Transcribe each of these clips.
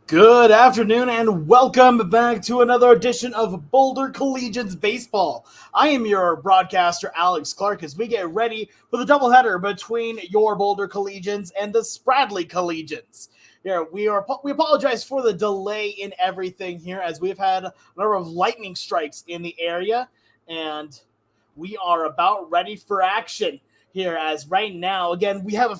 Good afternoon and welcome back to another edition of Boulder Collegians Baseball. I am your broadcaster, Alex Clark, as we get ready for the doubleheader between your Boulder Collegians and the Spradley Collegians. Here, we apologize for the delay in everything here, as we've had a number of lightning strikes in the area, and we are about ready for action here. As right now, again, we've had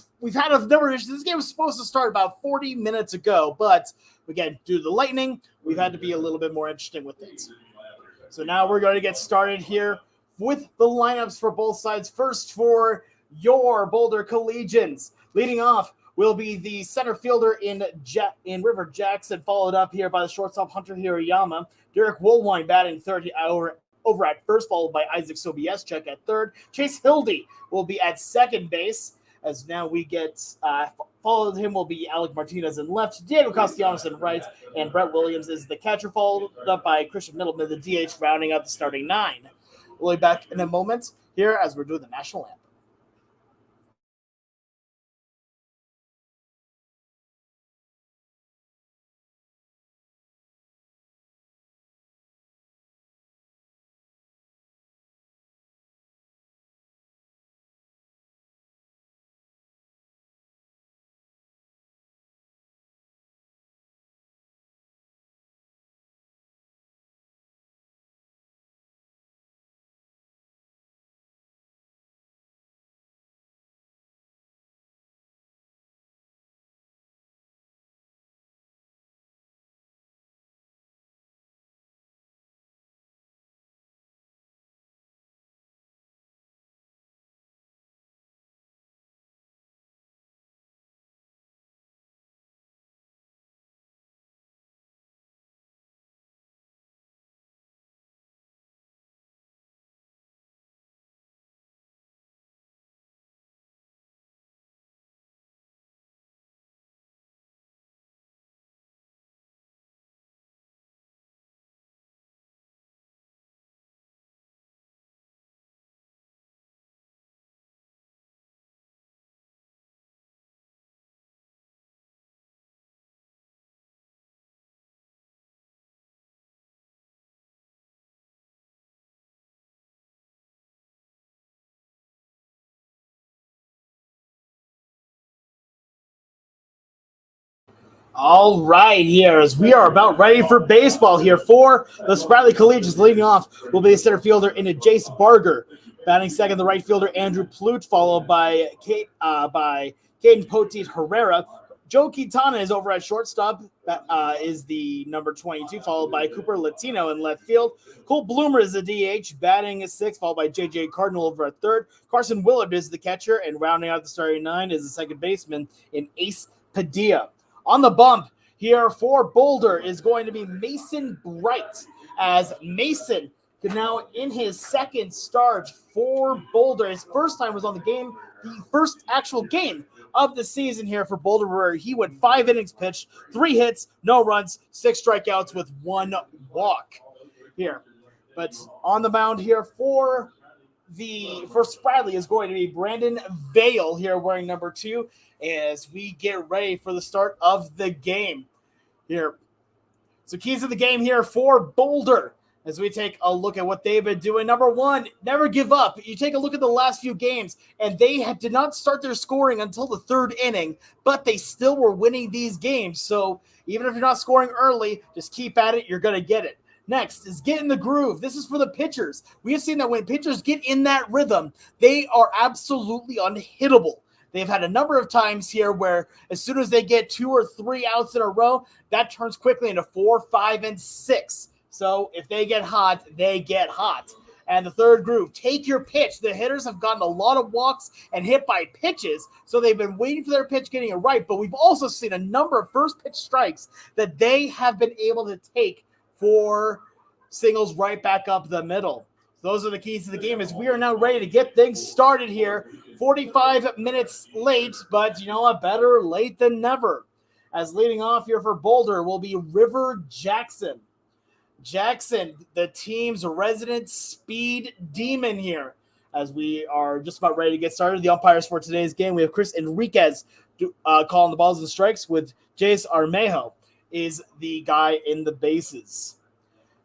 a number of issues. This game was supposed to start about 40 minutes ago, but again, due to the lightning, we've had to be a little bit more interesting with it. So now we're going to get started here with the lineups for both sides. First, for your Boulder Collegians, leading off will be the center fielder in River Jackson, followed up here by the shortstop Hunter Hirayama. Derek Woolwine batting third over at first, followed by Isaac Sobieschek at third. Chase Hildy will be at second base, as now we get followed him will be Alec Martinez in left, Diego Castellanos in right, and Brett Williams is the catcher, followed up by Christian Middleman, the DH, rounding out the starting nine. We'll be back in a moment here as we're doing the national anthem. All right, here as we are about ready for baseball here for the Spradley Collegians. Leading off will be the center fielder in Jace Barger. Batting second, the right fielder Andrew Plute, followed by Caden Poteet Herrera. Joe Quintana is over at shortstop. That is the number 22, followed by Cooper Latino in left field. Cole Bloomer is the DH, batting sixth, followed by J.J. Cardinal over at third. Carson Willard is the catcher, and rounding out the starting nine is the second baseman in Ace Padilla. On the bump here for Boulder is going to be Mason Bright, as Mason now in his second start for Boulder. His first time was on the first actual game of the season here for Boulder, where he went 5 innings pitched, 3 hits, no runs, 6 strikeouts with 1 walk here. But on the mound here for Spradley is going to be Brandon Vale here, wearing number 2, as we get ready for the start of the game here. So keys to the game here for Boulder, as we take a look at what they've been doing. Number 1, never give up. You take a look at the last few games, and they did not start their scoring until the 3rd inning, but they still were winning these games. So even if you're not scoring early, just keep at it. You're going to get it. Next is get in the groove. This is for the pitchers. We have seen that when pitchers get in that rhythm, they are absolutely unhittable. They've had a number of times here where as soon as they get 2 or 3 outs in a row, that turns quickly into 4, 5, and 6. So if they get hot, they get hot. And the third groove, take your pitch. The hitters have gotten a lot of walks and hit by pitches, so they've been waiting for their pitch, getting it right. But we've also seen a number of first pitch strikes that they have been able to take for singles right back up the middle. Those are the keys to the game, as we are now ready to get things started here. 45 minutes late, but you know what? Better late than never. As leading off here for Boulder will be River Jackson. Jackson, the team's resident speed demon here. As we are just about ready to get started, the umpires for today's game, we have Chris Enriquez calling the balls and strikes, with Jace Armejo is the guy in the bases.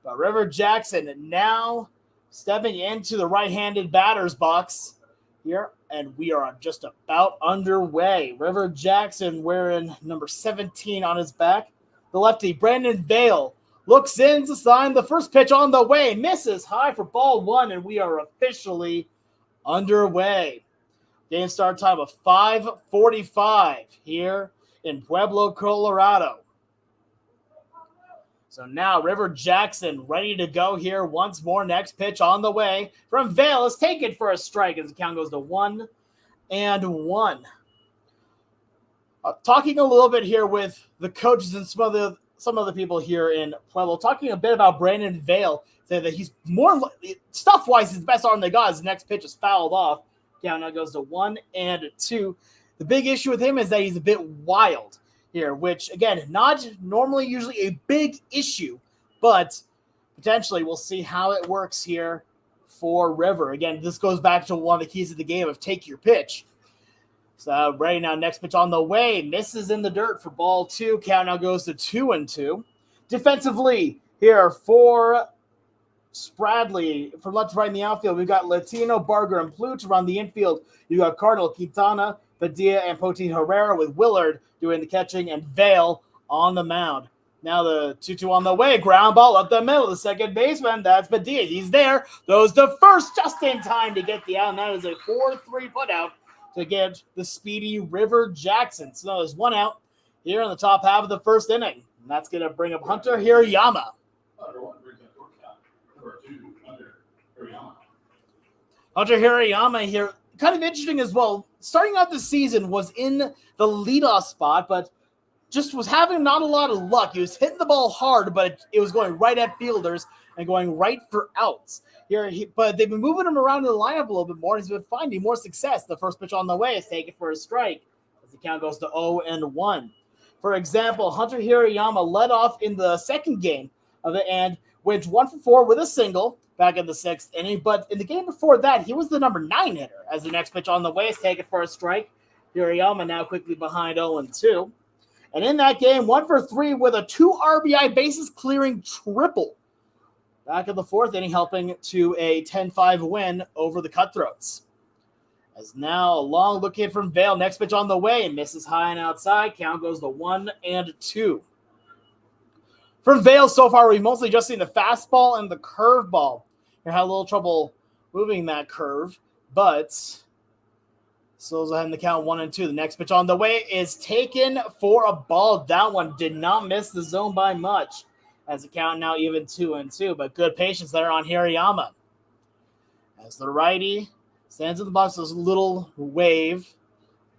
But River Jackson now stepping into the right-handed batter's box here, and we are just about underway. River Jackson wearing number 17 on his back. The lefty, Brandon Vale, looks in to sign the first pitch on the way. Misses high for ball one, and we are officially underway. Game start time of 5:45 here in Pueblo, Colorado. So now River Jackson ready to go here once more. Next pitch on the way from Vale is taken for a strike as the count goes to 1-1. Talking a little bit here with the coaches and some of the people here in Pueblo, talking a bit about Brandon Vale, saying that he's more stuff-wise, he's the best arm they got. His next pitch is fouled off. Count now goes to 1-2. The big issue with him is that he's a bit wild here, which, again, not normally usually a big issue, but potentially we'll see how it works here for River. Again, this goes back to one of the keys of the game of take your pitch. So ready now, next pitch on the way. Misses in the dirt for ball two. Count now goes to 2-2. Defensively here for Spradley from left to right in the outfield. We've got Latino, Barger, and Pluch around the infield. You've got Cardinal, Quintana, Padilla, and Poti Herrera with Willard doing the catching and Vale on the mound. Now the 2-2 on the way. Ground ball up the middle. The second baseman, that's Padilla. He's there. Throws the first just in time to get the out, and that is a 4-3 putout to get the speedy River Jackson. So there's one out here in the top half of the first inning. And that's going to bring up Hunter Hirayama. Hunter Hirayama here, kind of interesting as well. Starting out the season was in the leadoff spot, but just was having not a lot of luck. He was hitting the ball hard, but it was going right at fielders and going right for outs. But they've been moving him around in the lineup a little bit more, and he's been finding more success. The first pitch on the way is taken for a strike as the count goes to 0-1. For example, Hunter Hirayama led off in the second game of it and went 1 for 4 with a single back in the sixth inning. But in the game before that, he was the number 9 hitter as the next pitch on the way is taken for a strike. Hirayama now quickly behind 0-2. And in that game, 1 for 3 with a 2 RBI bases clearing triple. Back in the fourth inning, helping to a 10-5 win over the Cutthroats. As now a long look in from Vale. Next pitch on the way. Misses high and outside. Count goes to 1-2. From Vale so far, we've mostly just seen the fastball and the curveball. He had a little trouble moving that curve, but still ahead in the count 1-2. The next pitch on the way is taken for a ball. That one did not miss the zone by much. As the count now even 2-2, but good patience there on Hirayama. As the righty stands in the box, there's a little wave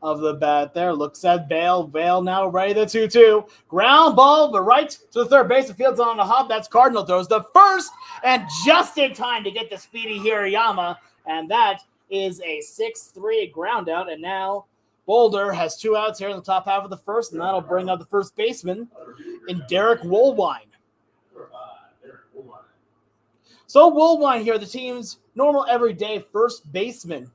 of the bat there. Looks at Vale. Vale now ready the 2-2. Ground ball, but right to the third base. The field's on the hop. That's Cardinal. Throws the first, and just in time to get the speedy Hirayama. And that is a 6-3 ground out. And now Boulder has 2 outs here in the top half of the first, and that'll bring up the first baseman in Derek Woolwine. So Woolwine here, the team's normal everyday first baseman.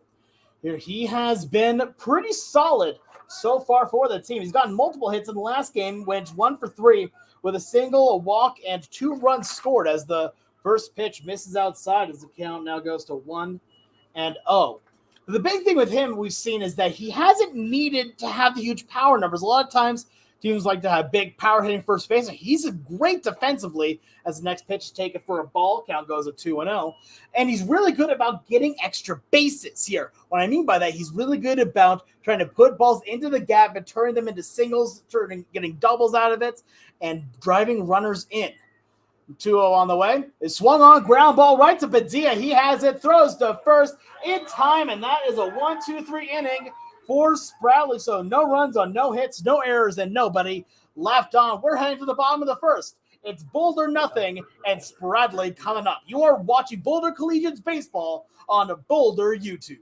Here he has been pretty solid so far for the team. He's gotten multiple hits in the last game, went 1 for 3 with a single, a walk, and 2 runs scored as the first pitch misses outside as the count now goes to 1-0. The big thing with him we've seen is that he hasn't needed to have the huge power numbers. A lot of times teams like to have big power hitting first base. He's great defensively as the next pitch is taken for a ball. Count goes at 2-0. And he's really good about getting extra bases here. What I mean by that, he's really good about trying to put balls into the gap and turning them into singles, getting doubles out of it, and driving runners in. 2-0 on the way. It's swung on, ground ball right to Padilla. He has it, throws to first in time, and that is a 1-2-3 inning for Spradley. So no runs on no hits, no errors, and nobody left on. We're heading to the bottom of the first. It's Boulder nothing and Spradley coming up. You are watching Boulder Collegians baseball on Boulder YouTube.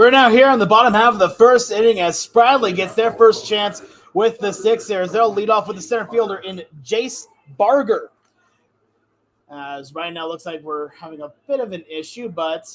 We're now here on the bottom half of the first inning as Spradley gets their first chance with the Sixers. They'll lead off with the center fielder in Jace Barger. As right now looks like we're having a bit of an issue, but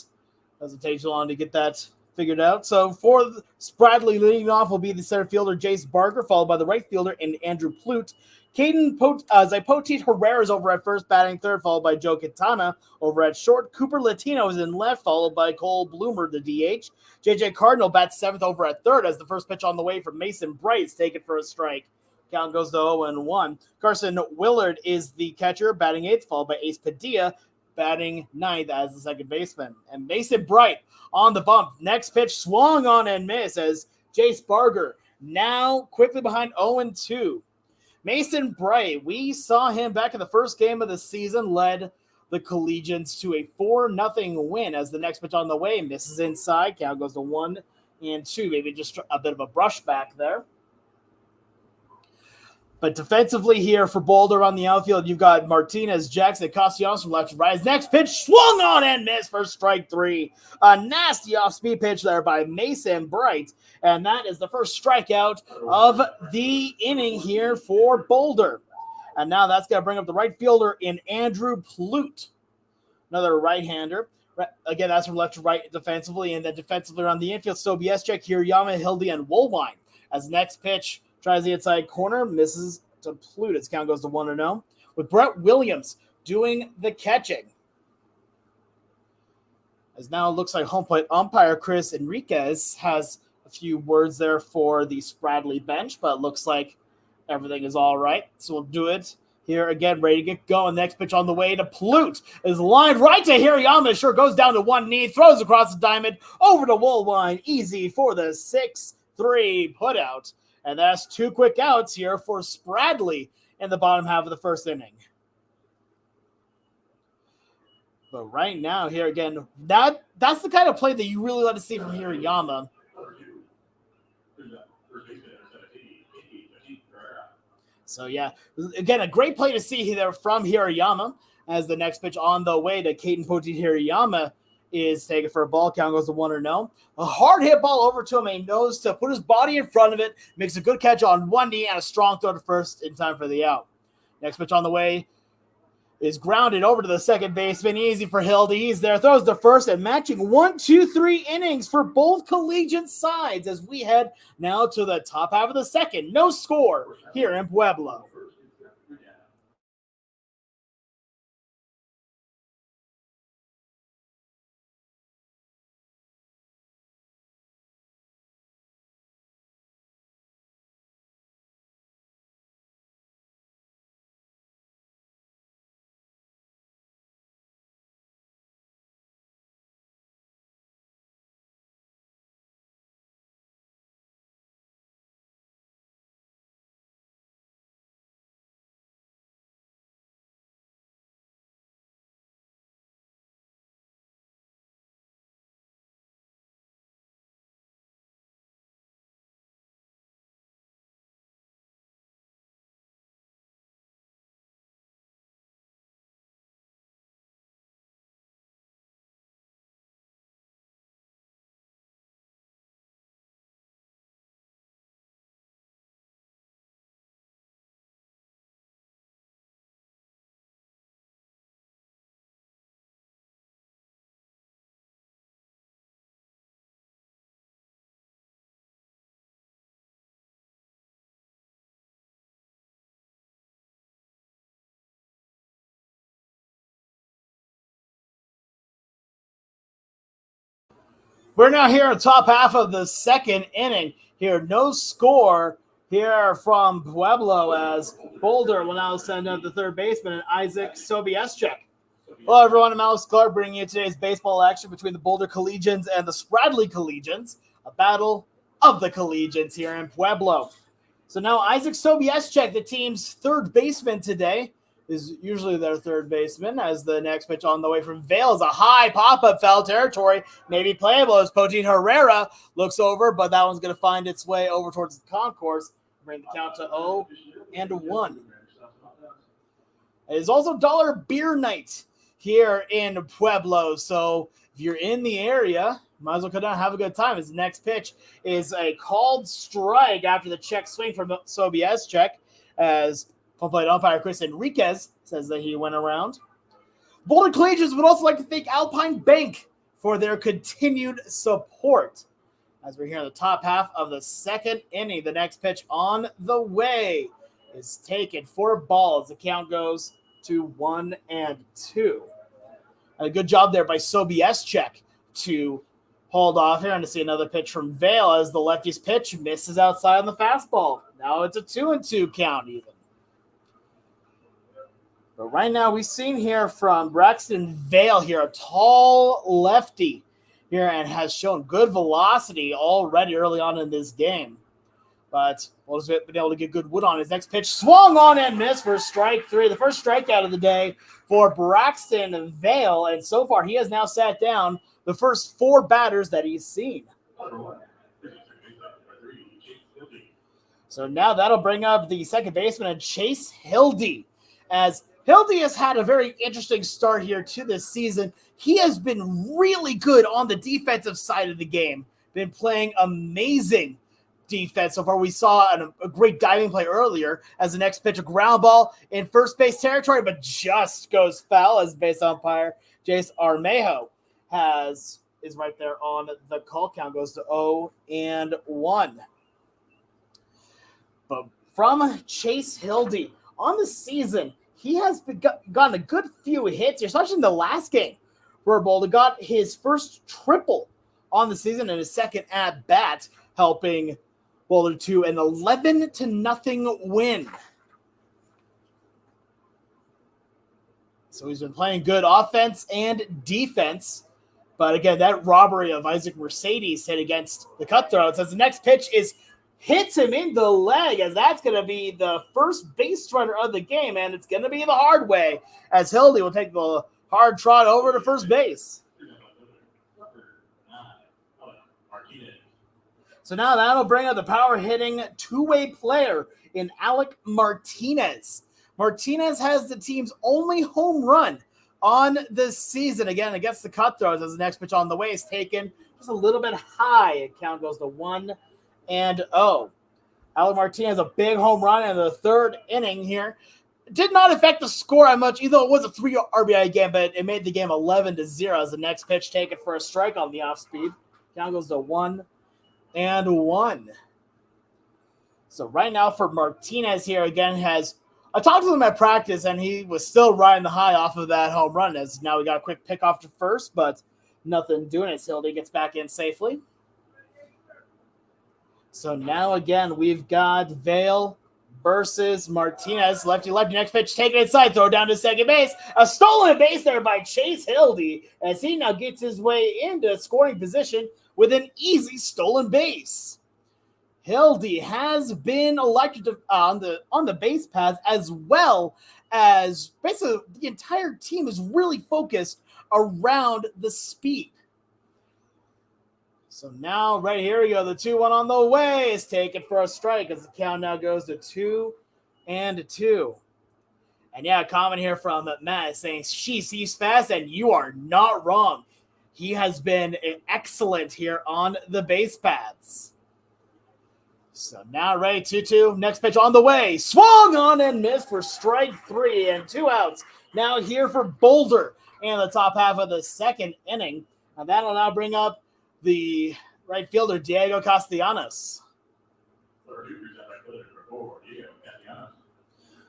doesn't take too long to get that figured out. So for Spradley, leading off will be the center fielder Jace Barger, followed by the right fielder in Andrew Plute. Zipotit Herrera is over at first, batting third, followed by Joe Quintana over at short. Cooper Latino is in left, followed by Cole Bloomer, the DH. JJ Cardinal bats seventh over at third as the first pitch on the way from Mason Bright is taken for a strike. Count goes to 0-1. Carson Willard is the catcher, batting eighth, followed by Ace Padilla, batting ninth as the second baseman. And Mason Bright on the bump. Next pitch swung on and missed as Jace Barger now quickly behind 0-2. Mason Bright, we saw him back in the first game of the season, led the Collegians to a 4-0 win as the next pitch on the way misses inside. Count goes to 1-2. Maybe just a bit of a brush back there. But defensively here for Boulder on the outfield, you've got Martinez, Jackson, Castellanos from left to right. His next pitch swung on and missed for strike three. A nasty off-speed pitch there by Mason Bright. And that is the first strikeout of the inning here for Boulder. And now that's going to bring up the right fielder in Andrew Plute, another right-hander. Again, that's from left to right defensively. And then defensively on the infield, Sobieschek, Hirayama, Hildy, and Woolwine. As next pitch tries the inside corner, misses to Plute. Its count goes to 1-0. With Brett Williams doing the catching. As now it looks like home plate umpire Chris Enriquez has a few words there for the Spradley bench, but it looks like everything is all right. So we'll do it here again, ready to get going. Next pitch on the way to Plute is lined right to Hirayama. Sure goes down to one knee, throws across the diamond, over to Woolwine. Easy for the 6-3 putout. And that's two quick outs here for Spradley in the bottom half of the first inning. But right now, here again, that's the kind of play that you really want to see from Hirayama. So, yeah, again, a great play to see there from Hirayama as the next pitch on the way to Kaiten Poti Hirayama is taken for a ball. Count goes to 1-0. A hard hit ball over to him. He knows to put his body in front of it, makes a good catch on one knee, and a strong throw to first in time for the out. Next pitch on the way is grounded over to the second baseman. Easy for Hildy. He's there, throws to first, and matching 1, 2, 3 innings for both collegiate sides as we head now to the top half of the second. No score here in Pueblo. We're now here on top half of the second inning. Here, no score here from Pueblo as Boulder will now send up the third baseman, Isaac Sobieschek. Hello, everyone. I'm Alex Clark bringing you today's baseball action between the Boulder Collegians and the Spradley Collegians, a battle of the Collegians here in Pueblo. So now Isaac Sobieschek, the team's third baseman today, is usually their third baseman, as the next pitch on the way from Vail is a high pop-up, foul territory, maybe playable as Potin Herrera looks over, but that one's going to find its way over towards the concourse, bring the count to 0-1. It is also dollar beer night here in Pueblo, so if you're in the area, Might as well come down and have a good time. His next pitch is a called strike after the check swing from Sobieschek, as home plate umpire Chris Enriquez says that he went around. Boulder Collegians would also like to thank Alpine Bank for their continued support. As we're here in the top half of the second inning, the next pitch on the way is taken for a ball as the count goes to 1-2. And a good job there by Sobieschek to hold off here and to see another pitch from Vale as the lefty's pitch misses outside on the fastball. Now it's a 2-2 count even. But right now we've seen here from Braxton Vale here, a tall lefty here, and has shown good velocity already early on in this game. But Boulder's been able to get good wood on his next pitch. Swung on and missed for strike 3. The first strikeout of the day for Braxton Vale. And so far he has now sat down the first 4 batters that he's seen. So now that'll bring up the second baseman, Chase Hildy. As Hildy has had a very interesting start here to this season. He has been really good on the defensive side of the game. Been playing amazing defense so far. We saw a great diving play earlier as the next pitch, a ground ball in first base territory, but just goes foul as base umpire Jace Armejo is right there on the call. Count goes to 0-1. But from Chase Hildy on the season, he has gotten a good few hits here, especially in the last game where Boulder got his first triple on the season and his second at bat, helping Boulder to an 11-0 win. So he's been playing good offense and defense. But again, that robbery of Isaac Mercedes hit against the Cutthroats as the next pitch hits him in the leg, as that's going to be the first base runner of the game, and it's going to be the hard way as Hildy will take the hard trot over to first base. So now that'll bring up the power-hitting two-way player in Alec Martinez. Martinez has the team's only home run on the season, again, against the Cutthroats, as the next pitch on the way is taken just a little bit high. It count goes to 1-0. Alec Martinez, a big home run in the third inning here. Did not affect the score that much, even though it was a 3 RBI game, but it made the game 11-0 as the next pitch taken for a strike on the off-speed. Count goes to 1-1. So right now for Martinez here, again, I talked to him at practice, and he was still riding the high off of that home run, as now we got a quick pick off to first, but nothing doing it. Hildy gets back in safely. So now again, we've got Vale versus Martinez. Lefty. Next pitch taken inside. Throw down to second base. A stolen base there by Chase Hildy as he now gets his way into scoring position with an easy stolen base. Hildy has been elected on the base paths, as well as basically the entire team is really focused around the speed. So now, right here we go. The 2-1 on the way is taken for a strike as the count now goes to 2-2. And yeah, a comment here from Matt saying, he's fast, and you are not wrong. He has been excellent here on the base paths. So now ready, 2-2. Next pitch on the way. Swung on and missed for strike 3 and 2 outs. Now here for Boulder in the top half of the second inning. And that'll now bring up the right fielder, Diego Castellanos.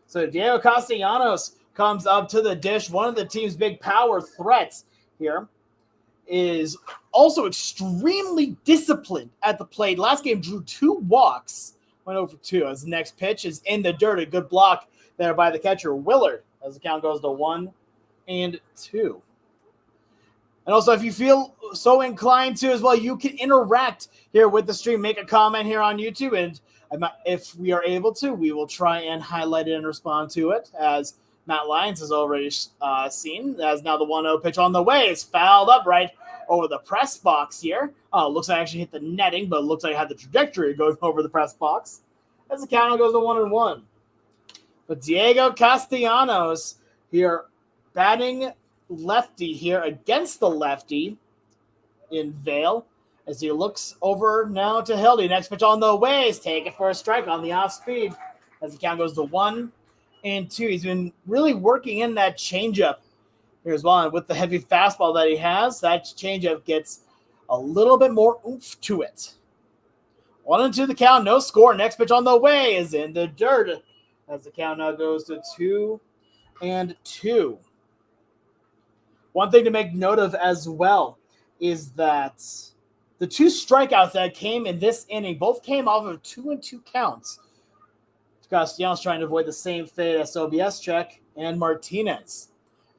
So Diego Castellanos comes up to the dish. One of the team's big power threats here is also extremely disciplined at the plate. Last game drew 2 walks, went over 2 as the next pitch is in the dirt. A good block there by the catcher, Willard, as the count goes to 1-2. And also, if you feel so inclined to as well, you can interact here with the stream. Make a comment here on YouTube, and if we are able to, we will try and highlight it and respond to it, as Matt Lyons has already seen. As now the 1-0 pitch on the way is fouled up right over the press box here. Looks like I actually hit the netting, but it looks like I had the trajectory going over the press box. As the count goes to 1-1. But Diego Castellanos here batting lefty here against the lefty. in Vale as he looks over now to Hildy. Next pitch on the way is taken for a strike on the off speed as the count goes to 1-2. He's been really working in that changeup here as well. And with the heavy fastball that he has, that changeup gets a little bit more oomph to it. 1-2 the count, no score. Next pitch on the way is in the dirt as the count now goes to 2-2. One thing to make note of as well is that the 2 strikeouts that came in this inning both came off of 2-2 counts. Castellanos trying to avoid the same fate as Sobieschek and Martinez.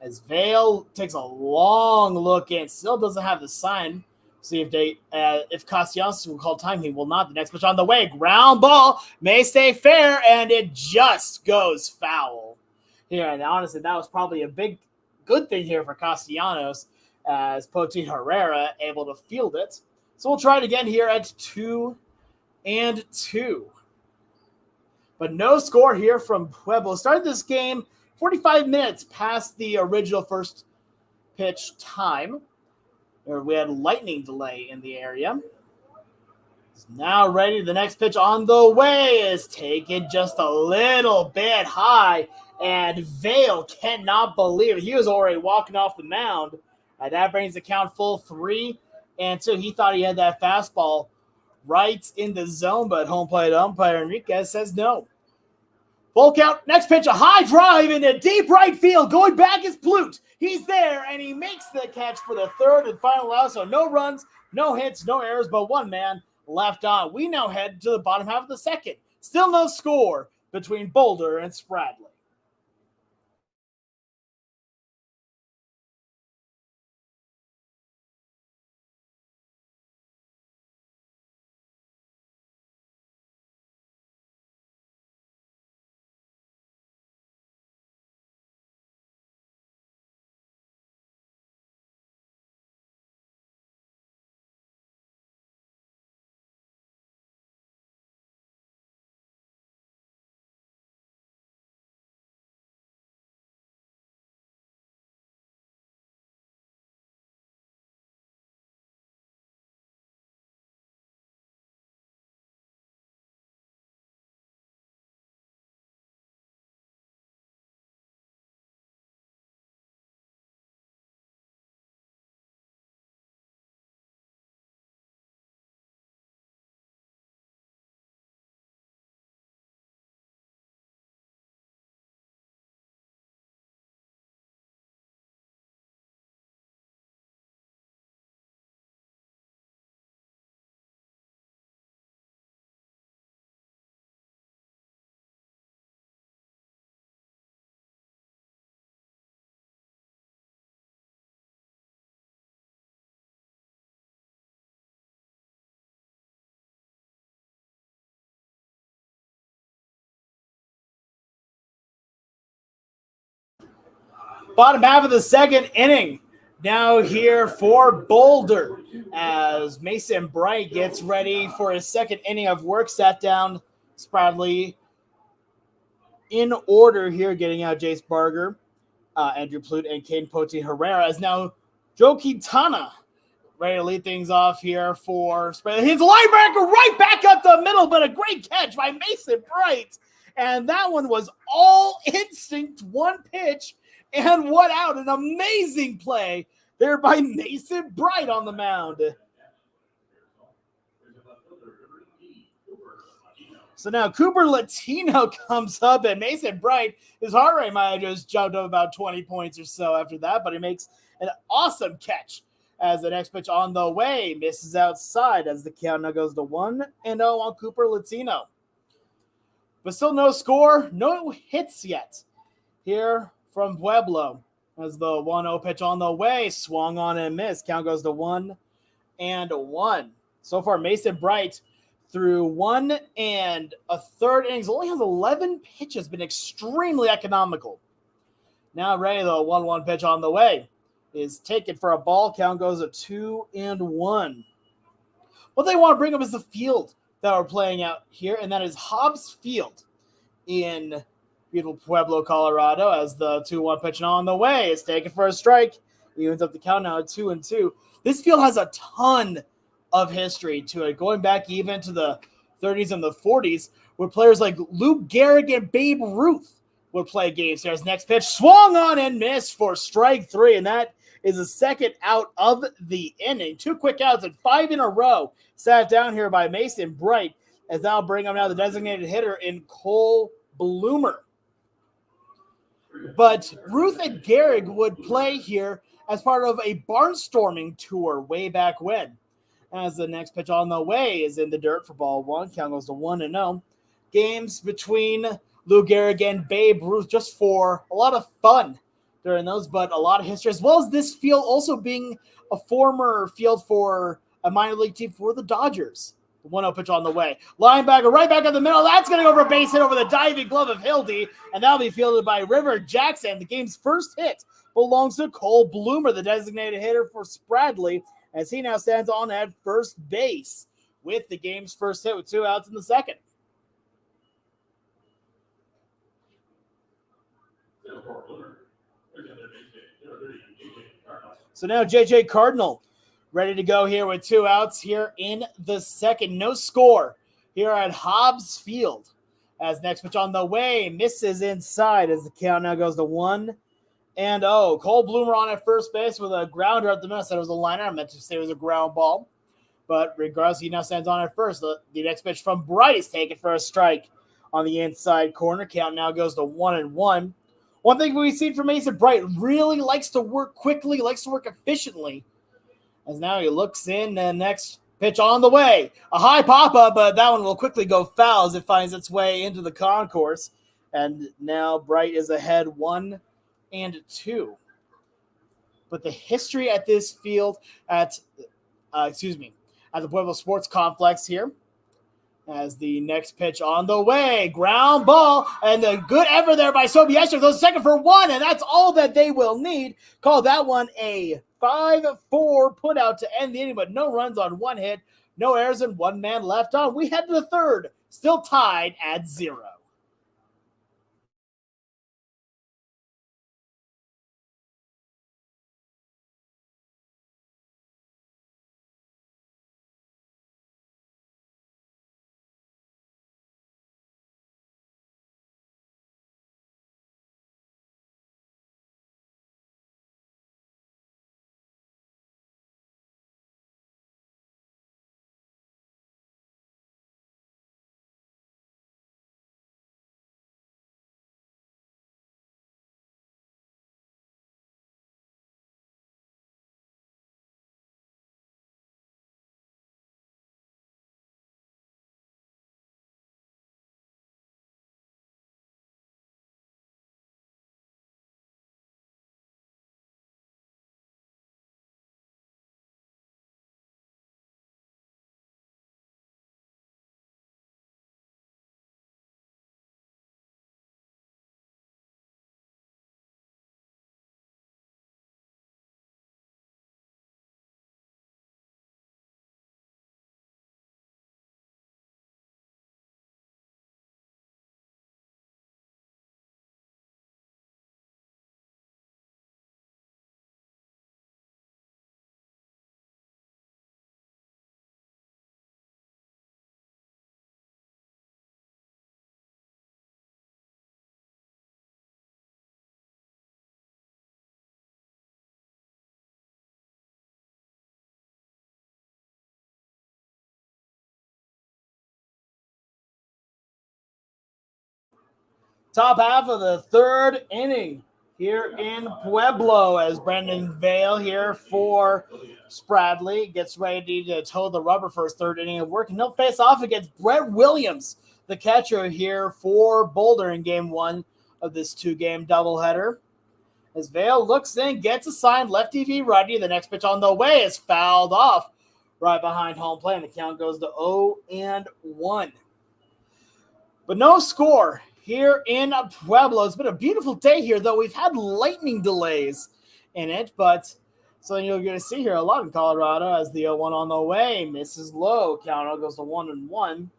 As Vale takes a long look in, still doesn't have the sign. See if Castellanos will call time. He will not. The next pitch on the way. Ground ball may stay fair, and it just goes foul. Here, and honestly, that was probably a good thing here for Castellanos as Poti Herrera able to field it. So we'll try it again here at 2-2. But no score here from Pueblo. Started this game 45 minutes past the original first pitch time. We had lightning delay in the area. It's now ready. The next pitch on the way is taken just a little bit high. And Vale cannot believe it. He was already walking off the mound. That brings the count full 3-2. He thought he had that fastball right in the zone, but home plate umpire Enriquez says no. Full count. Next pitch, a high drive into deep right field. Going back is Plute. He's there, and he makes the catch for the third and final out. So no runs, no hits, no errors, but one man left on. We now head to the bottom half of the second. Still no score between Boulder and Spradley. Bottom half of the second inning. Now here for Boulder as Mason Bright gets ready for his second inning of work. Sat down Spradley in order here, getting out Jace Barger, Andrew Plute, and Caden Poti Herrera. As now Joe Quintana ready to lead things off here for Spradley. His linebacker right back up the middle, but a great catch by Mason Bright. And that one was all instinct, one pitch, and one out. An amazing play there by Mason Bright on the mound. So now Cooper Latino comes up, and Mason Bright, his heart rate might have just jumped up about 20 points or so after that, but he makes an awesome catch as the next pitch on the way misses outside as the count now goes to 1-0 on Cooper Latino. But still no score, no hits yet here from Pueblo as the 1-0 pitch on the way swung on and missed. Count goes to 1-1. So far, Mason Bright through 1 1/3 innings only has 11 pitches, been extremely economical. Now ready, the 1-1 pitch on the way is taken for a ball. Count goes to 2-1. What they want to bring up is the field that we're playing out here, and that is Hobbs Field in beautiful Pueblo, Colorado, as the 2-1 pitch on the way is taken for a strike. Evens up the count now at 2-2. This field has a ton of history to it, going back even to the 30s and the 40s, where players like Gehrig and Babe Ruth would play games. There's next pitch, swung on and missed for strike 3, and that is the second out of the inning. 2 quick outs and 5 in a row sat down here by Mason Bright, as that'll bring him now the designated hitter in Cole Bloomer. But Ruth and Gehrig would play here as part of a barnstorming tour way back when. As the next pitch on the way is in the dirt for ball 1. Count goes to 1-0. Games between Gehrig and Babe Ruth just for a lot of fun during those, but a lot of history, as well as this field also being a former field for a minor league team for the Dodgers. The 1-0 pitch on the way. Linebacker right back in the middle. That's going to go for a base hit over the diving glove of Hildy, and that'll be fielded by River Jackson. The game's first hit belongs to Cole Bloomer, the designated hitter for Spradley, as he now stands on at first base with the game's first hit with 2 outs in the second. So now J.J. Cardinal ready to go here with 2 outs here in the second. No score here at Hobbs Field. As next pitch on the way, misses inside as the count now goes to 1-0. Cole Bloomer on at first base with a grounder at the middle. I said it was a liner. I meant to say it was a ground ball. But regardless, he now stands on at first. The next pitch from Bright is taken for a strike on the inside corner. Count now goes to 1-1. One thing we've seen from Mason Bright, really likes to work quickly, likes to work efficiently. As now he looks in, the next pitch on the way. A high pop-up, but that one will quickly go foul as it finds its way into the concourse. And now Bright is ahead 1-2. But the history at this field at the Pueblo Sports Complex here, as the next pitch on the way, ground ball, and a good effort there by Sobieski goes second for 1, and that's all that they will need. Call that one a 5-4 put out to end the inning, but no runs on 1 hit, no errors, and 1 man left on. We head to the third, still tied at 0. Top half of the third inning here in Pueblo, as Brendan Vale here for Spradley gets ready to toe the rubber for his third inning of work. And he'll face off against Brett Williams, the catcher here for Boulder in game 1 of this 2-game doubleheader. As Vale looks in, gets a sign, lefty v righty. The next pitch on the way is fouled off right behind home plate, and the count goes to 0-1. But no score here in Pueblo. It's been a beautiful day here, though we've had lightning delays in it, but something you're going to see here a lot in Colorado, as the 0-1 on the way misses low. Count goes to 1-1.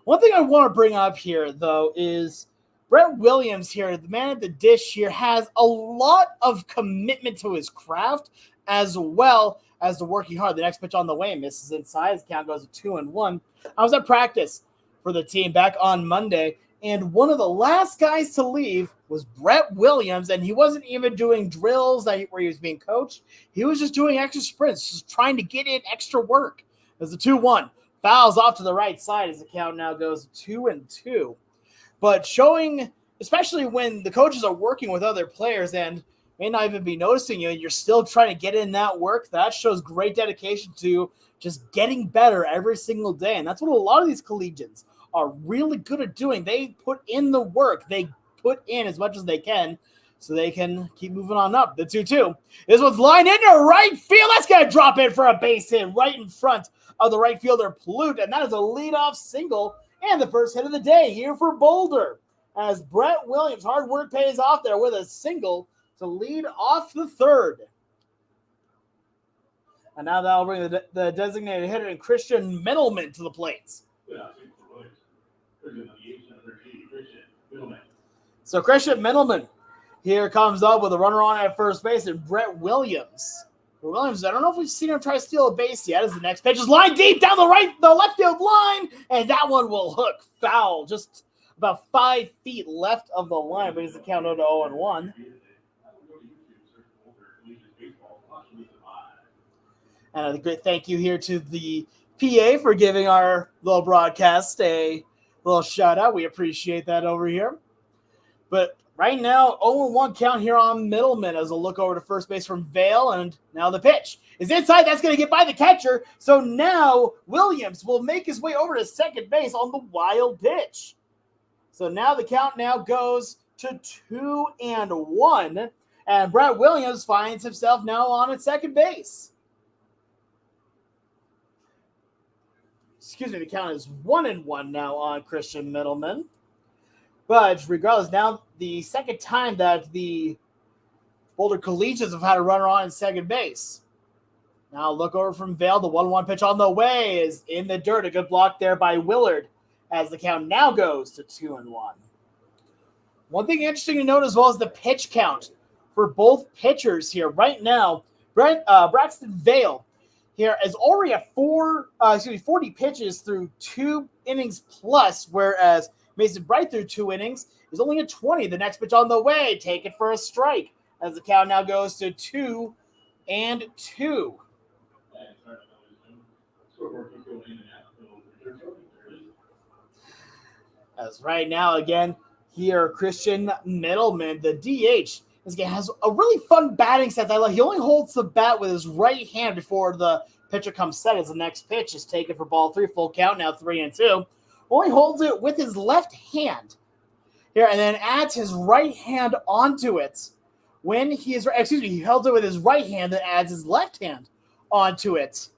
One thing I want to bring up here, though, is Brett Williams here, the man at the dish here, has a lot of commitment to his craft as well as the working hard. The next pitch on the way misses inside. His count goes to 2-1. I was at practice for the team back on Monday, and one of the last guys to leave was Brett Williams, and he wasn't even doing drills where he was being coached. He was just doing extra sprints, just trying to get in extra work. As the 2-1 fouls off to the right side as the count now goes 2-2. But showing, especially when the coaches are working with other players and may not even be noticing you, and you're still trying to get in that work, that shows great dedication to just getting better every single day. And that's what a lot of these collegians are really good at doing. They put in the work. They put in as much as they can so they can keep moving on up. The 2-2. This one's lined into right field. That's going to drop in for a base hit right in front of the right fielder, Plute. And that is a leadoff single and the first hit of the day here for Boulder. As Brett Williams, hard work pays off there with a single to lead off the third. And now that'll bring the designated hitter and Christian Middleman to the plate. So Christian Middleman here comes up with a runner on at first base, and Brett Williams. I don't know if we've seen him try to steal a base yet, as the next pitch is lined deep down the left field line, and that one will hook foul. Just about 5 feet left of the line, brings the count to 0-1. And a great thank you here to the PA for giving our little broadcast a little shout out. We appreciate that over here. But right now, 0-1 count here on Middleman as a look over to first base from Vale. And now the pitch is inside. That's going to get by the catcher. So now Williams will make his way over to second base on the wild pitch. So now the count now goes to 2-1. And Brett Williams finds himself now on at second base. Excuse me, the count is 1-1 now on Christian Middleman. But regardless, now the second time that the Boulder Collegians have had a runner on in second base. Now look over from Vale. The 1-1 pitch on the way is in the dirt. A good block there by Willard as the count now goes to 2-1. One thing interesting to note as well is the pitch count for both pitchers here. Right now, Braxton Vale here is already at 40 pitches through 2 innings plus, whereas Mason Bright through 2 innings is only at 20. The next pitch on the way, take it for a strike as the count now goes to 2-2. As right now, again, here, Christian Middleman, the DH, this guy has a really fun batting set. I like. He only holds the bat with his right hand before the pitcher comes set as the next pitch is taken for ball 3, full count, now 3-2. Only holds it with his left hand here and then adds his right hand onto it. When he is, he held it with his right hand and adds his left hand onto it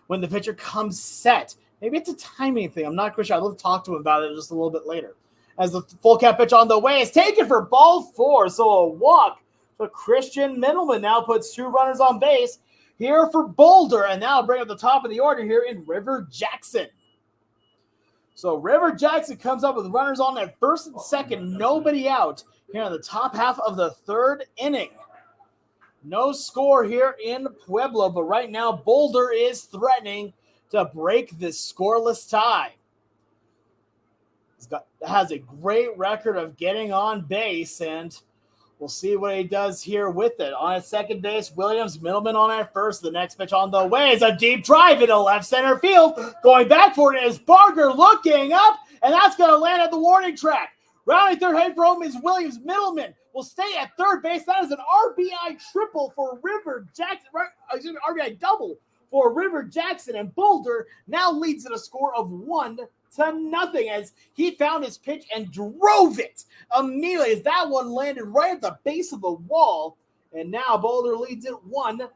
when the pitcher comes set. Maybe it's a timing thing. I'm not quite sure. I'll talk to him about it just a little bit later. As the full count pitch on the way is taken for ball 4. So a walk. So Christian Middleman now puts 2 runners on base here for Boulder. And now bring up the top of the order here in River Jackson. So River Jackson comes up with runners on at first and second. Nobody out here in the top half of the third inning. No score here in Pueblo. But right now Boulder is threatening to break this scoreless tie. Has a great record of getting on base, and we'll see what he does here with it. On at second base, Williams, Middleman on at first. The next pitch on the way is a deep drive into left center field. Going back for it is Barger looking up, and that's going to land at the warning track. Rounding third, heading for home is Williams. Middleman will stay at third base. That is an RBI triple for River Jackson. RBI double for River Jackson, and Boulder now leads at a score of 1-0 as he found his pitch and drove it immediately as that one landed right at the base of the wall. And now Boulder leads it 1-0.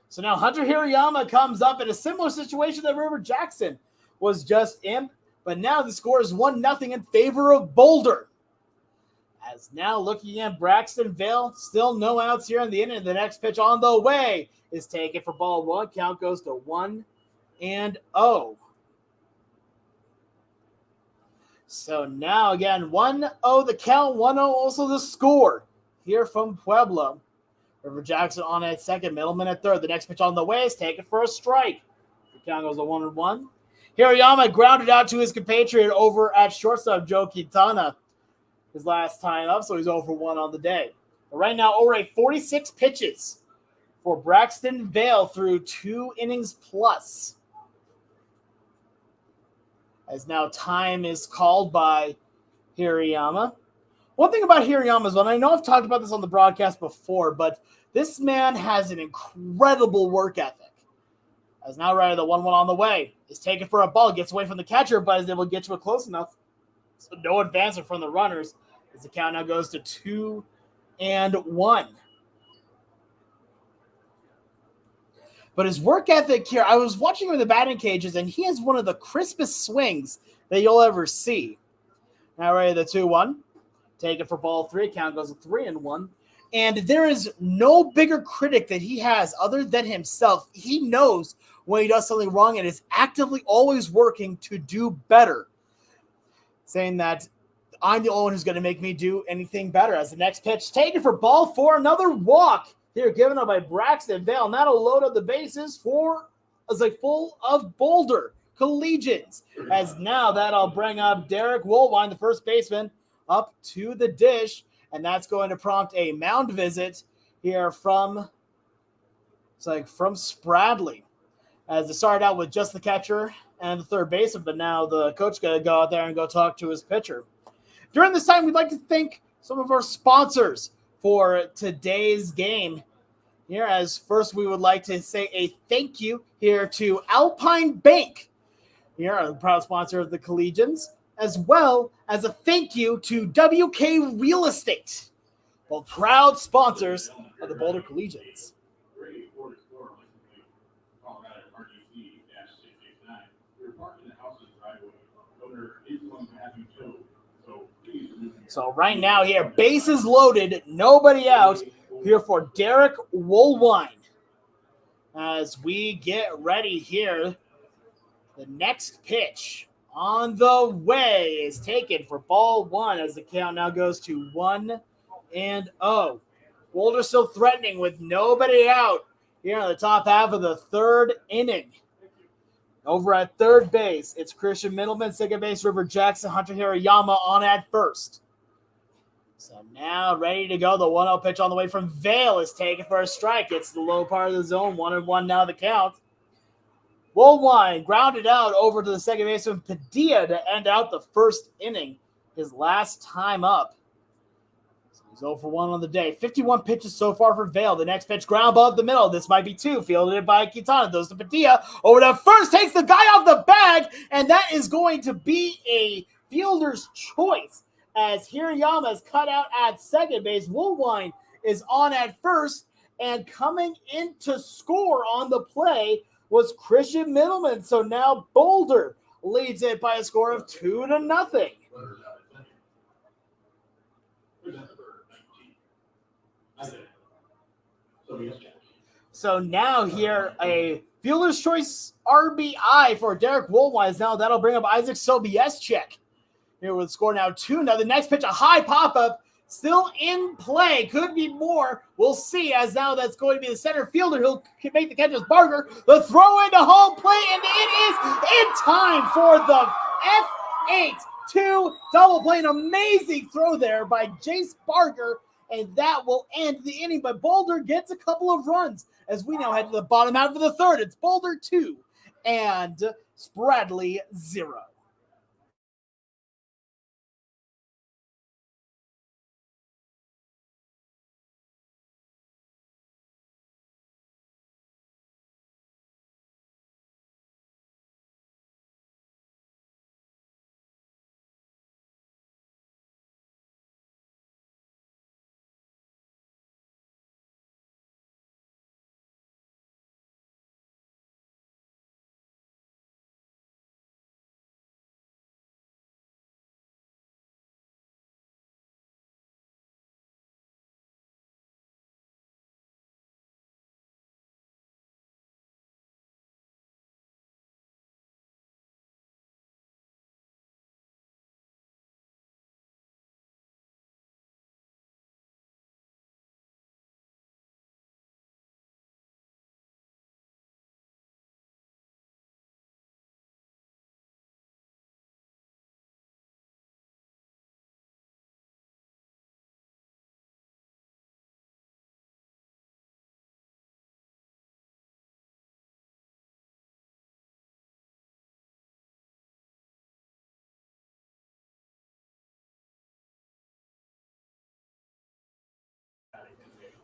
So now Hunter Hirayama comes up in a similar situation that River Jackson was just in, but now the score is 1-0 in favor of Boulder. As now looking at Braxton Vale, still no outs here in the inning. The next pitch on the way is taken for ball one. Count goes to 1-0. So now again, 1-0 the count, 1-0 also the score here from Pueblo. River Jackson on at second, Middleman at third. The next pitch on the way is taken for a strike. The count goes to 1-1. Hirayama grounded out to his compatriot over at shortstop, Joe Quintana, his last time up, so he's 0 for 1 on the day. But right now, over 46 pitches for Braxton Vale through 2 innings plus. As now time is called by Hirayama. One thing about Hirayama is, and I know I've talked about this on the broadcast before, but this man has an incredible work ethic. As now right, the 1-1 on the way is taken for a ball, gets away from the catcher, but is able to get to it close enough. So no advancement from the runners as the count now goes to 2-1. But his work ethic here, I was watching him in the batting cages, and he has one of the crispest swings that you'll ever see. Now ready, the 2-1. Taken for ball 3. Count goes to 3-1. And there is no bigger critic that he has other than himself. He knows when he does something wrong and is actively always working to do better. Saying that I'm the only one who's going to make me do anything better. As the next pitch taken for ball 4, another walk here given up by Braxton Vale. And that'll load up the bases for full of Boulder Collegians. As now that'll bring up Derek Woolwine, the first baseman, up to the dish. And that's going to prompt a mound visit here from Spradley. As it started out with just the catcher and the third baseman, but now the coach going to go out there and go talk to his pitcher. During this time, we'd like to thank some of our sponsors for today's game. Here, as first, we would like to say a thank you here to Alpine Bank, here, a proud sponsor of the Collegians, as well as a thank you to WK Real Estate, both proud sponsors of the Boulder Collegians. So right now here, bases loaded, nobody out here for Derek Woolwine. As we get ready here, the next pitch on the way is taken for ball 1 as the count now goes to 1-0. Boulder still threatening with nobody out here on the top half of the third inning. Over at third base, it's Christian Middleman, second base, River Jackson, Hunter Hirayama on at first. So now ready to go. The 1-0 pitch on the way from Vale is taken for a strike. It's the low part of the zone. 1-1 now the count. Woolwine grounded out over to the second baseman Padilla to end out the first inning, his last time up. So he's 0 for 1 on the day. 51 pitches so far for Vale. The next pitch, ground ball up the middle. This might be 2. Fielded by Quintana. Goes to Padilla. Over to first. Takes the guy off the bag. And that is going to be a fielder's choice, as Hirayama is cut out at second base. Woolwine is on at first. And coming in to score on the play was Christian Middleman. So now Boulder leads it by a score of 2-0. So now here, a fielder's choice RBI for Derek Woolwine. Now that'll bring up Isaac Sobieschek here with the score now 2. Now the next pitch, a high pop-up, still in play. Could be more. We'll see, as now that's going to be the center fielder. He'll make the catch as Barger. The throw into home plate, and it is in time for the F8-2 double play. An amazing throw there by Jace Barger, and that will end the inning. But Boulder gets a couple of runs as we now head to the bottom half of the third. It's Boulder 2 and Spradley 0.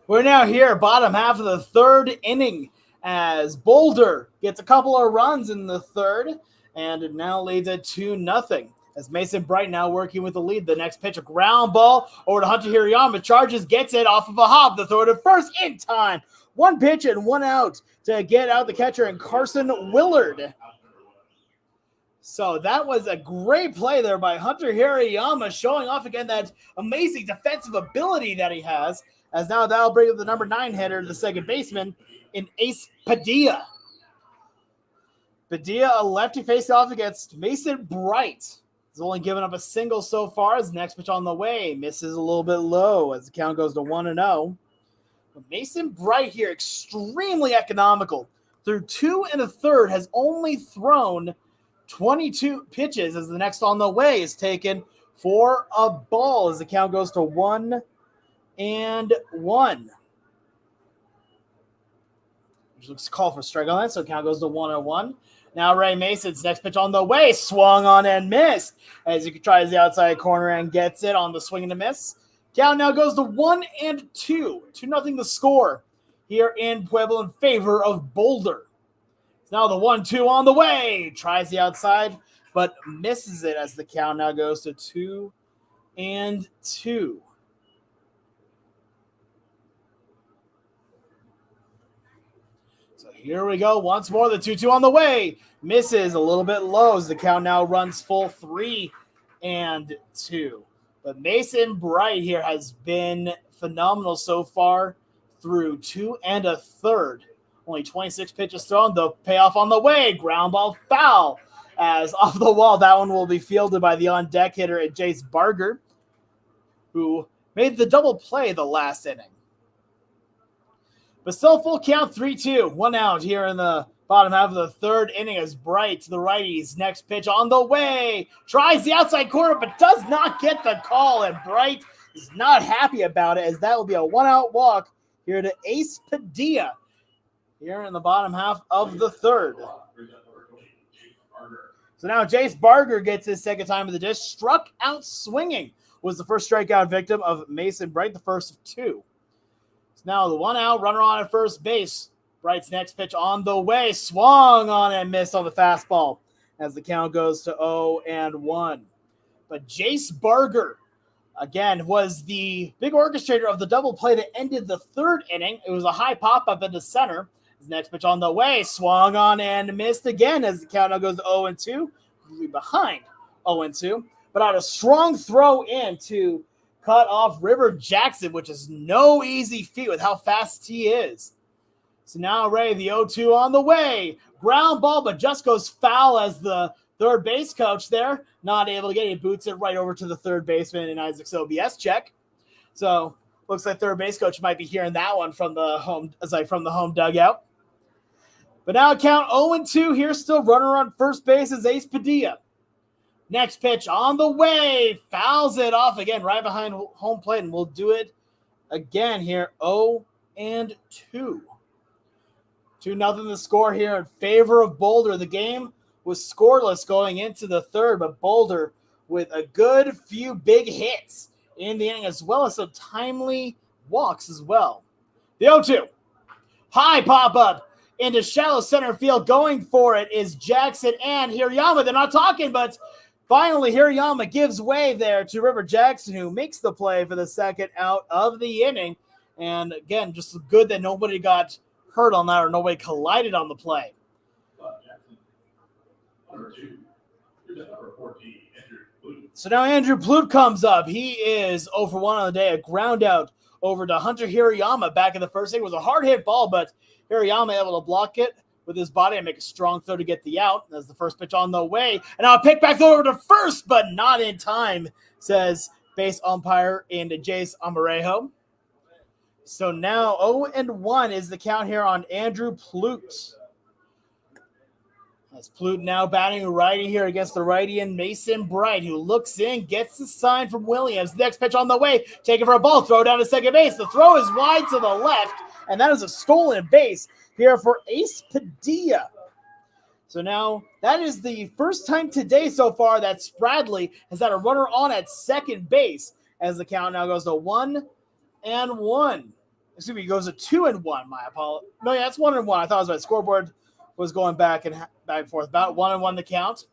We're now here, bottom half of the third inning, as Boulder gets a couple of runs in the third, and it now leads at 2-0. As Mason Bright now working with the lead. The next pitch, a ground ball over to Hunter Hirayama. Charges, gets it off of a hop. The throw to first in time. One pitch and one out to get out the catcher, and Carson Willard. So that was a great play there by Hunter Hirayama, showing off again that amazing defensive ability that he has. As now that'll bring up the number 9 hitter, the second baseman, in Ace Padilla. Padilla, a lefty, faced off against Mason Bright. He's only given up a single so far. His next pitch on the way misses a little bit low as the count goes to 1-0. But Mason Bright here, extremely economical. Through 2 1/3, has only thrown 22 pitches as the next on the way is taken for a ball as the count goes to 1-1. Which looks call for strike on that, so count goes to 1-1. Now Ray Mason's next pitch on the way, swung on and missed as he tries the outside corner and gets it on the swing and a miss. Count now goes to 1-2. 2-0 the score here in Pueblo in favor of Boulder. Now the 1-2 on the way, tries the outside, but misses it as the count now goes to 2-2. So here we go once more. The 2-2 on the way, misses a little bit low as the count now runs full 3-2. But Mason Bright here has been phenomenal so far through 2 1/3. Only 26 pitches thrown. The payoff on the way. Ground ball foul. As off the wall, that one will be fielded by the on-deck hitter at Jace Barger, who made the double play the last inning. But still full count, 3-2. 1 out here in the bottom half of the third inning as Bright to the righties. Next pitch on the way. Tries the outside corner, but does not get the call. And Bright is not happy about it, as that will be a 1-out walk here to Ace Padilla here in the bottom half of the third. So now Jace Barger gets his second time of the dish. Struck out swinging. Was the first strikeout victim of Mason Bright, the first of 2. So now the 1-out, runner on at first base. Bright's next pitch on the way. Swung on and missed on the fastball as the count goes to 0-1. But Jace Barger, again, was the big orchestrator of the double play that ended the third inning. It was a high pop-up into center. His next pitch on the way, swung on and missed again as the count now goes to 0-2. Behind 0-2, but on a strong throw in to cut off River Jackson, which is no easy feat with how fast he is. So now Ray, the 0-2 on the way. Ground ball, but just goes foul as the third base coach there, not able to get it. He boots it right over to the third baseman in Isaac's OBS check. So looks like third base coach might be hearing that one from the home dugout. But now count 0-2 here, still runner on first base is Ace Padilla. Next pitch on the way, fouls it off again right behind home plate, and we'll do it again here, 0-2. 2-0 the score here in favor of Boulder. The game was scoreless going into the third, but Boulder with a good few big hits in the inning, as well as some timely walks as well. The 0-2. High pop-up into shallow center field. Going for it is Jackson and Hirayama. They're not talking, but finally Hirayama gives way there to River Jackson, who makes the play for the second out of the inning. And again, just good that nobody got hurt on that or nobody collided on the play. So now Andrew Plute comes up. He is 0-1 on the day. A ground out over to Hunter Hirayama back in the first inning. It was a hard hit ball, but Hirayama able to block it with his body and make a strong throw to get the out. That's the first pitch on the way. And now a pick back over to first, but not in time, says base umpire in Jace Amarejo. So now 0-1 is the count here on Andrew Plute. As Plute now batting righty here against the righty and Mason Bright, who looks in, gets the sign from Williams. Next pitch on the way, taking for a ball, throw down to second base. The throw is wide to the left, and that is a stolen base here for Ace Padilla. So now that is the first time today so far that Spradley has had a runner on at second base, as the count now goes to 1-1. Excuse me, goes to 2-1. My apologies. No, yeah, it's 1-1. I thought it was right. Scoreboard was going back and forth. About 1-1 the count.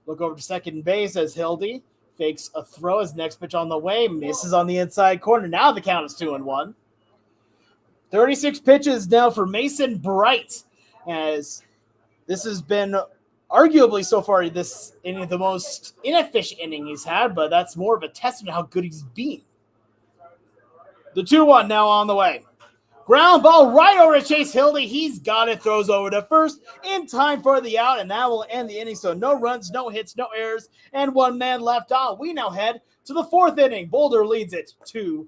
Look over to second base as Hildy fakes a throw. His next pitch on the way, misses on the inside corner. Now the count is 2-1. 36 pitches now for Mason Bright, as this has been arguably so far this inning the most inefficient inning he's had, but that's more of a testament to how good he's been. The 2-1 now on the way. Ground ball right over to Chase Hildy. He's got it. Throws over to first in time for the out, and that will end the inning. So no runs, no hits, no errors, and one man left on. We now head to the fourth inning. Boulder leads it 2-0.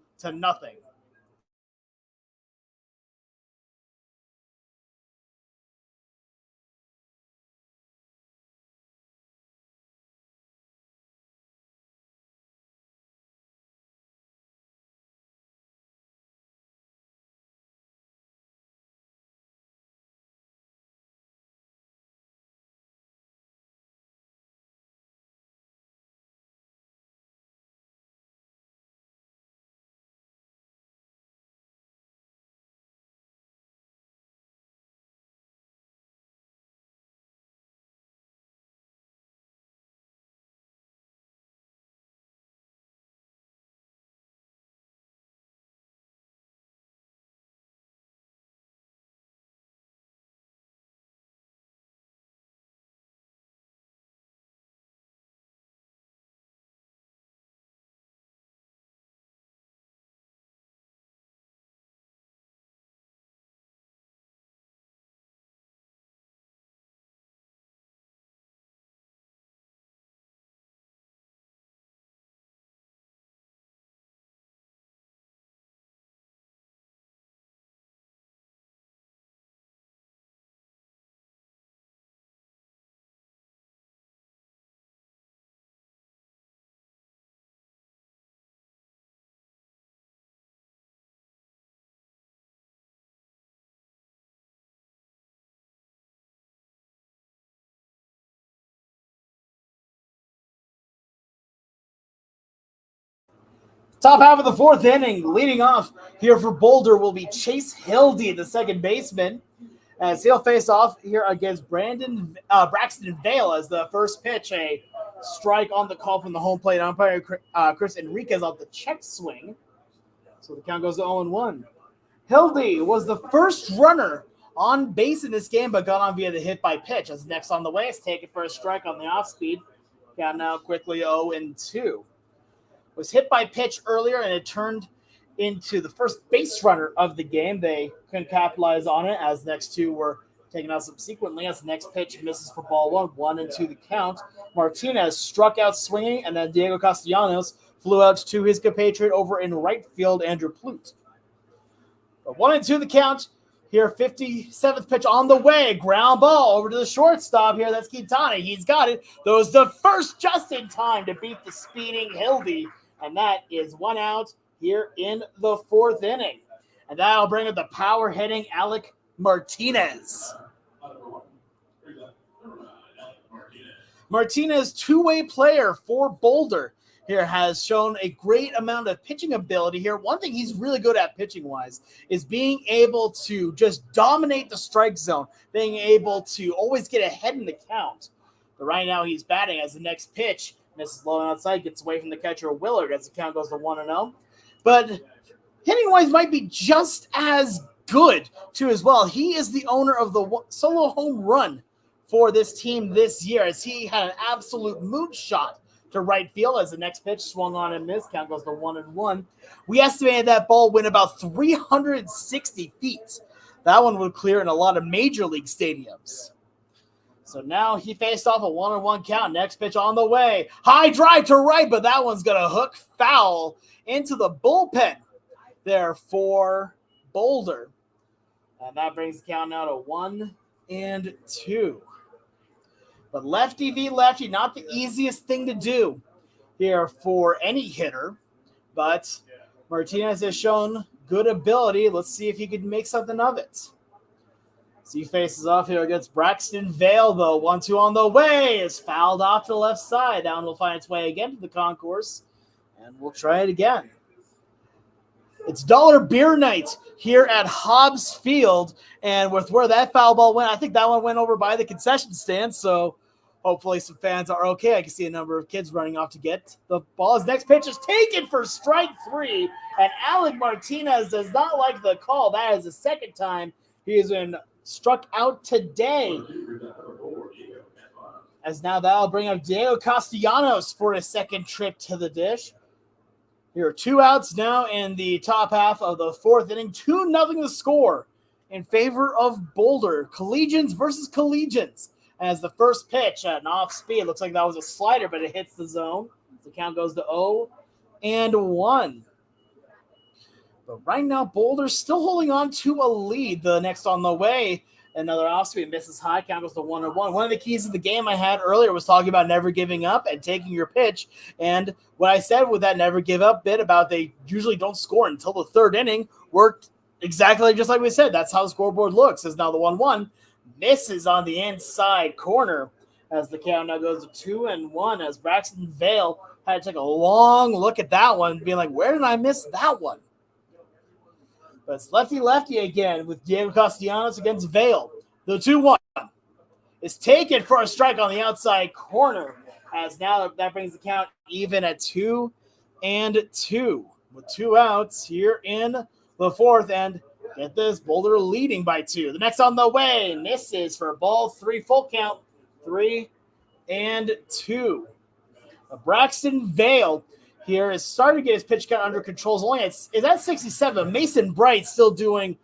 Top half of the fourth inning, leading off here for Boulder will be Chase Hildy, the second baseman, as he'll face off here against Braxton Vale as the first pitch, a strike on the call from the home plate umpire Chris Enriquez off the check swing. So the count goes to 0-1. Hildy was the first runner on base in this game, but got on via the hit by pitch. As next on the way is taken for a strike on the off speed. Count now quickly 0-2. Was hit by pitch earlier, and it turned into the first base runner of the game. They couldn't capitalize on it, as the next two were taken out subsequently. As the next pitch misses for ball 1-2 the count. Martinez struck out swinging, and then Diego Castellanos flew out to his compatriot over in right field, Andrew Plute. But 1-2 the count. Here, 57th pitch on the way. Ground ball over to the shortstop here. That's Quintana. He's got it. Those the first just in time to beat the speeding Hildy. And that is one out here in the fourth inning. And that'll bring up the power-hitting Alec Martinez. Martinez, two-way player for Boulder here, has shown a great amount of pitching ability here. One thing he's really good at pitching-wise is being able to just dominate the strike zone, being able to always get ahead in the count. But right now he's batting as the next pitch misses low and outside, gets away from the catcher Willard as the count goes to 1-0. But hitting-wise might be just as good, too, as well. He is the owner of the solo home run for this team this year, as he had an absolute moonshot to right field as the next pitch swung on and missed. Count goes to 1-1. We estimated that ball went about 360 feet. That one would clear in a lot of major league stadiums. So now he faced off a 1-1 count. Next pitch on the way. High drive to right, but that one's going to hook foul into the bullpen there for Boulder. And that brings the count now to 1-2. But lefty v. lefty, not the easiest thing to do here for any hitter. But Martinez has shown good ability. Let's see if he can make something of it. So he faces off here against Braxton Vale, though. 1-2 on the way. Is fouled off to the left side. That one will find its way again to the concourse. And we'll try it again. It's dollar beer night here at Hobbs Field, and with where that foul ball went, I think that one went over by the concession stand, so hopefully some fans are okay. I can see a number of kids running off to get the ball. His next pitch is taken for strike 3, and Alec Martinez does not like the call. That is the second time he has been struck out today. As now that'll bring up Diego Castellanos for a second trip to the dish. Here are 2 outs now in the top half of the 4th inning. 2-0 the score in favor of Boulder. Collegians versus Collegians. As the first pitch at an off speed, looks like that was a slider, but it hits the zone. The count goes to 0-1. But right now, Boulder's still holding on to a lead. The next on the way, another off speed misses high. Count goes to 1-1. One of the keys of the game I had earlier was talking about never giving up and taking your pitch. And what I said with that never give up bit about they usually don't score until the 3rd inning worked exactly just like we said. That's how the scoreboard looks. As now the 1-1 misses on the inside corner as the count now goes to 2-1 as Braxton Vale had to take a long look at that one, being like, where did I miss that one? But it's lefty-lefty again with Diego Castellanos against Vale. The 2-1 is taken for a strike on the outside corner as now that brings the count even at 2-2 with 2 outs here in the 4th. And get this, Boulder leading by 2. The next on the way misses for ball 3, full count, 3-2. Braxton Vale here is starting to get his pitch count under control. Is at 67. Mason Bright still doing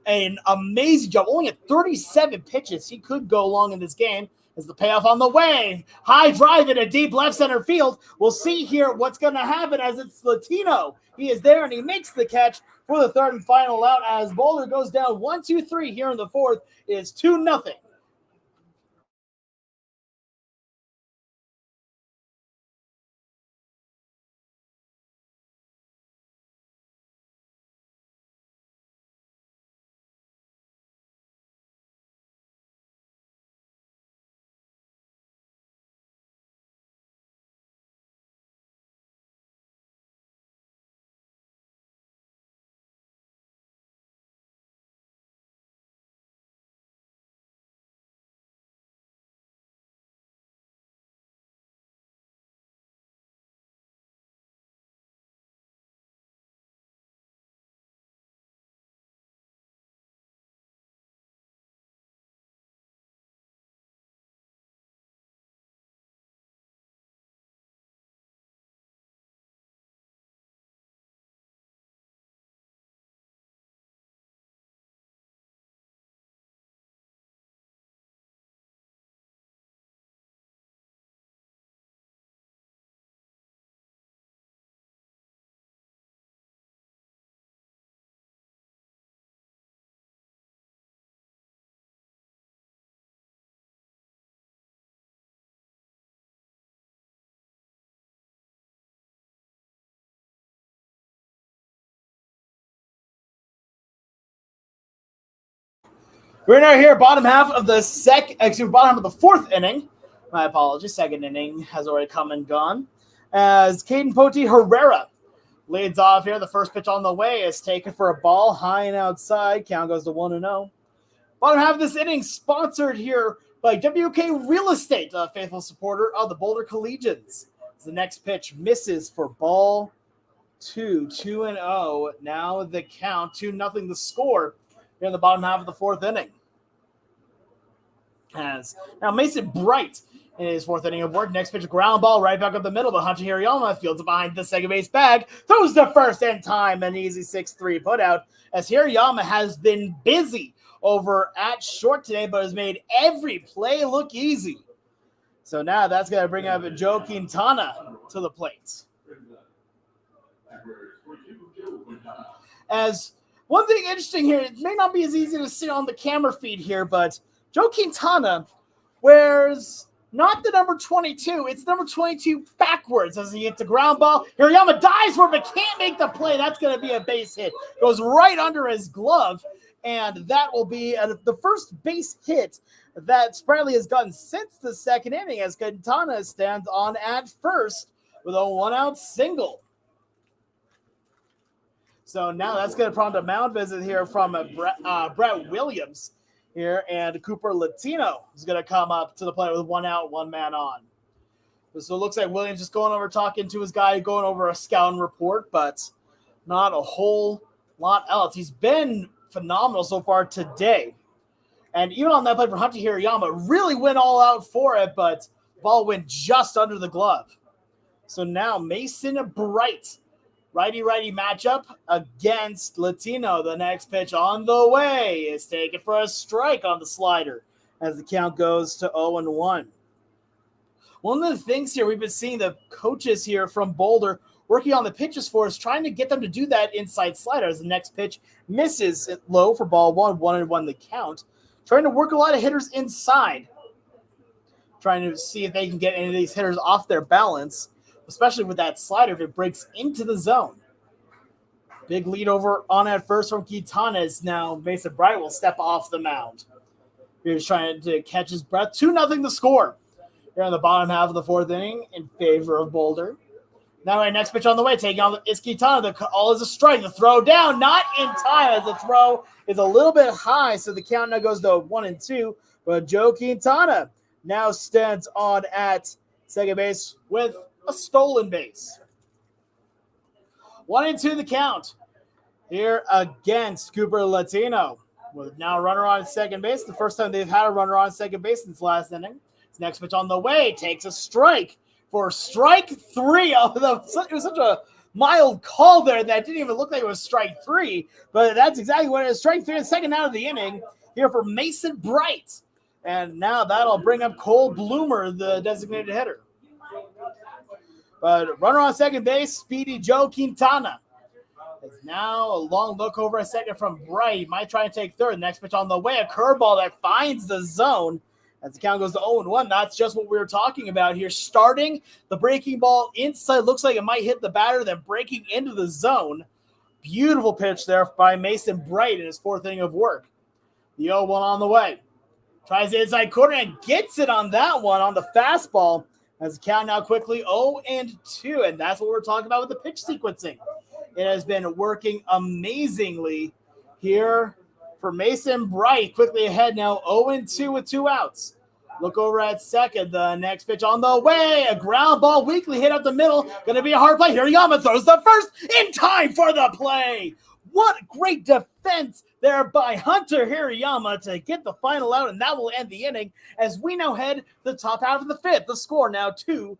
an amazing job. Only at 37 pitches, he could go long in this game. As the payoff on the way. High drive in a deep left center field. We'll see here what's going to happen as it's Latino. He is there and he makes the catch for the 3rd and final out as Boulder goes down 1-2-3 here in the 4th. It is 2-0. We're now here, bottom half of the 4th inning. My apologies, 2nd inning has already come and gone. As Caden Poti Herrera leads off here, the first pitch on the way is taken for a ball high and outside. Count goes to 1-0. Bottom half of this inning sponsored here by WK Real Estate, a faithful supporter of the Boulder Collegians. The next pitch misses for ball 2, 2-0. Now the count, 2-0 the score here in the bottom half of the 4th inning. Now Mason Bright in his 4th inning of work. Next pitch, ground ball right back up the middle, but Hunter Hirayama fields it behind the second base bag. Throws to first in time, an easy 6-3 putout. As Hirayama has been busy over at short today, but has made every play look easy. So now that's going to bring up Joe Quintana to the plate. As one thing interesting here, it may not be as easy to see on the camera feed here, but Joe Quintana wears not the number 22, it's number 22 backwards as he hits the ground ball. Hirayama dives for it, but can't make the play. That's going to be a base hit. Goes right under his glove, and that will be the first base hit that Spradley has gotten since the 2nd inning as Quintana stands on at first with a 1-out single. So now that's going to prompt a mound visit here from Brett Williams here, and Cooper Latino is going to come up to the plate with 1 out, 1 man on. So it looks like Williams just going over, talking to his guy, going over a scouting report, but not a whole lot else. He's been phenomenal so far today. And even on that play for Hunter Hirayama, really went all out for it, but the ball went just under the glove. So now Mason Bright, righty-righty matchup against Latino. The next pitch on the way is taken for a strike on the slider as the count goes to 0-1. One of the things here we've been seeing the coaches here from Boulder working on the pitches for us, trying to get them to do that inside slider as the next pitch misses it low for ball 1, 1-1 the count. Trying to work a lot of hitters inside, trying to see if they can get any of these hitters off their balance, especially with that slider if it breaks into the zone. Big lead over on at first from Quintana as now Mason Bright will step off the mound. He's trying to catch his breath. 2-0 the score. Here in the bottom half of the 4th inning in favor of Boulder. Now our next pitch on the way, taking on is Quintana. The call is a strike. The throw down, not in time as the throw is a little bit high, so the count now goes to 1-2. But Joe Quintana now stands on at second base with a stolen base. 1-2 the count here against Cooper Latino. With now a runner on second base. The first time they've had a runner on second base since last inning. His next pitch on the way takes a strike for strike 3. It was such a mild call there that didn't even look like it was strike 3, but that's exactly what it is. Strike 3, the second out of the inning here for Mason Bright. And now that'll bring up Cole Bloomer, the designated hitter. But runner on second base, speedy Joe Quintana. It's now a long look over a second from Bright. He might try and take third. Next pitch on the way, a curveball that finds the zone. As the count goes to 0-1, that's just what we were talking about here. Starting the breaking ball inside. Looks like it might hit the batter, then breaking into the zone. Beautiful pitch there by Mason Bright in his 4th inning of work. The 0-1 on the way. Tries the inside corner and gets it on that one on the fastball. As the count now quickly 0-2. And that's what we're talking about with the pitch sequencing. It has been working amazingly here for Mason Bright. Quickly ahead now, 0-2 with 2 outs. Look over at second. The next pitch on the way. A ground ball weakly hit up the middle. Going to be a hard play. Hirayama throws the first in time for the play. What great defense there by Hunter Hirayama to get the final out, and that will end the inning as we now head to the top half of the 5th. The score now 2-0.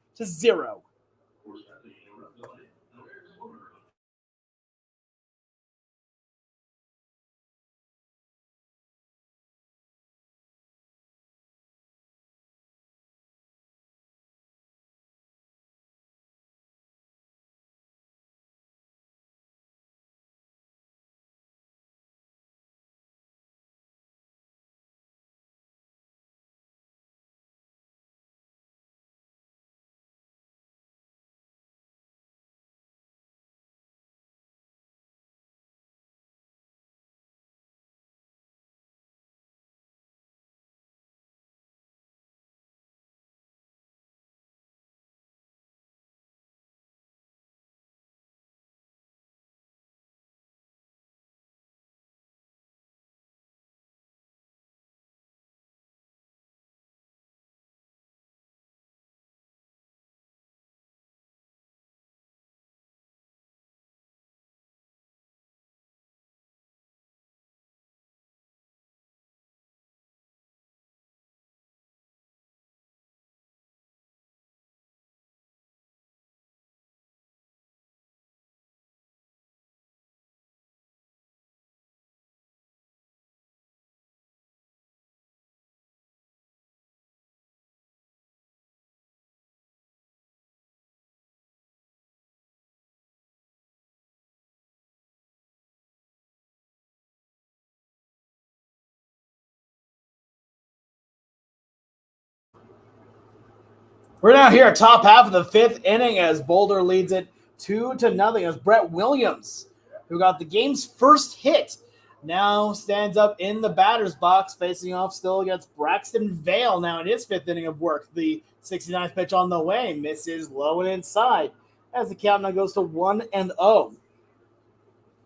We're now here at top half of the 5th inning as Boulder leads it 2-0 as Brett Williams, who got the game's first hit, now stands up in the batter's box, facing off still against Braxton Vale now in his 5th inning of work. The 69th pitch on the way misses low and inside as the count now goes to 1-0.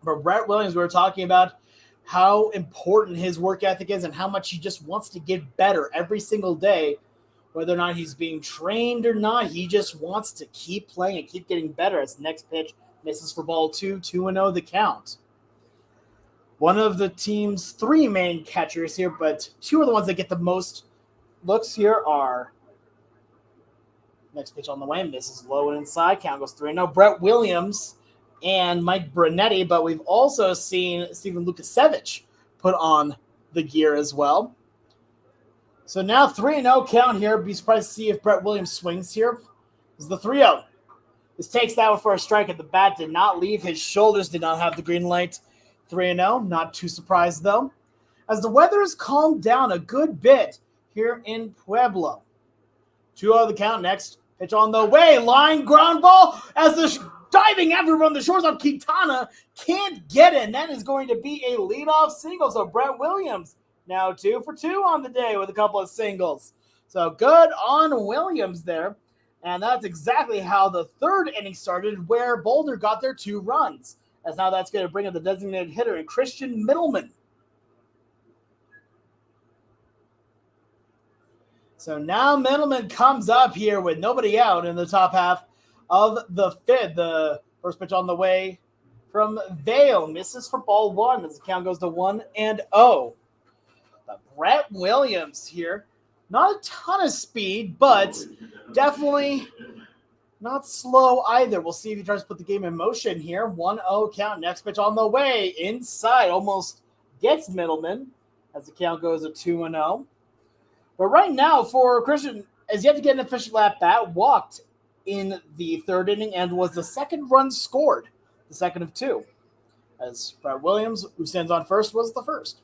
But Brett Williams, we were talking about how important his work ethic is and how much he just wants to get better every single day. Whether or not he's being trained or not, he just wants to keep playing and keep getting better. As the next pitch misses for ball 2, 2-0 the count. One of the team's 3 main catchers here, but 2 are the ones that get the most looks here are next pitch on the way, misses low and inside, count goes 3-0. Brett Williams and Mike Brunetti, but we've also seen Steven Lukasevich put on the gear as well. So now 3-0 count here. Be surprised to see if Brett Williams swings here. This is the 3-0. This takes that one for a strike at the bat. Did not leave his shoulders. Did not have the green light. 3-0. Not too surprised, though. As the weather has calmed down a good bit here in Pueblo. 2-0 the count. Next pitch on the way. Line ground ball as the diving effort on the shores of Quintana can't get it. And that is going to be a leadoff single. So Brett Williams now 2 for 2 on the day with a couple of singles. So good on Williams there. And that's exactly how the 3rd inning started, where Boulder got their 2 runs. As now that's going to bring up the designated hitter and Christian Middleman. So now Middleman comes up here with nobody out in the top half of the 5th. The first pitch on the way from Vail misses for ball 1 as the count goes to 1-0. Brett Williams here, not a ton of speed, but definitely not slow either. We'll see if he tries to put the game in motion here. 1-0 count. Next pitch on the way. Inside. Almost gets Middleman as the count goes to 2-0. But right now for Christian, has yet to get an official at-bat, walked in the 3rd inning and was the 2nd run scored, the 2nd of 2. As Brett Williams, who stands on first, was the 1st.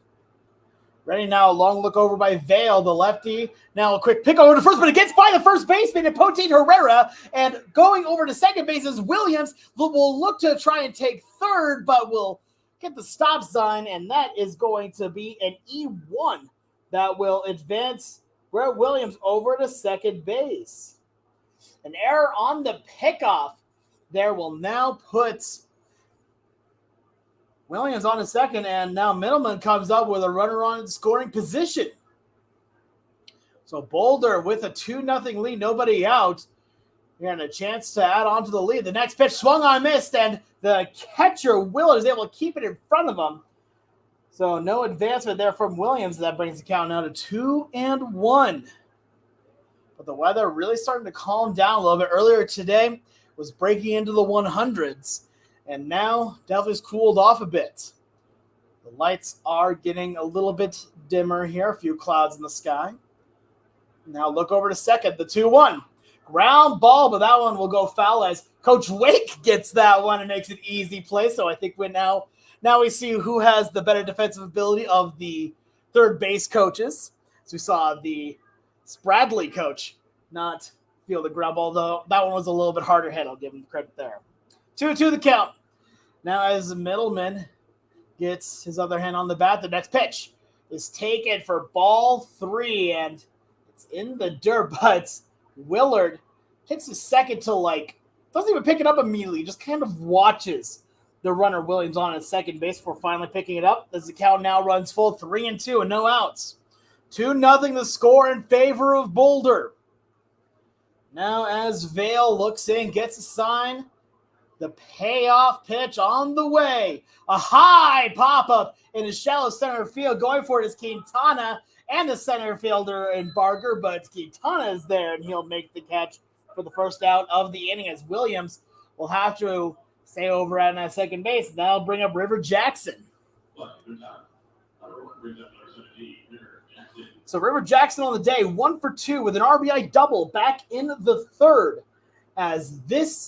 Ready now, a long look over by Vail, the lefty. Now a quick pick over to first, but it gets by the first baseman and Poteet Herrera. And going over to second base is Williams. Will look to try and take 3rd, but will get the stop sign, and that is going to be an E1 that will advance Brett Williams over to second base. An error on the pickoff there will now put Williams on a second, and now Middleman comes up with a runner on scoring position. So Boulder with a 2-0 lead, nobody out. And a chance to add on to the lead. The next pitch swung on, missed, and the catcher, Willard, is able to keep it in front of him. So no advancement there from Williams. That brings the count now to 2-1. But the weather really starting to calm down a little bit. Earlier today was breaking into the 100s. And now definitely cooled off a bit. The lights are getting a little bit dimmer here. A few clouds in the sky. Now look over to second. The 2-1. Ground ball, but that one will go foul as Coach Wake gets that one and makes an easy play. So I think we're now we see who has the better defensive ability of the third base coaches. So we saw the Spradley coach not field the ground ball, though that one was a little bit harder hit. I'll give him credit there. 2-2 the count. Now as Middleman gets his other hand on the bat, the next pitch is taken for ball 3, and it's in the dirt, but Willard takes a second to doesn't even pick it up immediately, just kind of watches the runner Williams on at second base before finally picking it up as the count now runs full 3-2 and no outs. 2-0 the score in favor of Boulder. Now as Vail looks in, gets a sign, the payoff pitch on the way. A high pop-up in the shallow center field. Going for it is Quintana and the center fielder in Barger, but Quintana is there, and he'll make the catch for the first out of the inning as Williams will have to stay over at second base. That'll bring up River Jackson. So River Jackson on the day, 1 for 2 with an RBI double back in the third. As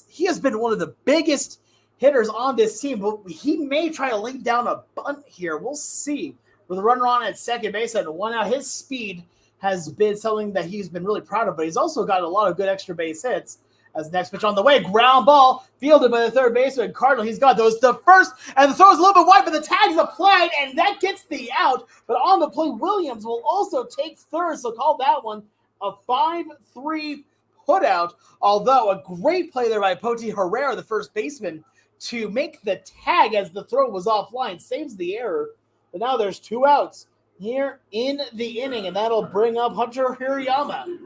he has been one of the biggest hitters on this team, but he may try to lay down a bunt here. We'll see. With a runner on at second base and 1 out, his speed has been something that he's been really proud of, but he's also got a lot of good extra base hits. As the next pitch on the way, ground ball fielded by the third baseman Cardinal. He's got the first, and the throw is a little bit wide, but the tag's applied, and that gets the out. But on the play, Williams will also take third, so call that one a 5-3 put out. Although a great play there by Poteet Herrera, the first baseman, to make the tag as the throw was offline, saves the error. But now there's 2 outs here in the inning, and that'll bring up Hunter Hirayama.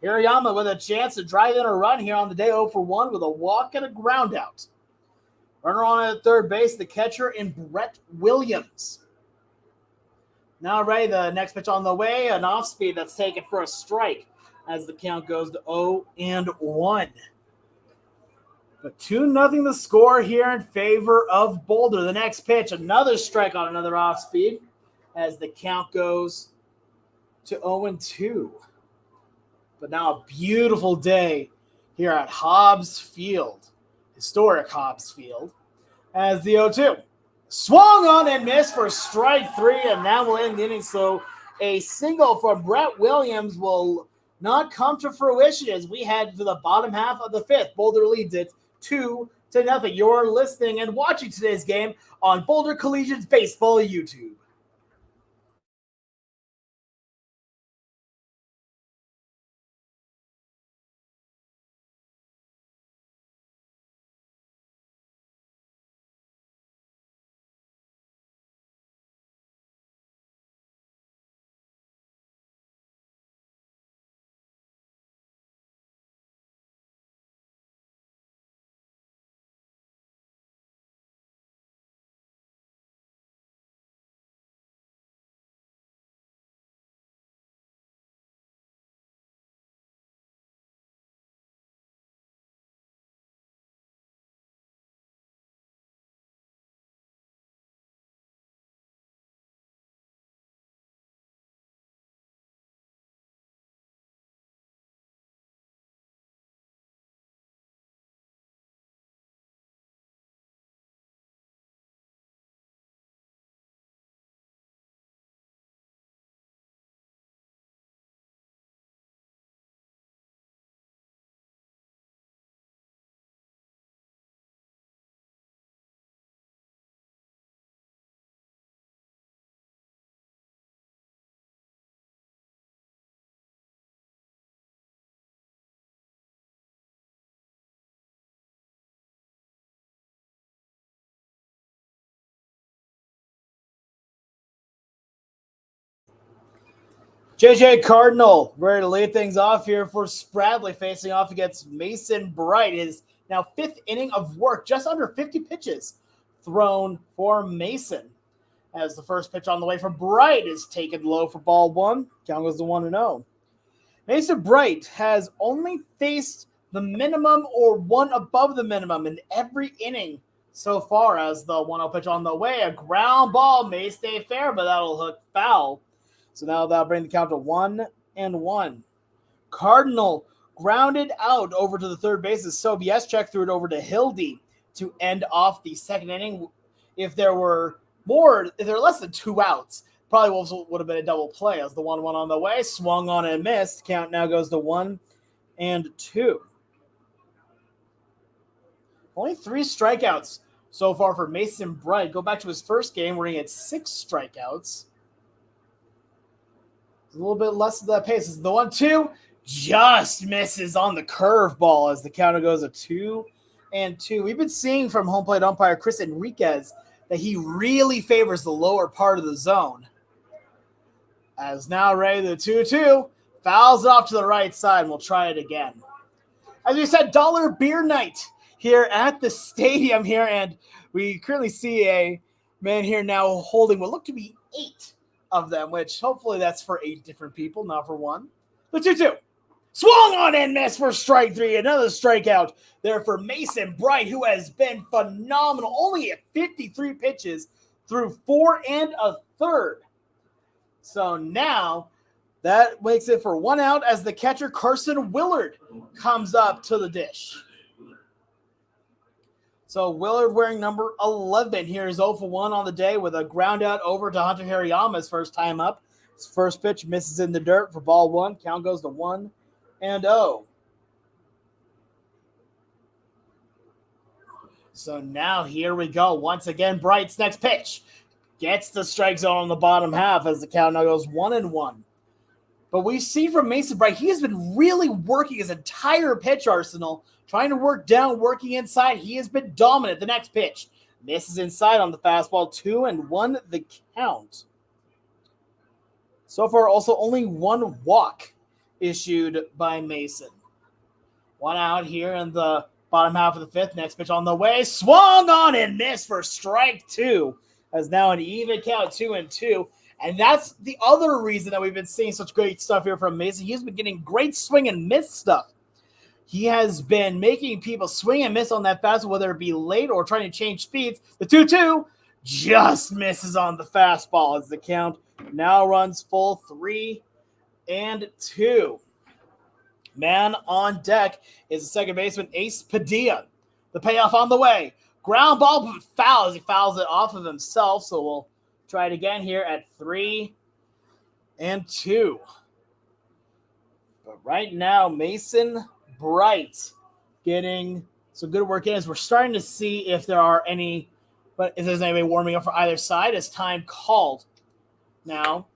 Hirayama with a chance to drive in a run here on the day, 0 for 1 with a walk and a ground out. Runner on at third base, the catcher in Brett Williams. Now Ray, the next pitch on the way, an off speed that's taken for a strike as the count goes to 0-1. But 2-0 the score here in favor of Boulder. The next pitch, another strike on another off speed as the count goes to 0-2. But now a beautiful day here at Hobbs Field, Historic Hobbs Field, as the 0-2 swung on and missed for strike 3, and that will end the inning. So a single from Brett Williams will not come to fruition as we head to the bottom half of the 5th. Boulder leads it 2-0. You're listening and watching today's game on Boulder Collegians Baseball YouTube. JJ Cardinal ready to lead things off here for Spradley, facing off against Mason Bright. His now 5th inning of work, just under 50 pitches thrown for Mason. As the first pitch on the way from Bright is taken low for ball 1. Count goes to 1-0. Mason Bright has only faced the minimum or one above the minimum in every inning so far, as the 1-0 pitch on the way. A ground ball may stay fair, but that'll hook foul. So now that'll bring the count to 1-1. Cardinal grounded out over to the third base as Sobieschek threw it over to Hildy to end off the 2nd inning. If there were less than 2 outs, probably Wolves would have been a double play, as the 1-1 on the way swung on and missed. Count now goes to 1-2. Only 3 strikeouts so far for Mason Bright. Go back to his first game where he had 6 strikeouts. A little bit less of that pace. This is the 1-2. Just misses on the curveball as the counter goes to 2-2. We've been seeing from home plate umpire Chris Enriquez that he really favors the lower part of the zone. As now Ray, the 2-2, fouls it off to the right side, and we'll try it again. As we said, dollar beer night here at the stadium here, and we currently see a man here now holding what look to be 8 of them, which hopefully that's for 8 different people, not for one. The 2-2. Swung on and missed for strike 3. Another strikeout there for Mason Bright, who has been phenomenal. Only at 53 pitches through 4 1/3. So now that makes it for 1 out as the catcher Carson Willard comes up to the dish. So Willard wearing number 11 here is 0 for 1 on the day with a ground out over to Hunter Hirayama's first time up. His first pitch misses in the dirt for ball 1. Count goes to 1-0. So now here we go. Once again, Bright's next pitch gets the strike zone on the bottom half as the count now goes 1-1. But we see from Mason Bright, he has been really working his entire pitch arsenal, trying to work down, working inside. He has been dominant. The next pitch misses inside on the fastball, 2-1 the count. So far, also only one walk issued by Mason. One out here in the bottom half of the fifth. Next pitch on the way. Swung on and missed for strike 2. As now an even count, 2-2. And that's the other reason that we've been seeing such great stuff here from Mason. He's been getting great swing and miss stuff. He has been making people swing and miss on that fastball, whether it be late or trying to change speeds. The 2-2 just misses on the fastball as the count now runs full, 3-2. Man on deck is the second baseman, Ace Padilla. The payoff on the way. Ground ball, but fouls. He fouls it off of himself, so we'll try it again here at 3-2. But right now, Mason Bright getting some good work in as we're starting to see if there's anybody warming up for either side as time called now.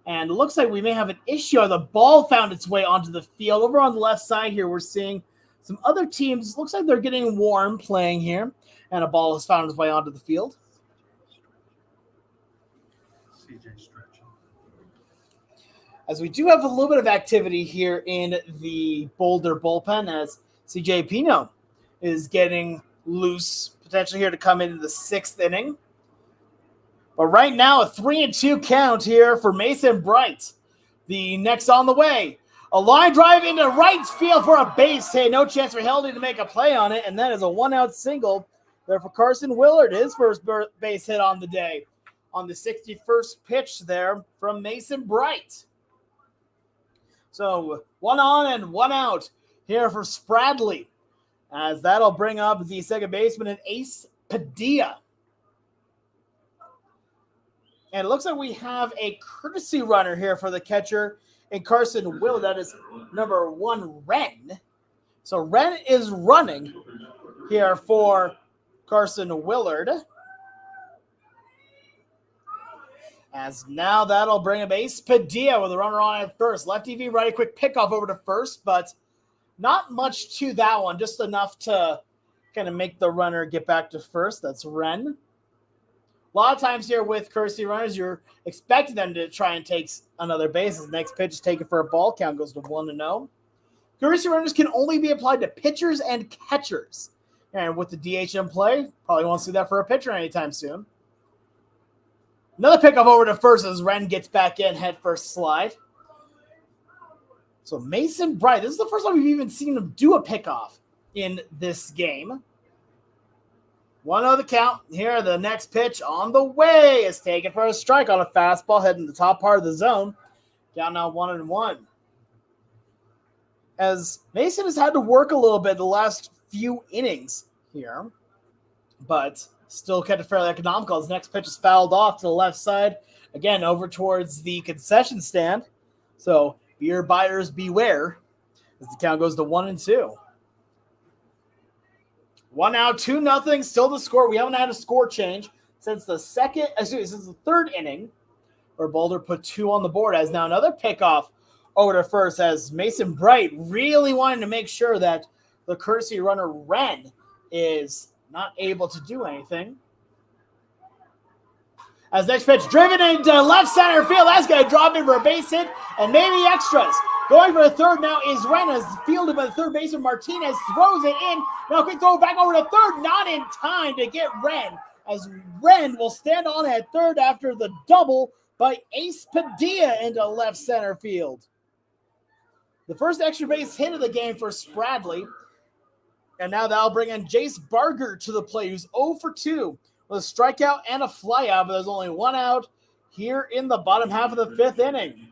And it looks like we may have an issue. The ball found its way onto the field. Over on the left side here, we're seeing some other teams. Looks like they're getting warm playing here. And a ball has found its way onto the field. As we do have a little bit of activity here in the Boulder bullpen as CJ Pino is getting loose, potentially here to come into the 6th inning. But right now, a 3-2 count here for Mason Bright. The next on the way. A line drive into right field for a base hit. No chance for Heldy to make a play on it. And that is a 1-out single there for Carson Willard, his first base hit on the day. On the 61st pitch there from Mason Bright. So 1 on and 1 out here for Spradley. As that'll bring up the second baseman and Ace Padilla. And it looks like we have a courtesy runner here for the catcher and Carson Willard. That is number 1, Wren. So Wren is running here for Carson Willard. As now that'll bring up Ace Padilla with a runner on at first. Lefty v righty, quick pickoff over to first, but not much to that one. Just enough to kind of make the runner get back to first. That's Wren. A lot of times here with courtesy runners, you're expecting them to try and take another base. The next pitch is taken for a ball. Count goes to 1-0. Courtesy runners can only be applied to pitchers and catchers. And with the DH in play, probably won't see that for a pitcher anytime soon. Another pickup over to first as Wren gets back in, head first slide. So Mason Bright, this is the first time we've even seen him do a pickoff in this game. 1-0 the count. Here, the next pitch on the way is taken for a strike on a fastball heading the top part of the zone. Down now 1-1. As Mason has had to work a little bit the last few innings here, but still kept it fairly economical. His next pitch is fouled off to the left side. Again, over towards the concession stand. So beer buyers beware as the count goes to 1-2. 1 out, 2-0, still the score. We haven't had a score change since the third inning, where Boulder put 2 on the board. As now another pickoff over to first, as Mason Bright really wanting to make sure that the courtesy runner Wren is not able to do anything. As next pitch driven into left center field, that's going to drop in for a base hit and maybe extras. Going for the third now is Wren, as fielded by the third baseman Martinez, throws it in. Now quick throw back over to third, not in time to get Wren, as Wren will stand on at third after the double by Ace Padilla into left center field. The first extra base hit of the game for Spradley. And now that'll bring in Jace Barger to the plate, who's 0 for 2 with a strikeout and a flyout, but there's only 1 out here in the bottom half of the 5th inning.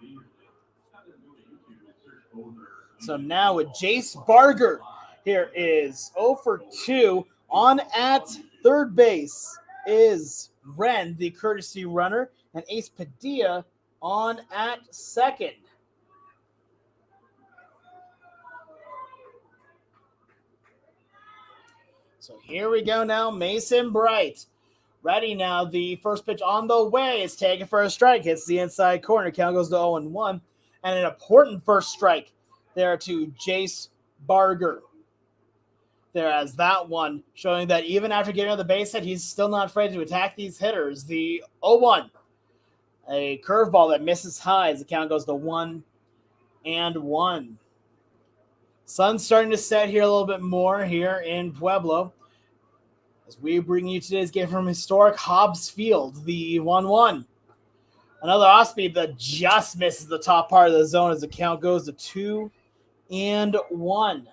So now with Jace Barger, here is 0 for 2. On at third base is Wren, the courtesy runner, and Ace Padilla on at second. So here we go now, Mason Bright. Ready now, the first pitch on the way is taken for a strike. Hits the inside corner, count goes to 0-1. and an important first strike there to Jace Barger. There as that one showing that even after getting on the base hit, he's still not afraid to attack these hitters. The 0-1, a curveball that misses high as the count goes to 1-1. Sun's starting to set here a little bit more here in Pueblo as we bring you today's game from Historic Hobbs Field, the 1-1. Another off-speed that just misses the top part of the zone as the count goes to 2-1.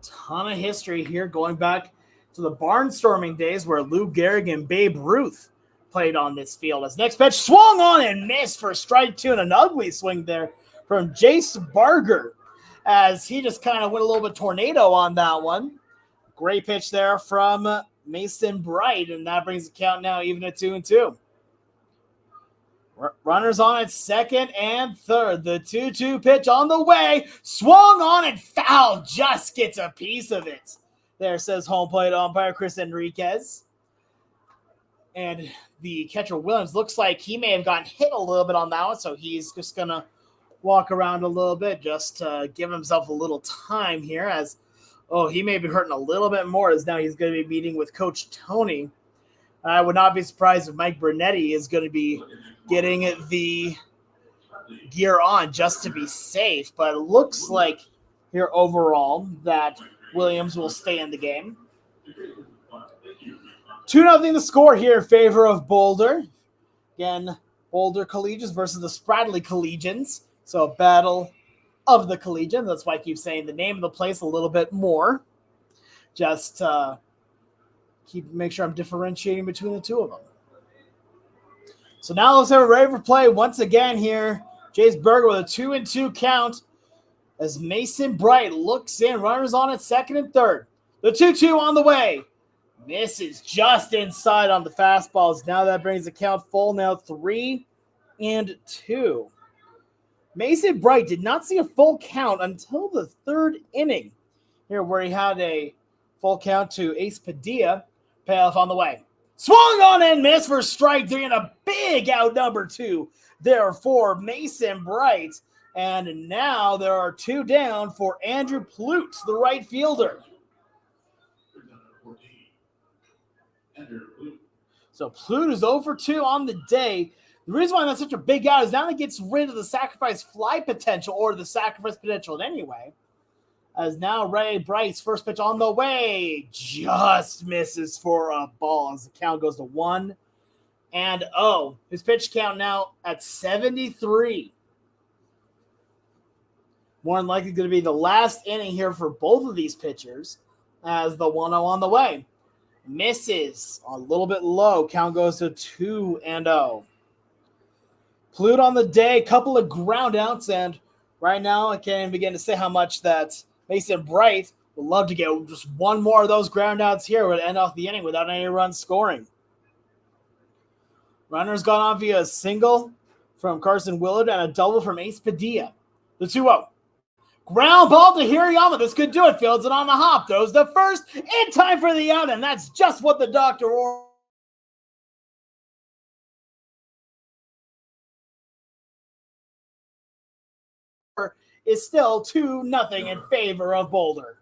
Ton of history here going back to the barnstorming days where Lou Gehrig and Babe Ruth played on this field. As next pitch swung on and missed for strike two, and an ugly swing there from Jace Barger as he just kind of went a little bit tornado on that one. Great pitch there from Mason Bright, and that brings the count now even at 2-2. Runners on at second and third. The 2-2 pitch on the way. Swung on and foul. Just gets a piece of it. There says home plate umpire Chris Enriquez. And the catcher Williams looks like he may have gotten hit a little bit on that one, so he's just going to walk around a little bit just to give himself a little time here as, he may be hurting a little bit more as now he's going to be meeting with Coach Tony. I would not be surprised if Mike Brunetti is going to be getting the gear on just to be safe, but it looks like here overall that Williams will stay in the game. 2-0 the score here in favor of Boulder. Again, Boulder Collegians versus the Spradley Collegians. So a battle of the Collegians. That's why I keep saying the name of the place a little bit more. Just make sure I'm differentiating between the two of them. So now looks like we're ready for play once again here. Jace Barger with a 2-2 count as Mason Bright looks in. Runners on at second and third. The 2-2 on the way. Misses just inside on the fastballs. Now that brings the count full. Now 3-2. Mason Bright did not see a full count until the third inning here where he had a full count to Ace Padilla. Payoff on the way. Swung on and missed for strike three and a big out number two there for Mason Bright. And now there are two down for Andrew Plute, the right fielder. So Plute is 0 for 2 on the day. The reason why that's such a big out is now it gets rid of the sacrifice fly potential or the sacrifice potential in any way. As now Ray Bright's first pitch on the way just misses for a ball as the count goes to 1-0. His pitch count now at 73. More than likely going to be the last inning here for both of these pitchers as the 1-0 on the way. Misses a little bit low. Count goes to 2-0. Plute on the day, couple of ground outs, and right now I can't even begin to say how much that Mason Bright would love to get just one more of those ground outs here would end off the inning without any runs scoring. Runners gone on via a single from Carson Willard and a double from Ace Padilla. The 2-0. Ground ball to Hirayama. This could do it. Fields it on the hop. Throws the first in time for the out, and that's just what the doctor ordered. Is still 2-0 in favor of Boulder.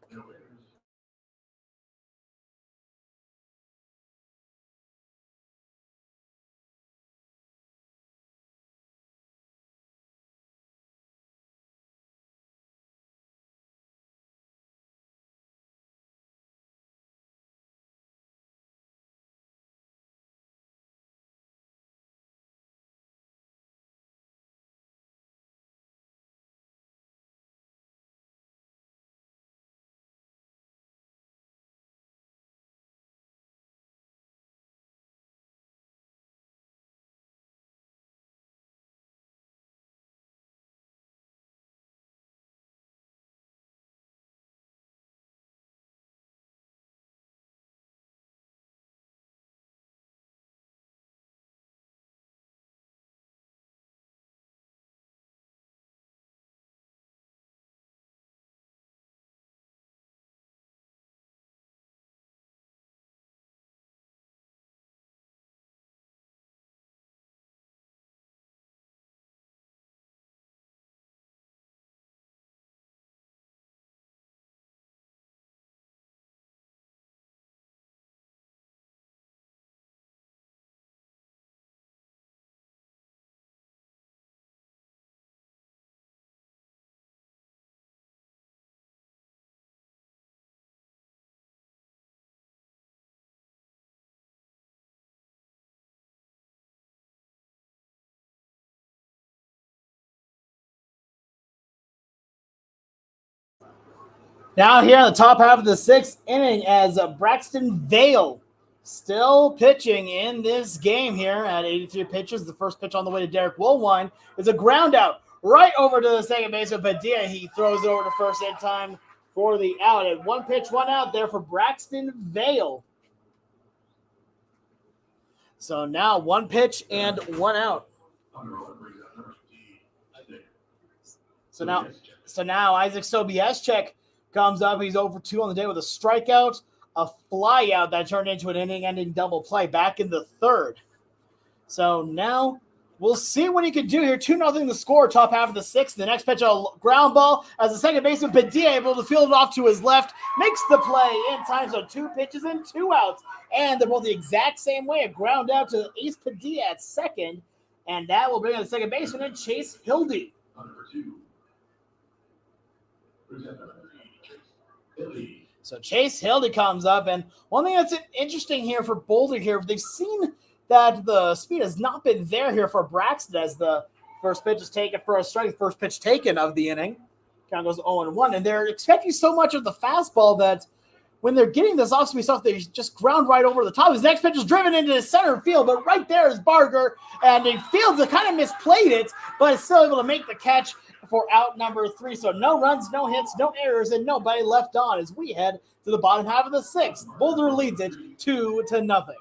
Now here on the top half of the sixth inning as Braxton Vale still pitching in this game here at 83 pitches. The first pitch on the way to Derek Woolwine is a ground out right over to the second baseman Padilla. He throws it over to first in time for the out. And one pitch, one out there for Braxton Vale. So now one pitch and one out. So now Isaac Sobieschek comes up. He's 0 for 2 on the day with a strikeout, a fly out that turned into an inning-ending double play back in the third. So now we'll see what he can do here. 2-0 the score, top half of the sixth. The next pitch, a ground ball as the second baseman Padilla able to field it off to his left. Makes the play in time, so 2 pitches and 2 outs. And they're both the exact same way. A ground out to Ace Padilla at second. And that will bring in the second baseman and Chase Hildy. So Chase Hildy comes up, and one thing that's interesting here for Boulder here, they've seen that the speed has not been there here for Braxton as the first pitch is taken for a strike, first pitch taken of the inning. Count goes 0-1, and they're expecting so much of the fastball that when they're getting this off-speed stuff, they just ground right over the top. His next pitch is driven into the center field, but right there is Barger, and he fields it, kind of misplayed it, but is still able to make the catch for out number 3. So no runs, no hits, no errors, and nobody left on as we head to the bottom half of the sixth. Boulder leads it 2-0.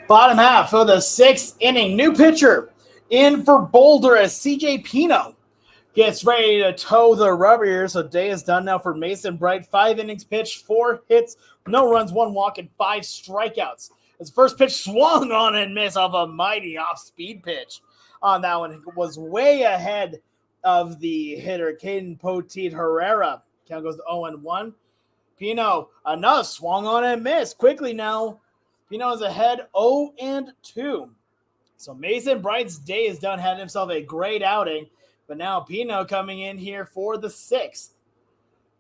Bottom half of the sixth inning. New pitcher in for Boulder as CJ Pino gets ready to toe the rubber here. So day is done now for Mason Bright. 5 innings pitched, 4 hits, no runs, 1 walk, and 5 strikeouts. His first pitch swung on and missed off a mighty off-speed pitch. On that one, it was way ahead of the hitter, Caden Poteet Herrera. Count goes to 0-1. Pino, another swung on and missed. Quickly now, Pino is ahead 0-2. So Mason Bright's day is done, had himself a great outing. But now Pino coming in here for the 6th.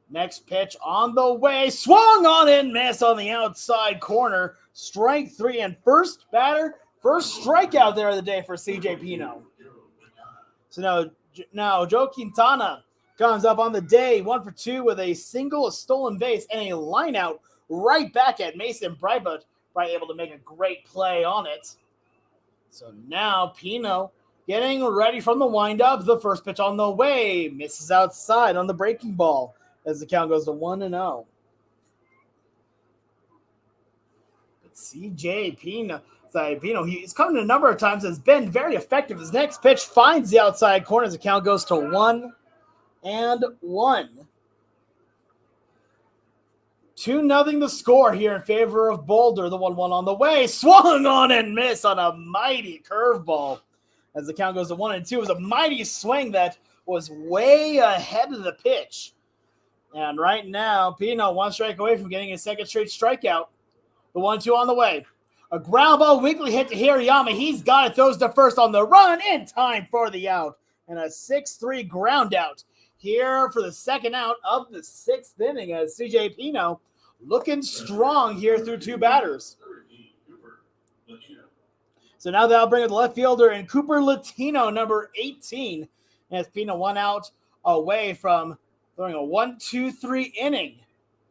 Next pitch on the way. Swung on and missed on the outside corner. Strike 3 and first strikeout there of the day for CJ Pino. So now Joe Quintana comes up on the day, 1 for 2 with a single, a stolen base, and a line out right back at Mason Bright, but Bright able to make a great play on it. So now Pino getting ready from the windup. The first pitch on the way. Misses outside on the breaking ball. as the count goes to 1-0. But CJ Pino, he's come in a number of times, has been very effective. His next pitch finds the outside corner as the count goes to 1-1. 2-0 the score here in favor of Boulder. The 1-1 on the way. Swung on and missed on a mighty curveball. As the count goes to 1-2. It was a mighty swing that was way ahead of the pitch. And right now, Pino 1 strike away from getting his second straight strikeout. The 1-2 on the way. A ground ball weakly hit to Hirayama. He's got it. Throws to first on the run in time for the out. And a 6-3 ground out here for the second out of the 6th inning as CJ Pino looking strong here through 2 batters. So now they'll bring up the left fielder and Cooper Latino, number 18, as Pino 1 out away from throwing a 1-2-3 inning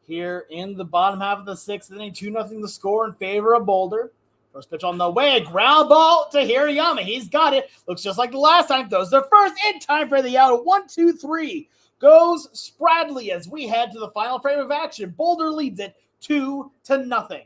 here in the bottom half of the 6th inning. 2-0 the score in favor of Boulder. First pitch on the way, a ground ball to Hirayama. He's got it. Looks just like the last time. Throws the first in time for the out. 1-2-3 goes Spradley as we head to the final frame of action. Boulder leads it 2-0.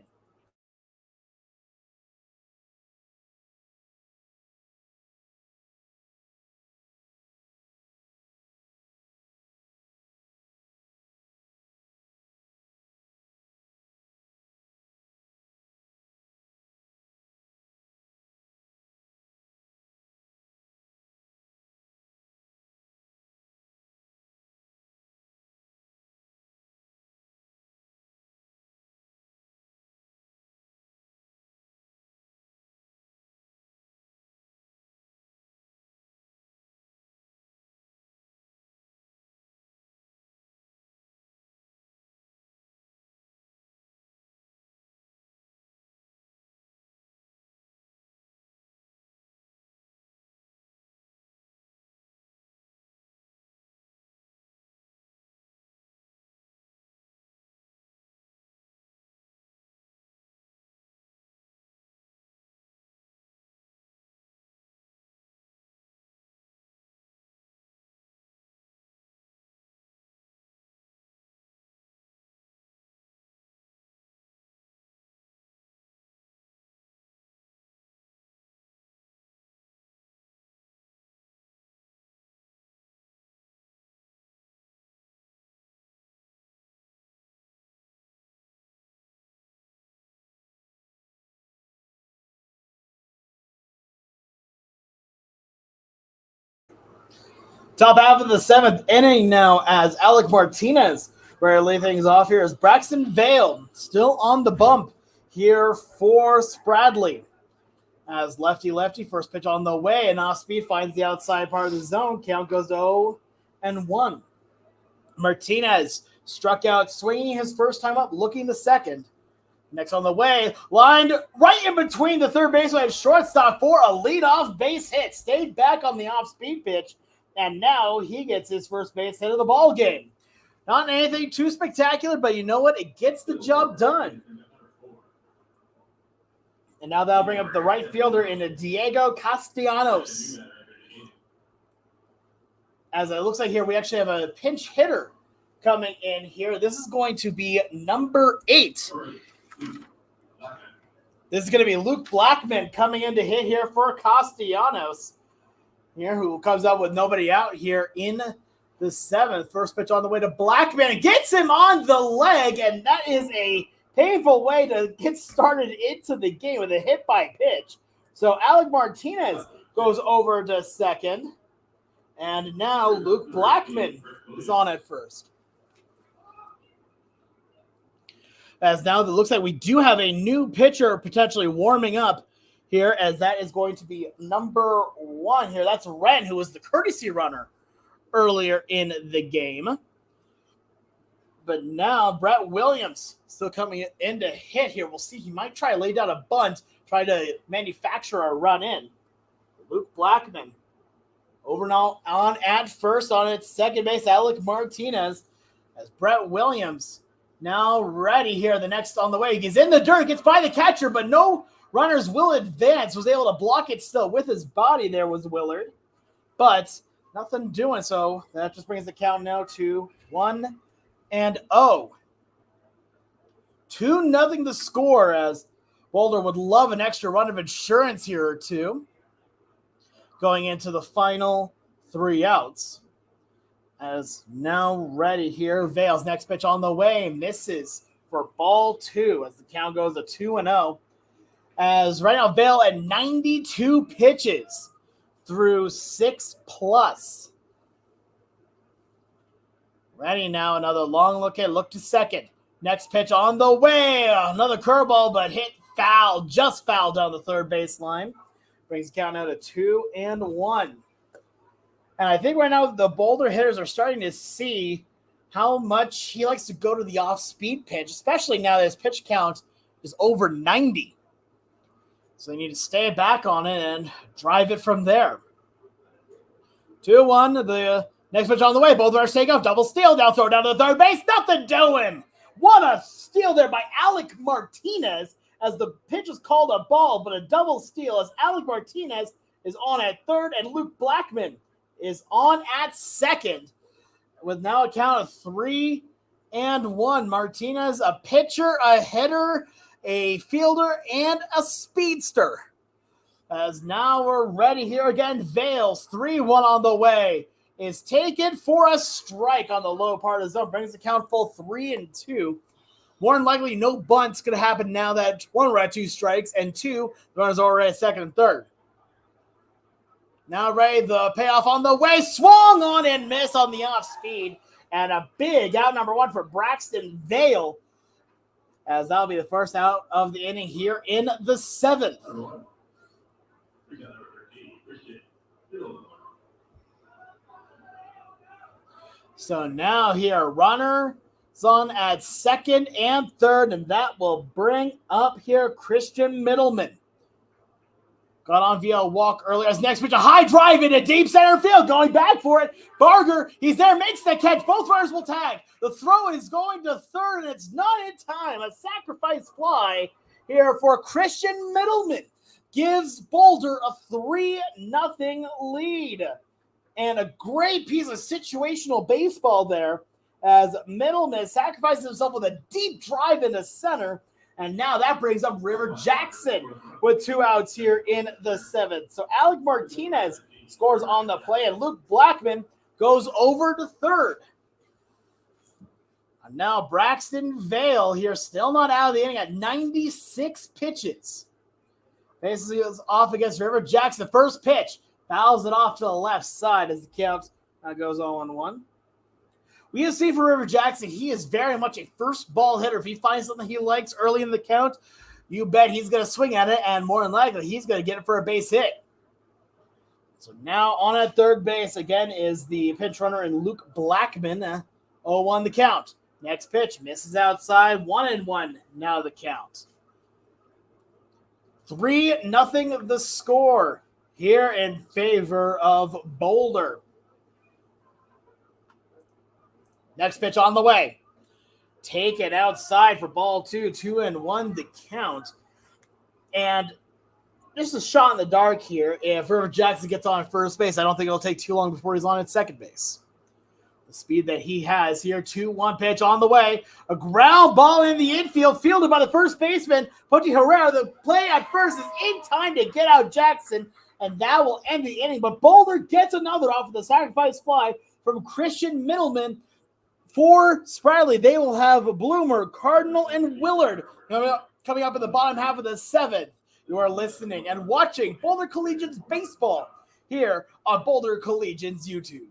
Top half of the 7th inning now as Alec Martinez ready to lead things off here as Braxton Vale still on the bump here for Spradley. As lefty, first pitch on the way, and off speed finds the outside part of the zone. Count goes to 0-1. Martinez struck out swinging his first time up, looking the second. Next on the way, lined right in between the third baseman and shortstop for a leadoff base hit. Stayed back on the off-speed pitch, and now he gets his first base hit of the ball game. Not anything too spectacular, but you know what? It gets the job done. And now that'll bring up the right fielder in Diego Castellanos. As it looks like here, we actually have a pinch hitter coming in here. This is going to be number 8. This is going to be Luke Blackman coming in to hit here for Castellanos. Here, who comes up with nobody out here in the 7th. First pitch on the way to Blackman. Gets him on the leg, and that is a painful way to get started into the game with a hit by pitch. So Alec Martinez goes over to second. And now Luke Blackman is on at first. As now it looks like we do have a new pitcher potentially warming up here, as that is going to be number 1 here. That's Wren, who was the courtesy runner earlier in the game. But now Brett Williams still coming in to hit here. We'll see. He might try to lay down a bunt, try to manufacture a run in. Luke Blackman over now on at first on its second base, Alec Martinez, as Brett Williams now ready here. The next on the way. He's in the dirt, gets by the catcher, but no runners will advance. Was able to block it still with his body there was Willard. But nothing doing, so that just brings the count now to 1-0. 2-0 the score, as Boulder would love an extra run of insurance here or two going into the final 3 outs. As now ready here, Vale's next pitch on the way, misses for ball 2 as the count goes to 2-0. As right now Vale at 92 pitches through 6+. Ready now, another long look to second. Next pitch on the way, another curveball, but hit foul, just foul down the third baseline. Brings the count now to 2-1. And I think right now the Boulder hitters are starting to see how much he likes to go to the off-speed pitch, especially now that his pitch count is over 90. So they need to stay back on it and drive it from there. 2-1, the next pitch on the way. Both runners take off, double steal, down throw down to the third base, nothing doing. What a steal there by Alec Martinez, as the pitch is called a ball, but a double steal as Alec Martinez is on at third and Luke Blackman is on at second with now a count of 3-1. Martinez, a pitcher, a hitter, a fielder, and a speedster. As now we're ready here again. Vale's 3-1 on the way is taken for a strike on the low part of the zone. Brings the count full 3-2. More than likely, no bunt's going to happen now that one run at 2 strikes, and 2, the runner's already at second and third. Now ready, the payoff on the way. Swung on and miss on the off speed. And a big out number 1 for Braxton Vale, as that'll be the first out of the inning here in the 7th. So now here, runner is on at second and third, and that will bring up here Christian Middleman. Got on via a walk earlier. As next pitch, a high drive into deep center field. Going back for it. Barger, he's there, makes the catch. Both runners will tag. The throw is going to third, and it's not in time. A sacrifice fly here for Christian Middleman gives Boulder a 3-0 lead. And a great piece of situational baseball there, as Middleman sacrifices himself with a deep drive into center. And now that brings up River Jackson with 2 outs here in the 7th. So Alec Martinez scores on the play, and Luke Blackman goes over to third. And now Braxton Vale here, still not out of the inning at 96 pitches. Faces off against River Jackson. First pitch, fouls it off to the left side as the count goes 0-1. We can see for River Jackson, he is very much a first ball hitter. If he finds something he likes early in the count, you bet he's going to swing at it, and more than likely, he's going to get it for a base hit. So now on at third base again is the pinch runner in Luke Blackman. 0-1 the count. Next pitch, misses outside, 1-1 now the count. 3-0 the score here in favor of Boulder. Next pitch on the way. Take it outside for ball 2, 2-1 the count. And just a shot in the dark here. If River Jackson gets on at first base, I don't think it'll take too long before he's on at second base. The speed that he has here, 2-1 pitch on the way. A ground ball in the infield, fielded by the first baseman, Poti Herrera. The play at first is in time to get out Jackson, and that will end the inning. But Boulder gets another off of the sacrifice fly from Christian Middleman. For Spradley, they will have Bloomer, Cardinal, and Willard coming up in the bottom half of the 7th. You are listening and watching Boulder Collegians baseball here on Boulder Collegians YouTube.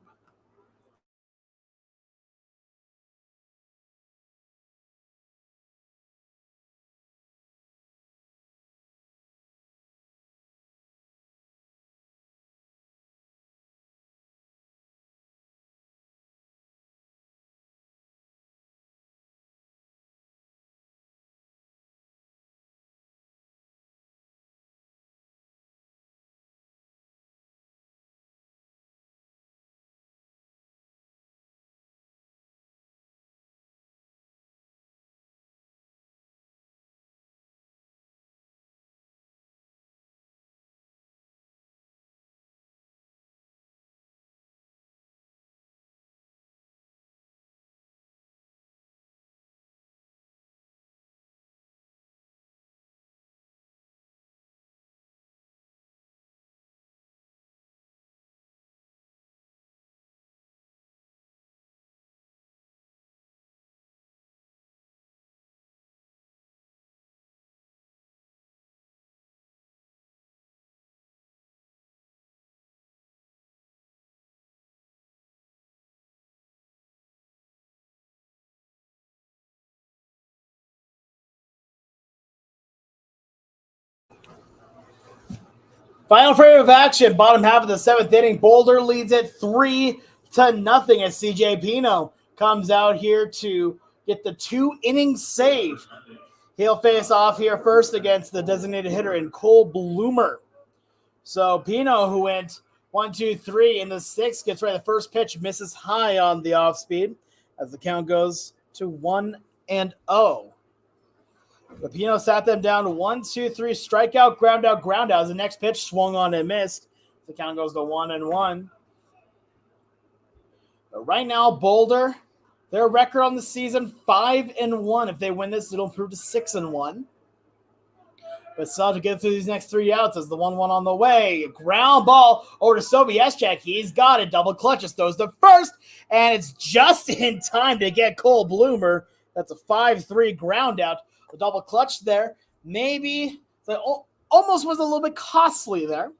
Final frame of action, bottom half of the 7th inning. Boulder leads it 3-0 as CJ Pino comes out here to get the 2-inning save. He'll face off here first against the designated hitter in Cole Bloomer. So Pino, who went 1-2-3 in the 6th, gets ready. The first pitch misses high on the off speed as the count goes to 1-0. But Pino sat them down 1-2-3, strikeout, ground out, ground out. As the next pitch swung on and missed, the count goes to 1-1. But right now, Boulder, their record on the season 5-1. If they win this, it'll improve to 6-1. But still have to get through these next 3 outs as the 1-1 on the way. Ground ball over to Sobieschek. He's got it. Double clutch. Just throws the first, and it's just in time to get Cole Bloomer. That's a 5-3 ground out. The double clutch there. Maybe almost was a little bit costly there,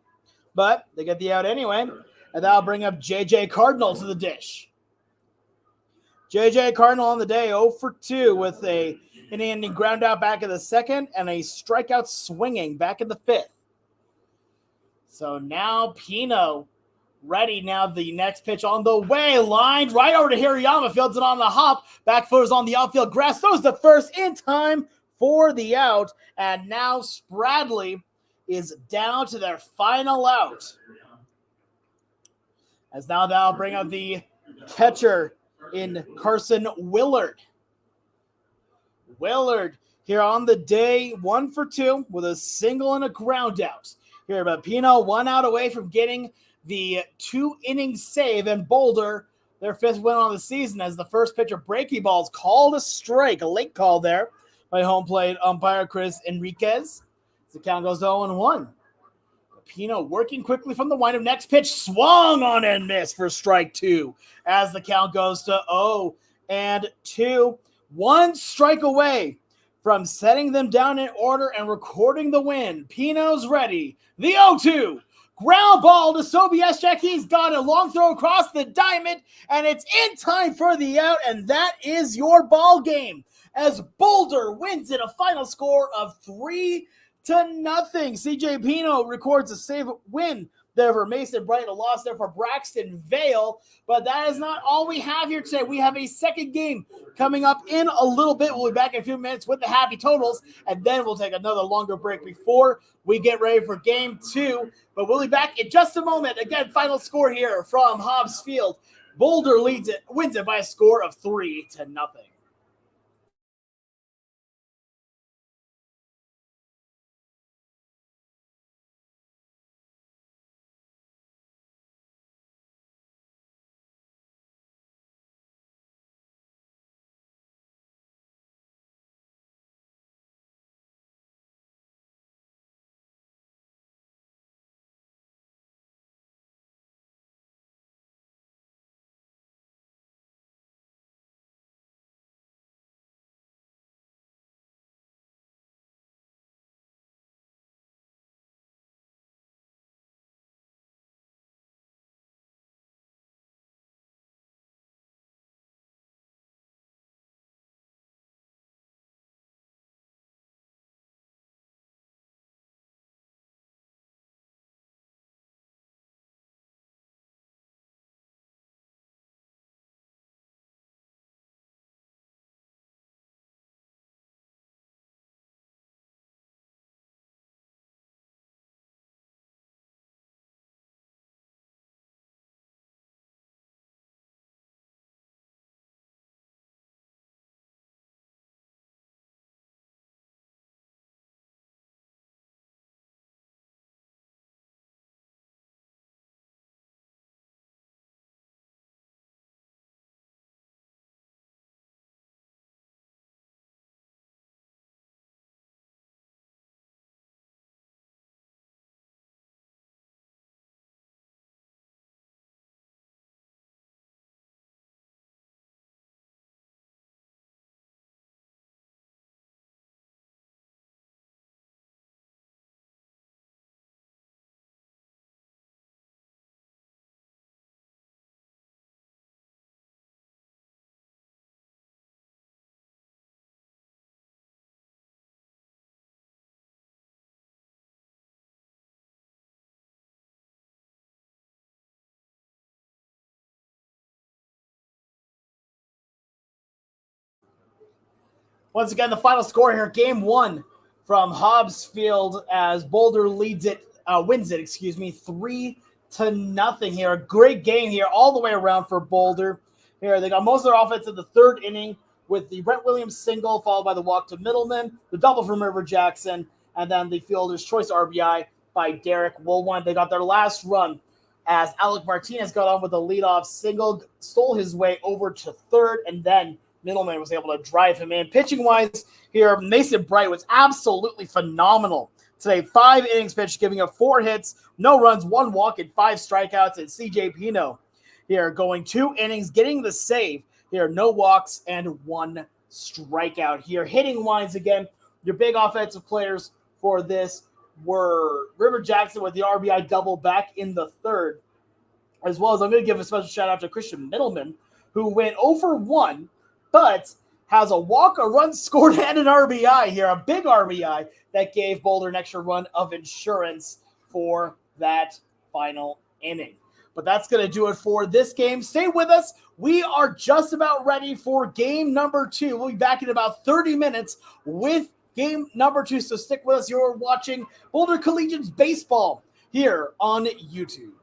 but they get the out anyway, and that'll bring up J.J. Cardinal to the dish. J.J. Cardinal on the day, 0 for 2 with an inning ground out back in the 2nd and a strikeout swinging back in the 5th. So now Pino ready. Now the next pitch on the way. Lined right over to Hirayama. Fields it on the hop. Back foot is on the outfield grass. Throws the first in time for the out. And now Spradley is down to their final out. As now that'll bring up the catcher in Carson Willard. Willard here on the day, 1 for 2 with a single and a ground out. Here, but Pino 1 out away from getting the 2-inning save, and Boulder, their 5th win on the season, as the first pitcher breaking balls called a strike, a late call there by home plate umpire Chris Enriquez. The count goes to 0-1. Pino working quickly from the windup. Next pitch swung on and missed for strike 2 as the count goes to 0-2. 1 strike away from setting them down in order and recording the win. Pino's ready. The 0-2. Ground ball to Sobieschek. He's got a long throw across the diamond, and it's in time for the out, and that is your ball game as Boulder wins it, a final score of 3-0. CJ Pino records a save win there for Mason Bright, a loss there for Braxton Vale. But that is not all we have here today. We have a second game coming up in a little bit. We'll be back in a few minutes with the happy totals, and then we'll take another longer break before we get ready for game 2. But we'll be back in just a moment. Again, final score here from Hobbs Field. Boulder wins it by a score of 3-0. Once again, the final score here, game one from Hobbs Field as Boulder wins it, 3-0 here. A great game here all the way around for Boulder. Here, they got most of their offense in the third inning with the Brent Williams single, followed by the walk to Middleman, the double from River Jackson, and then the fielder's choice RBI by Derek Woolwine. They got their last run as Alec Martinez got on with a leadoff single, stole his way over to third, and then Middleman was able to drive him in. Pitching-wise here, Mason Bright was absolutely phenomenal today. 5 innings pitched, giving up 4 hits, no runs, 1 walk, and 5 strikeouts. And CJ Pino here going 2 innings, getting the save here, no walks and 1 strikeout here. Hitting-wise again, your big offensive players for this were River Jackson with the RBI double back in the third, as well as I'm going to give a special shout out to Christian Middleman, who went 0 for 1, but has a walk, a run scored, and an RBI here, a big RBI that gave Boulder an extra run of insurance for that final inning. But that's going to do it for this game. Stay with us. We are just about ready for game number 2. We'll be back in about 30 minutes with game number 2. So stick with us. You're watching Boulder Collegians baseball here on YouTube.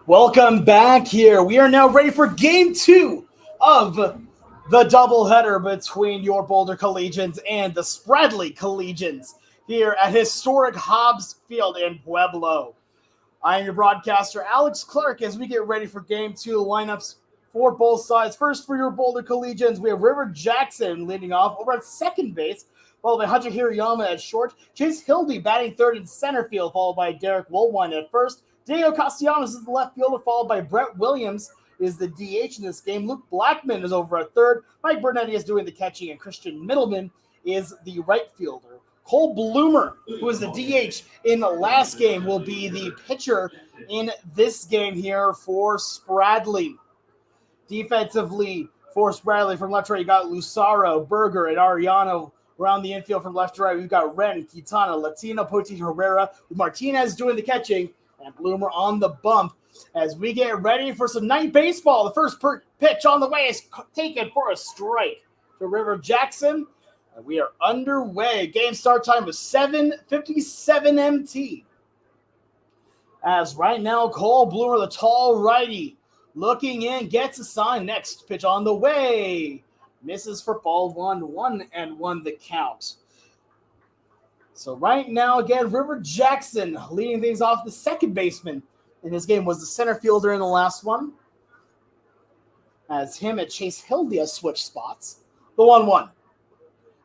Welcome back here. We are now ready for game 2 of the doubleheader between your Boulder Collegians and the Spradley Collegians here at Historic Hobbs Field in Pueblo. I am your broadcaster, Alex Clark, as we get ready for game 2 lineups for both sides. First, for your Boulder Collegians, we have River Jackson leading off over at second base, followed by Hunter Hirayama at short, Chase Hildy batting third in center field, followed by Derek Woolwine at first. Diego Castellanos is the left fielder, followed by Brett Williams is the DH in this game. Luke Blackman is over at third. Mike Bernetti is doing the catching, and Christian Middleman is the right fielder. Cole Bloomer, who is the DH in the last game, will be the pitcher in this game here for Spradley. Defensively for Spradley, from left to right, you got Lucaro, Berger, and Ariano. Around the infield from left to right, we've got Ren, Quintana, Latino, Poti, Herrera, with Martinez doing the catching, and Bloomer on the bump. As we get ready for some night baseball, the first pitch on the way is taken for a strike to River Jackson. And we are underway. Game start time was 7:57 MT. As right now, Cole Bloomer, the tall righty, looking in, gets a sign. Next pitch on the way. Misses for ball 1-1 the count. So right now, again, River Jackson leading things off. The second baseman in this game was the center fielder in the last one, as him and Chase Hildy has switched spots. The 1-1.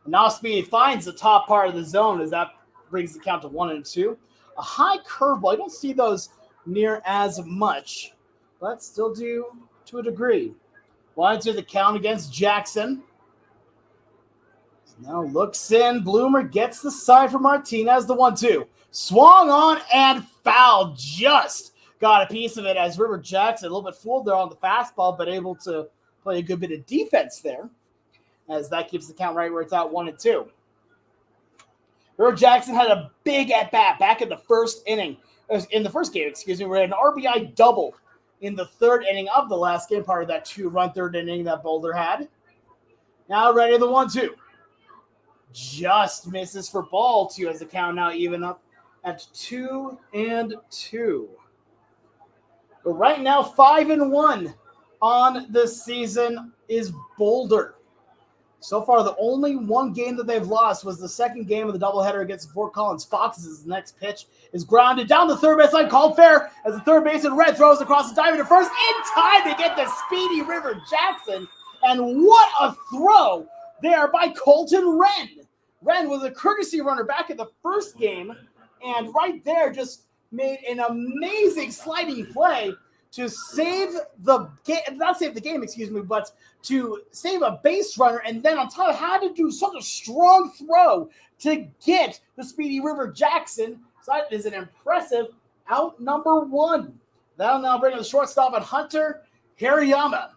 Now Speed finds the top part of the zone as that brings the count to 1-2. A high curveball. You don't see those near as much, but still do to a degree. 1-2 the count against Jackson. Now looks in. Bloomer gets the side for Martinez. The 1-2. Swung on and fouled. Just got a piece of it as River Jackson, a little bit fooled there on the fastball, but able to play a good bit of defense there, as that keeps the count right where it's at 1-2. River Jackson had a big at-bat back in the first inning. In the first game, we had an RBI double in the third inning of the last game, part of that 2-run third inning that Boulder had. Now ready the 1-2. Just misses for ball 2 as the count now even up at 2-2. But right now, 5-1 on the season is Boulder. So far, the only one game that they've lost was the second game of the doubleheader against Fort Collins Foxes. The next pitch is grounded down the third base line, called fair, as the third baseman Red throws across the diamond to first in time to get the speedy River Jackson. And what a throw there by Colton Wren. Wren was a courtesy runner back in the first game, and right there just made an amazing sliding play to save the game, not save the game, but to save a base runner, and then on top had to do such a strong throw to get the speedy River Jackson. So that is an impressive out number 1. That'll now bring the shortstop at Hunter Hirayama.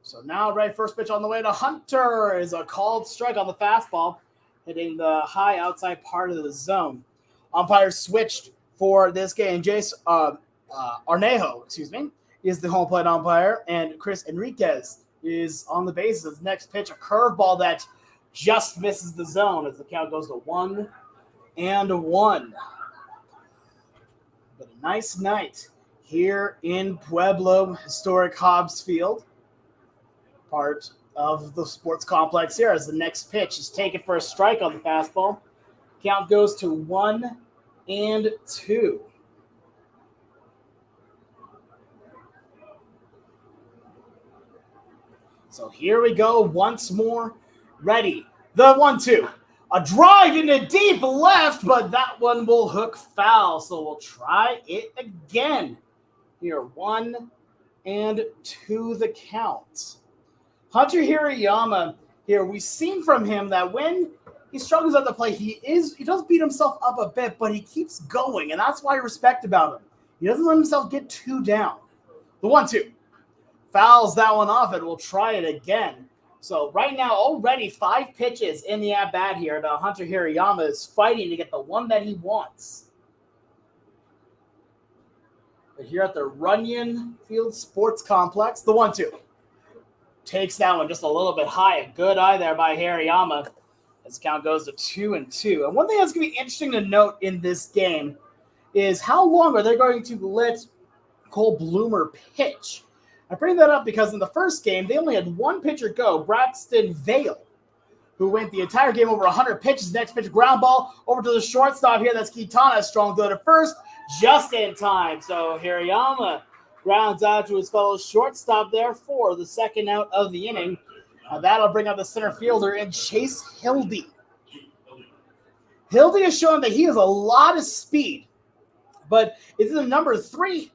So now, right, first pitch on the way to Hunter is a called strike on the fastball, hitting the high outside part of the zone. Umpires switched for this game. Jace Arnejo, is the home plate umpire, and Chris Enriquez is on the bases. Next pitch, a curveball that just misses the zone as the count goes to 1-1. But a nice night here in Pueblo, Historic Hobbs Field, part of the sports complex here, as the next pitch is taken for a strike on the fastball. Count goes to 1-2. So here we go once more. Ready. The 1-2. A drive into deep left, but that one will hook foul. So we'll try it again. Here, 1-2 the count. Hunter Hirayama here, we've seen from him that when he struggles at the plate, he does beat himself up a bit, but he keeps going, and that's why I respect about him. He doesn't let himself get too down. The 1-2. Fouls that one off, and we'll try it again. So right now, already 5 pitches in the at-bat here. Now Hunter Hirayama is fighting to get the one that he wants. But here at the Runyon Field Sports Complex, the 1-2. Takes that one just a little bit high. A good eye there by Hirayama as the count goes to 2-2. And one thing that's going to be interesting to note in this game is how long are they going to let Cole Bloomer pitch? I bring that up because in the first game, they only had one pitcher go, Braxton Vale, who went the entire game over 100 pitches. Next pitch, ground ball over to the shortstop here. That's Kitana, strong throw to first, just in time. So Hirayama grounds out to his fellow shortstop there for the second out of the inning. That'll bring up the center fielder in Chase Hildy. Hildy has shown that he has a lot of speed, but is in the number 3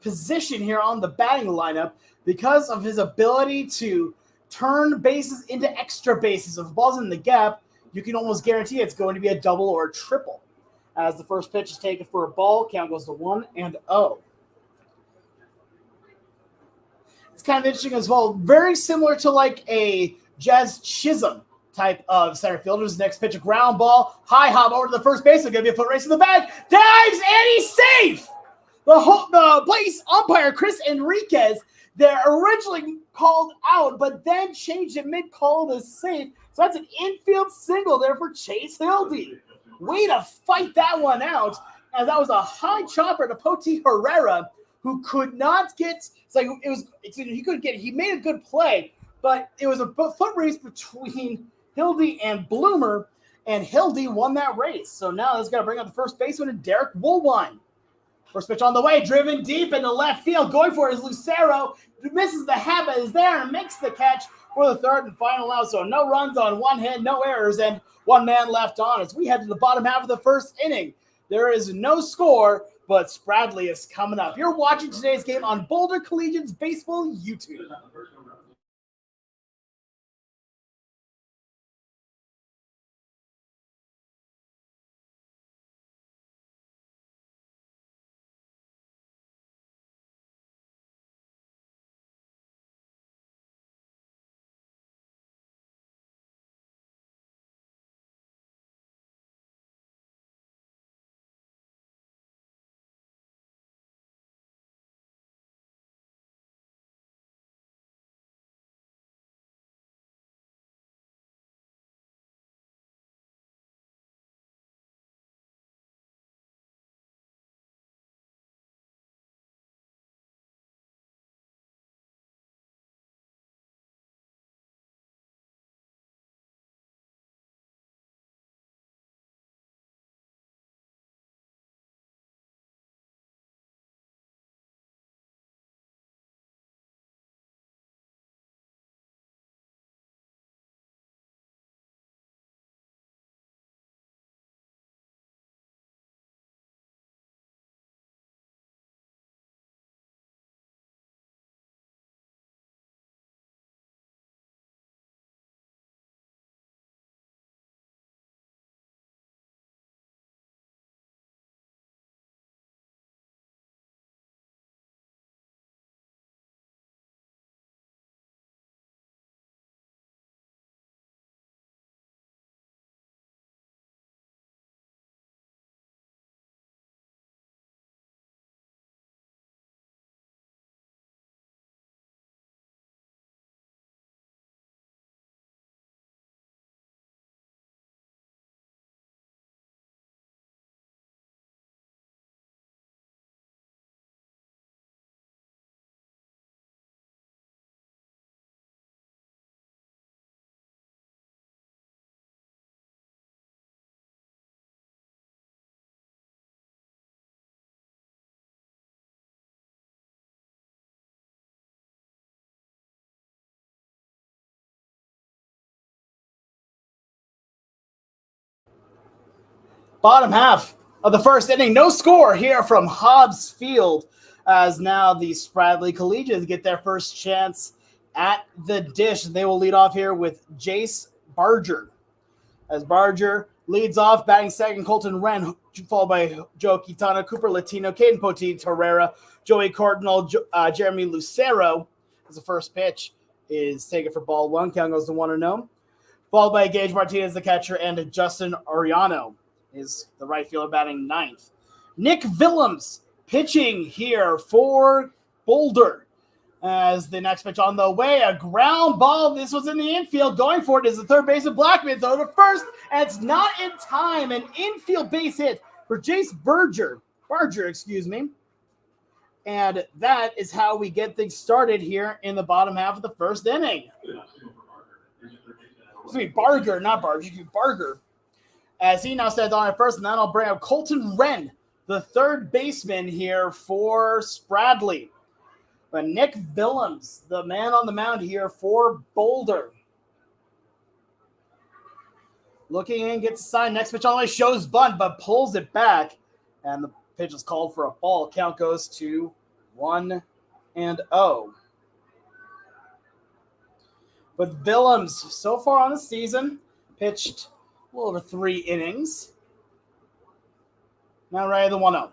position here on the batting lineup because of his ability to turn bases into extra bases. If the ball's in the gap, you can almost guarantee it's going to be a double or a triple. As the first pitch is taken for a ball, count goes to 1-0. It's kind of interesting as well. Very similar to like a Jazz Chisholm type of center fielders. Next pitch, a ground ball, high hop over to the first base. It's going to be a foot race in the bag. Dives, and he's safe! The place umpire, Chris Enriquez, they're originally called out, but then changed it mid-call to safe. So that's an infield single there for Chase Hildy. Way to fight that one out, as that was a high chopper to Poti Herrera, who could not get. He made a good play, but it was a foot race between Hildy and Bloomer, and Hildy won that race. So now it's got to bring up the first baseman, and Derek Woolwine. First pitch on the way, driven deep into left field. Going for it is Lucero. Misses the habit, is there and makes the catch for the third and final out. So no runs on one hit, no errors, and one man left on as we head to the bottom half of the first inning. There is no score, but Spradley is coming up. You're watching today's game on Boulder Collegians Baseball YouTube. Bottom half of the first inning. No score here from Hobbs Field, as now the Spradley Collegians get their first chance at the dish. They will lead off here with Jace Barger. As Barger leads off, batting second, Colton Wren, followed by Joe Quintana, Cooper Latino, Caden Poteet, Herrera, Joey Cardinal, Jeremy Lucero. As the first pitch is taken for ball one. Count goes to 1-0. Followed by Gage Martinez, the catcher, and Justin Ariano is the right fielder batting ninth. Nick Willems pitching here for Boulder. As the next pitch on the way, a ground ball. This was in the infield. Going for it is the third baseman Blackman. Throw to first, and it's not in time. An infield base hit for Jace Berger. Barger, excuse me. And that is how we get things started here in the bottom half of the first inning. Excuse me, Barger, not Barger, Barger. As he now stands on at first, and then I'll bring up Colton Wren, the third baseman here for Spradley. But Nick Willems, the man on the mound here for Boulder. Looking in, gets a sign. Next pitch on the way, shows bunt, but pulls it back. And the pitch is called for a ball. Count goes to 1-0. But Willems, so far on the season, pitched a little over 3 innings. Now ready the 1-0.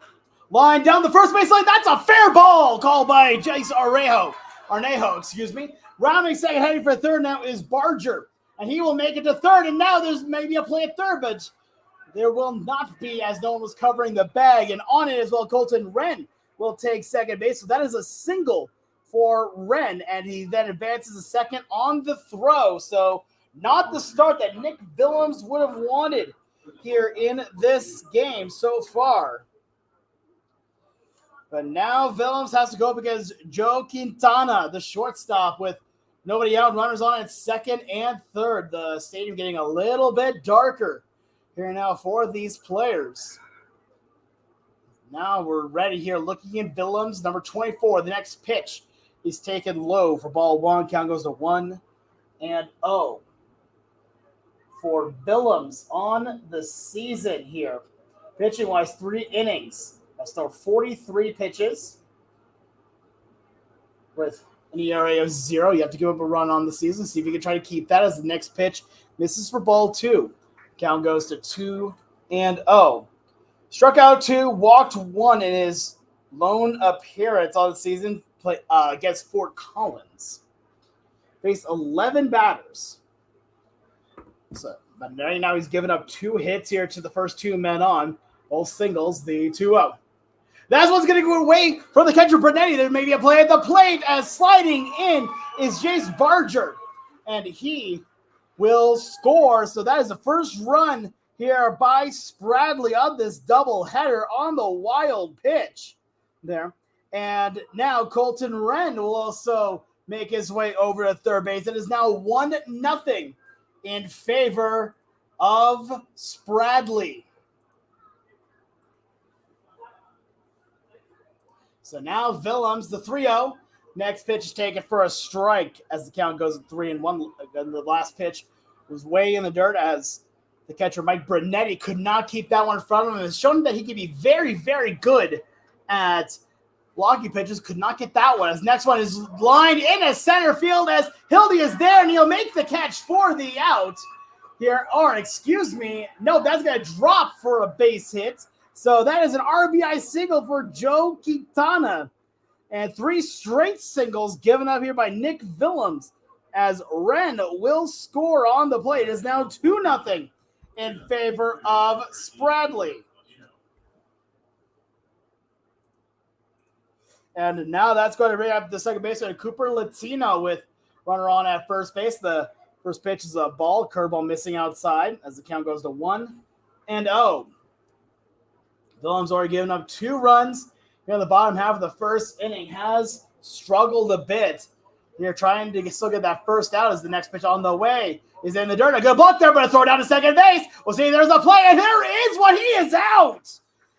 Line down the first base line. That's a fair ball called by Jace Arnejo, excuse me. Rounding second, heading for third now is Barger. And he will make it to third. And now there's maybe a play at third, but there will not be, as no one was covering the bag. And on it as well, Colton Wren will take second base. So that is a single for Wren. And he then advances a second on the throw. So not the start that Nick Willems would have wanted here in this game so far. But now Willems has to go up against Joe Quintana, the shortstop, with nobody out, runners on at second and third. The stadium getting a little bit darker here now for these players. Now we're ready here, looking at Willems, number 24. The next pitch is taken low for ball one. Count goes to 1-0. For Willems on the season here, pitching-wise, 3 innings. That's still 43 pitches with an ERA of 0. You have to give up a run on the season. See if you can try to keep that as the next pitch misses for ball 2. Count goes to 2-0. Struck out 2, walked 1 in his lone appearance on the season against Fort Collins. Faced 11 batters. So, but right now he's given up 2 hits here to the first 2 men on. Both singles, the 2-0. That's what's going to go away from the catcher, Brunetti. There may be a play at the plate as sliding in is Jace Barger. And he will score. So that is the first run here by Spradley of this doubleheader on the wild pitch there. And now Colton Wren will also make his way over to third base. It is now 1-0 in favor of Spradley. So now Willems, the 3-0. Next pitch is taken for a strike as the count goes to 3-1. Again, the last pitch was way in the dirt as the catcher, Mike Brunetti, could not keep that one in front of him. It's shown that he can be very, very good at blocking pitches. Could not get that one. His next one is lined in as center field as Hildy is there, and he'll make the catch for the out here. Or, excuse me, no, that's going to drop for a base hit. So that is an RBI single for Joe Quintana. And 3 straight singles given up here by Nick Willems as Wren will score on the plate. It is now 2-0 in favor of Spradley. And now that's going to bring up the second baseman, Cooper Latino, with runner on at first base. The first pitch is a ball, curveball missing outside as the count goes to 1-0. Willems already given up 2 runs. Here in the bottom half of the first inning, has struggled a bit. Here trying to still get that first out as the next pitch on the way is in the dirt. A good block there, but a throw down to second base. We'll see there's a play, and there is one. He is out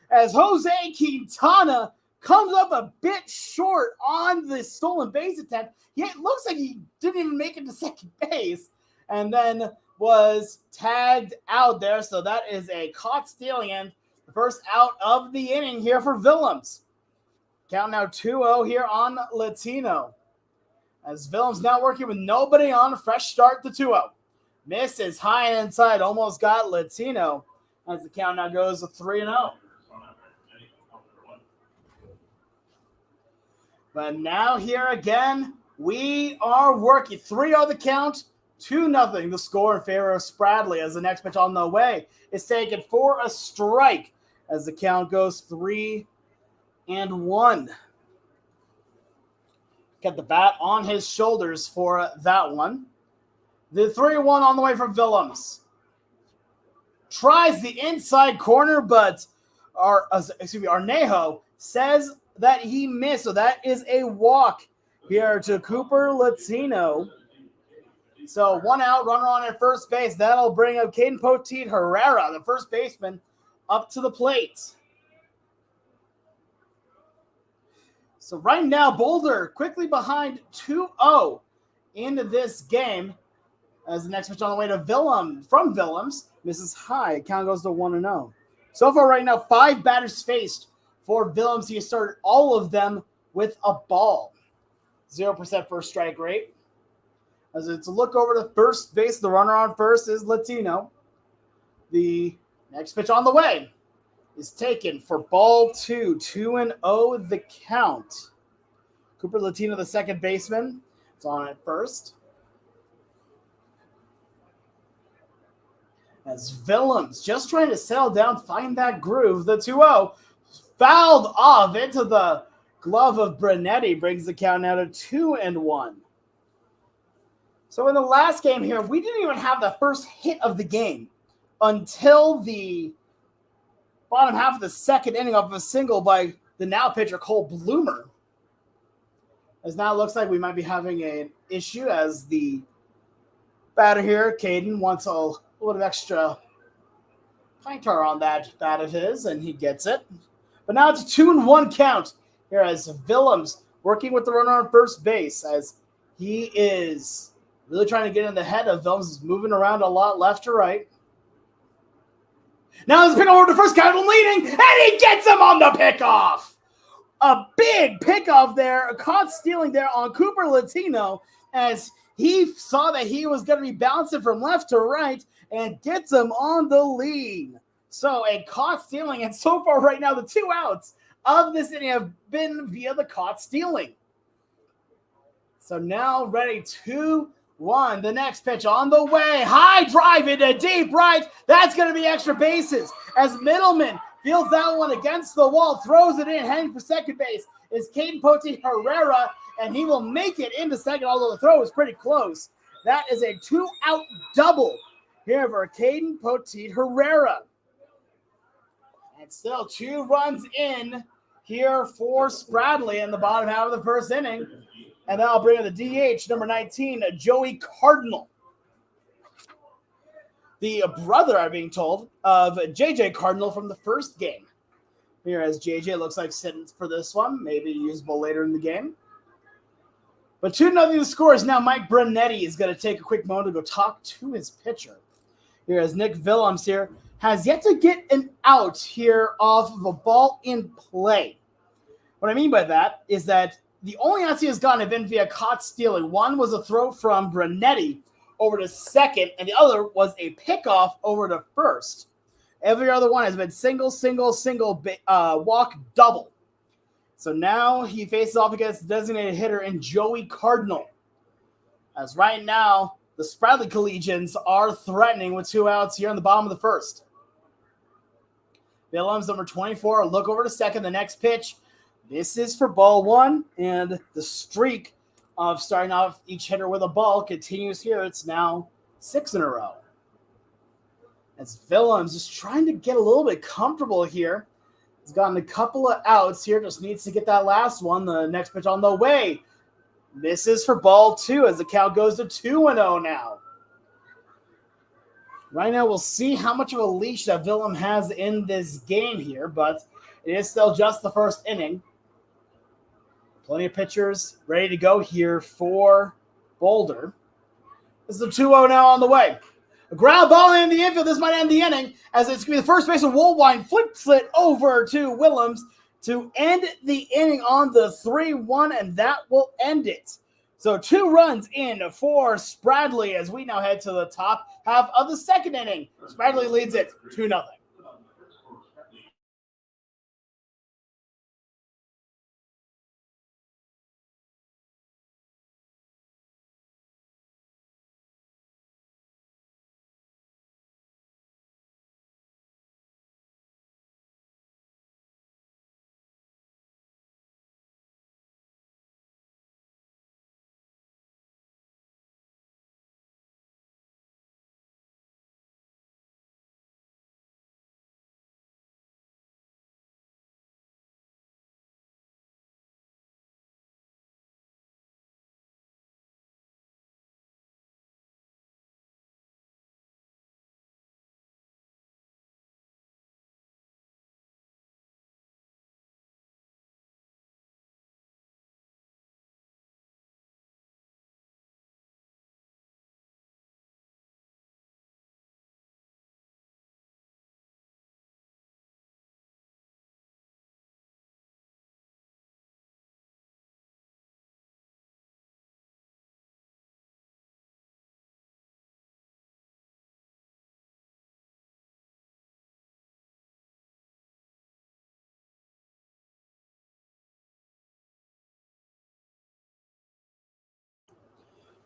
as Jose Quintana comes up a bit short on the stolen base attempt. It looks like he didn't even make it to second base and then was tagged out there. So that is a caught stealing and the first out of the inning here for Willems. Count now 2-0 here on Latino. As Willems now working with nobody on, a fresh start to 2-0. Misses high and inside, almost got Latino as the count now goes to 3-0. But now here again, we are working. 3-0 the count, 2-0 the score in favor of Spradley as the next pitch on the way is taken for a strike as the count goes 3-1. Got the bat on his shoulders for that one. The 3-1 on the way from Willems. Tries the inside corner, but Arnejo says that he missed. So that is a walk here to Cooper Latino. So 1 out, runner on at first base. That'll bring up Caden Poteet Herrera, the first baseman, up to the plate. So right now, Boulder quickly behind 2-0 into this game. As the next pitch on the way to Willems, misses high. Count goes to 1-0. So far right now, 5 batters faced for Willems. He started all of them with a ball. 0% first strike rate. As it's a look over to first base, the runner on first is Latino. The next pitch on the way is taken for ball 2. 2-0 the count. Cooper Latino, the second baseman, is on at first. As Willems just trying to settle down, find that groove. The 2-0 fouled off into the glove of Brunetti, brings the count now to 2-1. So in the last game here, we didn't even have the first hit of the game until the bottom half of the second inning off of a single by the now pitcher Cole Bloomer. As now it looks like we might be having an issue as the batter here, Caden, wants a little bit of extra pine tar on that bat of his, and he gets it. But now it's a 2-1 count here as Willems working with the runner on first base as he is really trying to get in the head of Willems, is moving around a lot left to right. Now there's a pickoff over to first, Kevin leading, and he gets him on the pickoff. A big pickoff there, caught stealing there on Cooper Latino as he saw that he was going to be bouncing from left to right and gets him on the lead. So a caught stealing, and so far right now the 2 outs of this inning have been via the caught stealing. So now ready 2-1. The next pitch on the way. High drive into deep right. That's going to be extra bases as Middleman feels that one against the wall, throws it in, heading for second base is Caden Poteet Herrera, and he will make it into second, although the throw is pretty close. That is a 2-out double here for Caden Poteet Herrera. And still 2 runs in here for Spradley in the bottom half of the first inning. And then I'll bring in the DH, number 19, Joey Cardinal. The brother, I'm being told, of JJ Cardinal from the first game. Here as JJ looks like sitting for this one, maybe usable later in the game. But 2-0 the score is now Mike Brunetti is going to take a quick moment to go talk to his pitcher. Here as Nick Willems here has yet to get an out here off of a ball in play. What I mean by that is that the only outs he has gotten have been via caught stealing. One was a throw from Brunetti over to second, and the other was a pickoff over to first. Every other one has been single, walk, double. So now he faces off against the designated hitter in Joey Cardinal. As right now, the Spradley Collegians are threatening with 2 outs here in the bottom of the first. Willems, number 24, look over to second. The next pitch. This is for ball 1, and the streak of starting off each hitter with a ball continues here. It's now 6 in a row. As Willems is trying to get a little bit comfortable here. He's gotten a couple of outs here, just needs to get that last one. The next pitch on the way. Misses for ball 2 as the count goes to 2-0 now. Right now we'll see how much of a leash that Willems has in this game here, but it is still just the first inning. Plenty of pitchers ready to go here for Boulder. This is a 2-0 now on the way. A ground ball in the infield. This might end the inning as it's going to be the first baseman Woolwine flips it over to Willems to end the inning on the 3-1, and that will end it. So 2 runs in for Spradley as we now head to the top half of the second inning. Spradley leads it 2-0.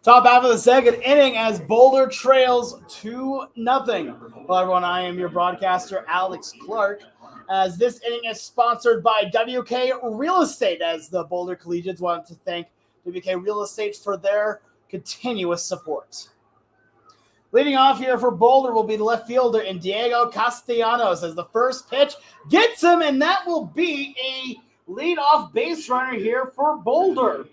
Top half of the second inning as Boulder trails 2-0. Hello, everyone. I am your broadcaster, Alex Clark, as this inning is sponsored by WK Real Estate, as the Boulder Collegians want to thank WK Real Estate for their continuous support. Leading off here for Boulder will be the left fielder in Diego Castellanos, as the first pitch gets him, and that will be a leadoff base runner here for Boulder.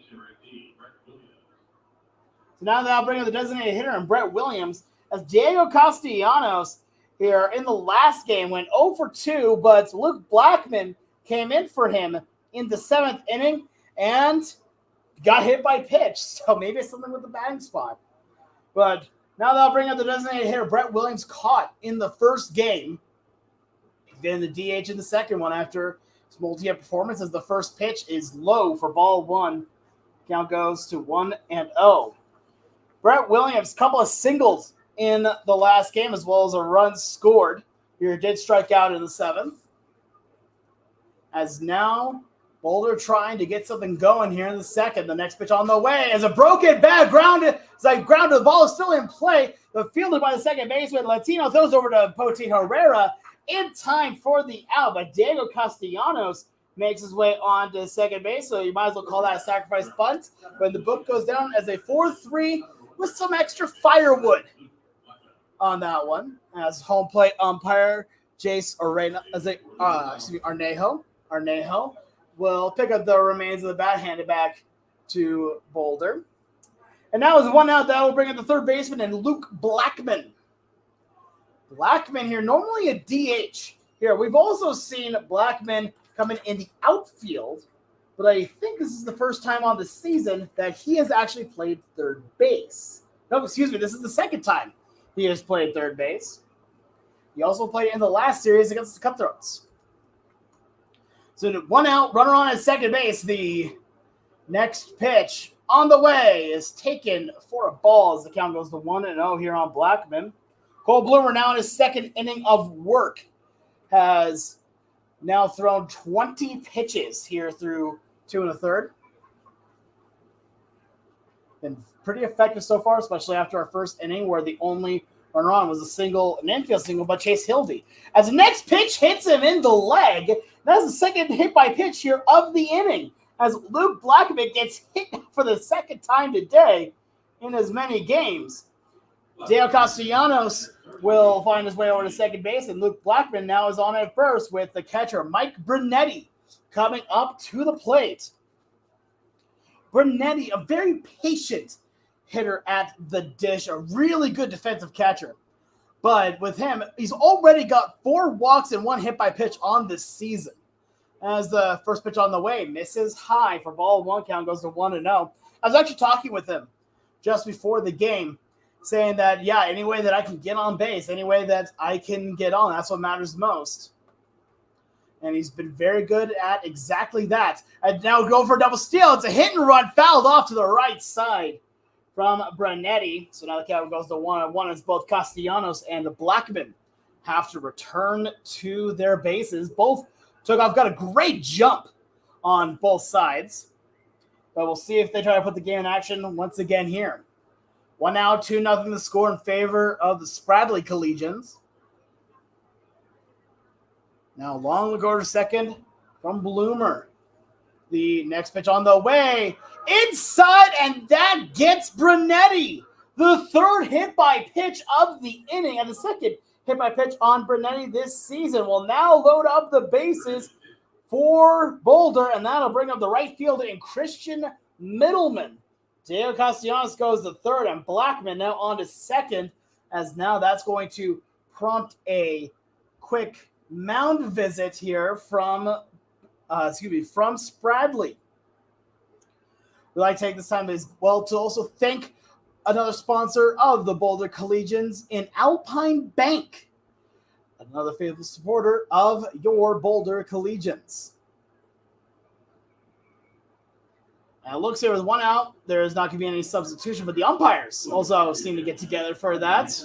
So now they'll bring in the designated hitter and Brett Williams, as Diego Castellanos here in the last game went 0 for 2, but Luke Blackman came in for him in the 7th inning and got hit by pitch. So maybe it's something with the batting spot. But now they'll bring up the designated hitter, Brett Williams, caught in the first game. Then the DH in the second one after his multi-hit performance, as the first pitch is low for ball one. Count goes to 1-0. Brett Williams, couple of singles in the last game, as well as a run scored. Here did strike out in the 7th. As now Boulder trying to get something going here in the second. The next pitch on the way as a broken bat grounded. It's like grounded. The ball is still in play. The fielded by the second baseman. Latino throws over to Poti Herrera in time for the out. But Diego Castellanos makes his way on to second base. So you might as well call that a sacrifice bunt. When the book goes down as a 4-3 with some extra firewood on that one. As home plate umpire Jace Arnejo will pick up the remains of the bat, hand it back to Boulder. And now is 1 out. That will bring up the third baseman and Luke Blackman. Blackman here, normally a DH. Here, we've also seen Blackman coming in the outfield, but I think this is the first time on the season that he has actually played third base. No, excuse me, this is the second time he has played third base. He also played in the last series against the Cutthroats. So 1 out, runner on at second base. The next pitch on the way is taken for a ball as the count goes to 1-0 here on Blackman. Cole Bloomer now in his second inning of work has now thrown 20 pitches here through 2 1/3. Been pretty effective so far, especially after our first inning where the only runner on was an infield single by Chase Hildy. As the next pitch hits him in the leg, that's the second hit by pitch here of the inning, as Luke Blackman gets hit for the second time today in as many games. Diego Castellanos will find his way over to second base, and Luke Blackman now is on at first with the catcher Mike Brunetti coming up to the plate. Brunetti, a very patient hitter at the dish, a really good defensive catcher. But with him, he's already got 4 walks and 1 hit by pitch on this season. As the first pitch on the way misses high for ball one, count goes to 1-0. I was actually talking with him just before the game, saying that, yeah, any way that I can get on base, any way that I can get on, that's what matters most. And he's been very good at exactly that. And now go for a double steal. It's a hit and run, fouled off to the right side from Brunetti. So now the count goes to 1-1 as both Castellanos and the Blackman have to return to their bases. Both took off, got a great jump on both sides. But we'll see if they try to put the game in action once again here. 1 out, 2-0 the score in favor of the Spradley Collegians. Now long to go to second from Bloomer. The next pitch on the way. Inside, and that gets Brunetti. The third hit by pitch of the inning, and the second hit by pitch on Brunetti this season will now load up the bases for Boulder, and that'll bring up the right fielder in Christian Middleman. Diego Castellanos goes to third, and Blackman now on to second, as now that's going to prompt a quick mound visit here from Spradley. We'd like to take this time as well to also thank another sponsor of the Boulder Collegians in Alpine Bank, another faithful supporter of your Boulder Collegians. And it looks here with 1 out, there is not going to be any substitution, but the umpires also seem to get together for that.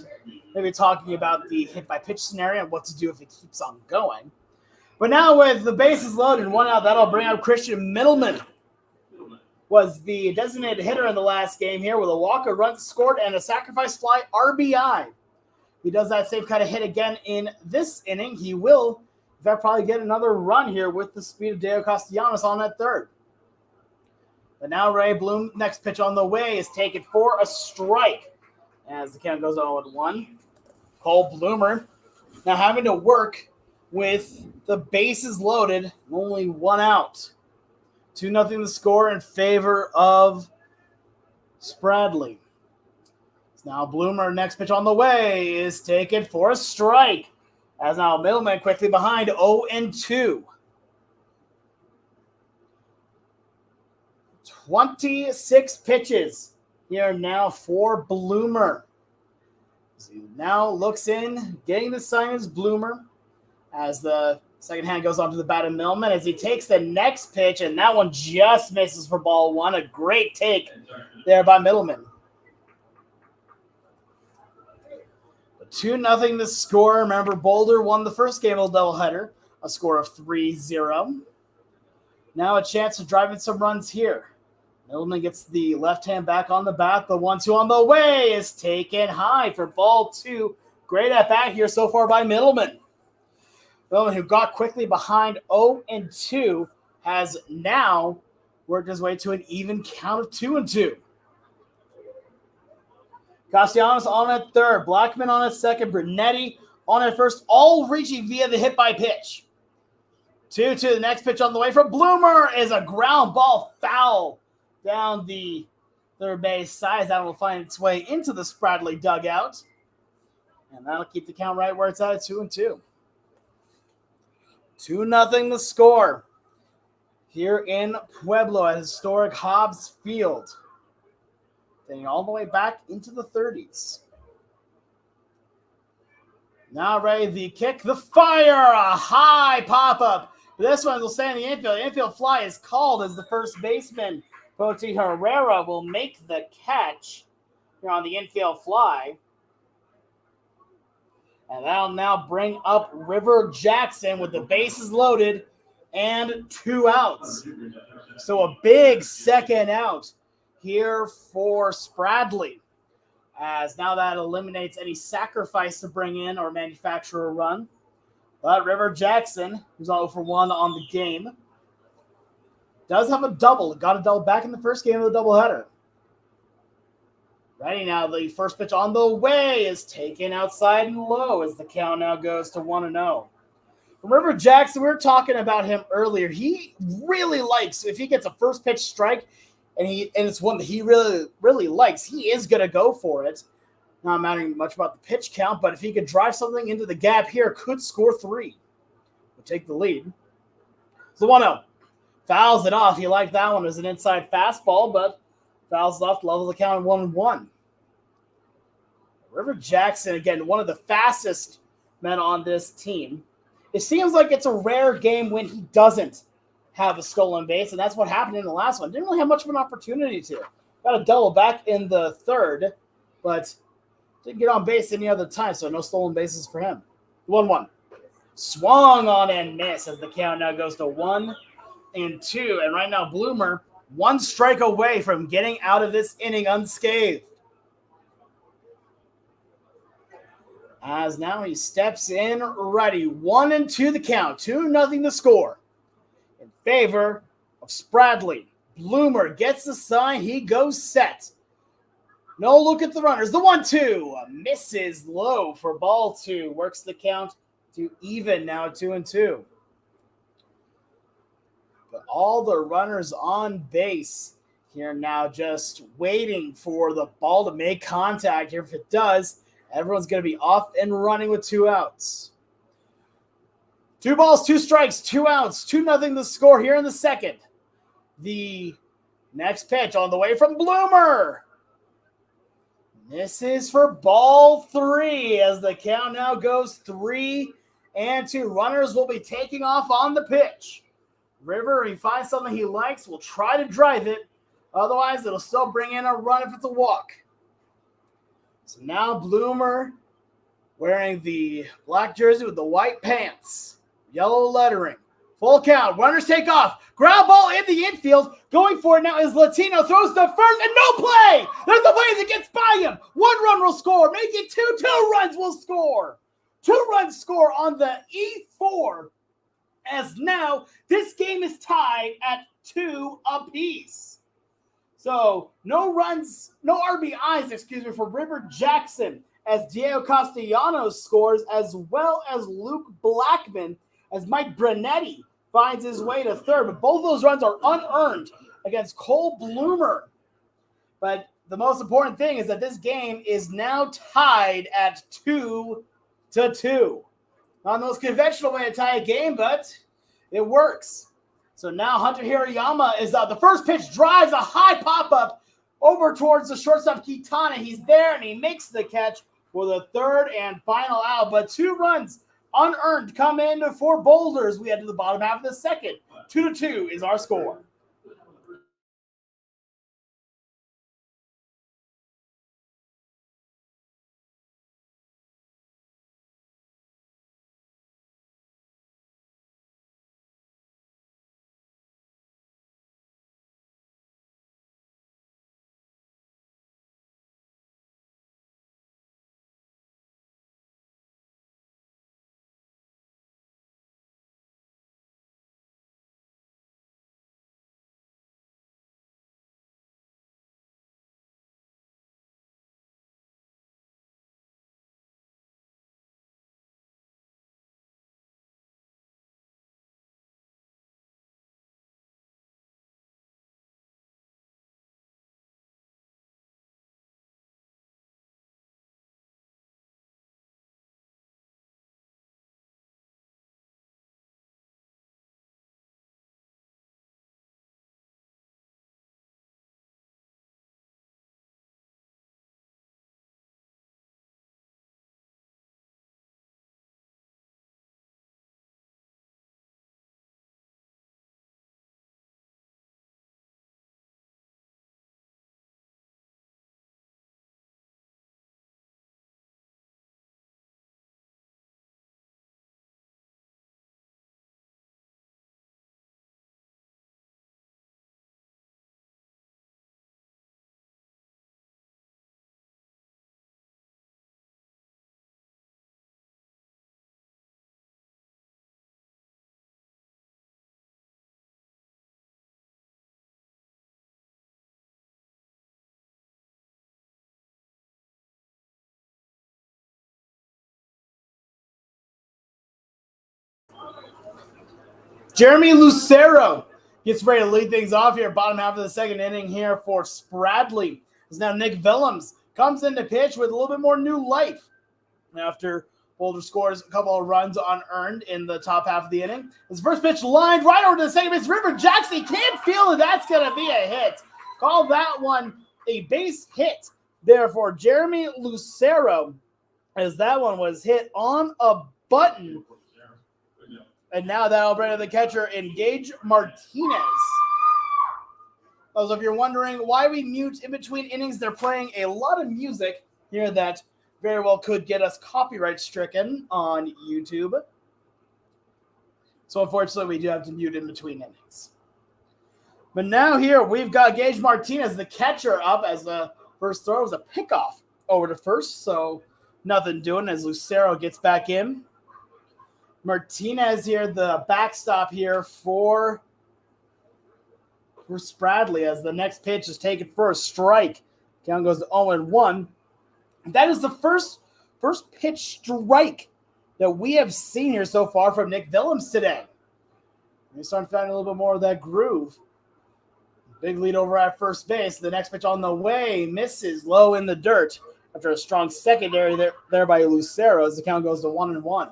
Maybe talking about the hit-by-pitch scenario and what to do if it keeps on going. But now with the bases loaded and 1 out, that'll bring up Christian Middleman. was the designated hitter in the last game here with a walk, a run scored, and a sacrifice fly RBI. He does that same kind of hit again in this inning. He will, in fact, probably get another run here with the speed of Deo Castellanos on that third. But now Ray Bloom, next pitch on the way, is taken for a strike as the count goes 0-1. Cole Bloomer now having to work with the bases loaded, only one out. 2-0 the score in favor of Spradley. Now Bloomer, next pitch on the way, is taken for a strike. As now Middleman quickly behind 0-2. 26 pitches here now for Bloomer. So he now looks in, getting the sign as Bloomer as the second hand goes onto the bat of Millman as he takes the next pitch, and that one just misses for ball one. A great take there by Middleman. 2-0 the score. Remember, Boulder won the first game of the doubleheader, a score of 3-0. Now a chance to drive in some runs here. Middleman gets the left hand back on the bat. The 1-2 on the way is taken high for ball two. Great at bat here so far by Middleman. Middleman, who got quickly behind 0-2, has now worked his way to an even count of 2-2. Castellanos on at third, Blackman on at second, Brunetti on at first, all reaching via the hit by pitch. 2-2, the next pitch on the way from Bloomer is a ground ball foul down the third base side. That will find its way into the Spradley dugout. And that'll keep the count right where it's at 2-2. 2-0 the score here in Pueblo at Historic Hobbs Field. Getting all the way back into the 30s. Now ready the kick, the fire, a high pop-up. This one will stay in the infield. The infield fly is called as the first baseman, Poti Herrera, will make the catch here on the infield fly. And that'll now bring up River Jackson with the bases loaded and 2 outs. So a big second out here for Spradley, as now that eliminates any sacrifice to bring in or manufacture a run. But River Jackson, who's 0-for-1 on the game, does have a double. Got a double back in the first game of the doubleheader. Ready now, the first pitch on the way is taken outside and low as the count now goes to 1-0. River Jackson, we were talking about him earlier. He really likes, if he gets a first pitch strike, and it's one that he really likes, he is going to go for it. Not mattering much about the pitch count, but if he could drive something into the gap here, could score 3. We'll take the lead. So 1-0. Fouls it off. He liked that one as an inside fastball, but fouls left, level the count at 1-1. River Jackson, again, one of the fastest men on this team. It seems like it's a rare game when he doesn't have a stolen base, and that's what happened in the last one. Didn't really have much of an opportunity to. Got a double back in the third, but didn't get on base any other time, so no stolen bases for him. 1-1. Swung on and missed as the count now goes to 1-2. And right now, Bloomer, 1 strike away from getting out of this inning unscathed. As now he steps in ready. 1-2 the count. 2-0 the score in favor of Spradley. Bloomer gets the sign. He goes set. No look at the runners. The 1-2 misses low for ball 2. Works the count to even now at 2-2. But all the runners on base here now just waiting for the ball to make contact here. If it does, everyone's going to be off and running with 2 outs. 2 balls, 2 strikes, 2 outs, 2-0 the score here in the second. The next pitch on the way from Bloomer. This is for ball 3 as the count now goes 3-2. Runners will be taking off on the pitch. River, if he finds something he likes, will try to drive it. Otherwise, it'll still bring in a run if it's a walk. So now Bloomer wearing the black jersey with the white pants, yellow lettering, Full count. Runners take off. Ground ball in the infield. Going for it now is Latino. Throws the first and no play. There's the play as it gets by him. 1 run will score. Make it 2. 2 runs will score. 2 runs score on the E4. As now this game is tied at 2 apiece. So no runs, no RBIs, for River Jackson as Diego Castellanos scores, as well as Luke Blackman as Mike Brunetti finds his way to third. But both those runs are unearned against Cole Bloomer. But the most important thing is that this game is now tied at 2-2. Not the most conventional way to tie a game, but it works. So now Hunter Hirayama is up. The first pitch drives a high pop-up over towards the shortstop Kitana. He's there, and he makes the catch for the third and final out. But 2 runs unearned come in for Boulders. We head to the bottom half of the second. 2-2 is our score. Jeremy Lucero gets ready to lead things off here. Bottom half of the second inning here for Spradley. As now Nick Willems comes in to pitch with a little bit more new life after Boulder scores a couple of runs unearned in the top half of the inning. His first pitch lined right over to the second base. River Jackson can't feel that that's going to be a hit. Call that one a base hit there for Jeremy Lucero, as that one was hit on a button. And now that'll bring to the catcher, Gage Martinez. So if you're wondering why we mute in between innings, they're playing a lot of music here that very well could get us copyright stricken on YouTube. So unfortunately, we do have to mute in between innings. But now here we've got Gage Martinez, the catcher, up as the first throw was a pickoff over to first. So nothing doing as Lucero gets back in. Martinez here, the backstop here for Spradley, as the next pitch is taken for a strike. Count goes to 0-1. That is the first pitch strike that we have seen here so far from Nick Willems today. We're starting to find a little bit more of that groove. Big lead over at first base. The next pitch on the way misses low in the dirt after a strong secondary there by Lucero, as the count goes to 1-1.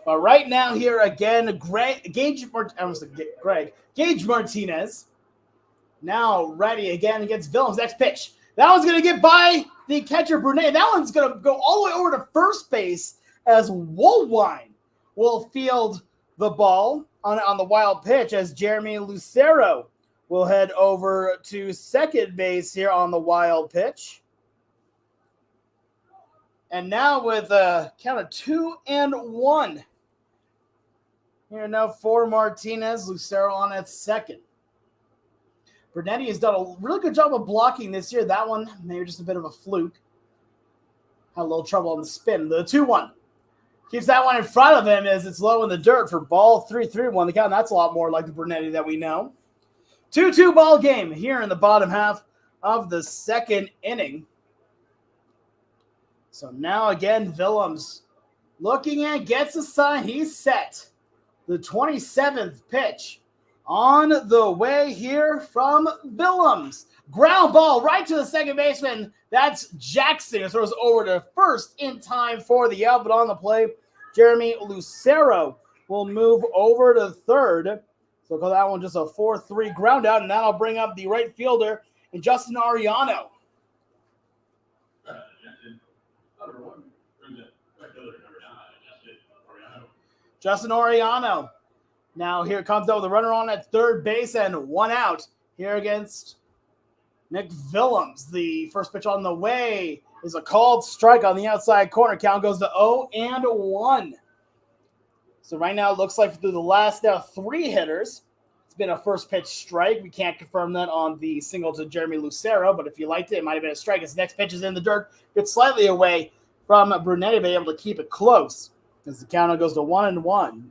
But right now here again, Gage Martinez now ready again against Willems. Next pitch. That one's going to get by the catcher, Brunet. That one's going to go all the way over to first base as Woolwine will field the ball on the wild pitch, as Jeremy Lucero will head over to second base here on the wild pitch. And now with a count of 2-1. Here now for Martinez, Lucero on at second. Brunetti has done a really good job of blocking this year. That one, maybe just a bit of a fluke. Had a little trouble on the spin. The 2-1. Keeps that one in front of him as it's low in the dirt for ball 3-3-1. The count, that's a lot more like the Brunetti that we know. 2-2 ball game here in the bottom half of the second inning. So now again, Willems looking at, gets a sign. He's set. The 27th pitch on the way here from Willems. Ground ball right to the second baseman. That's Jackson, who throws over to first in time for the out, but on the play, Jeremy Lucero will move over to third. So call that one just a 4-3 ground out, and that'll bring up the right fielder, and Justin Ariano. Justin Ariano. Now here comes out with a runner on at third base and one out here against Nick Willems. The first pitch on the way is a called strike on the outside corner. Count goes to 0-1. So right now it looks like through the last now 3 hitters, it's been a first pitch strike. We can't confirm that on the single to Jeremy Lucero, but if you liked it, it might have been a strike. His next pitch is in the dirt. Gets slightly away from Brunetti, but able to keep it close as the count goes to 1-1.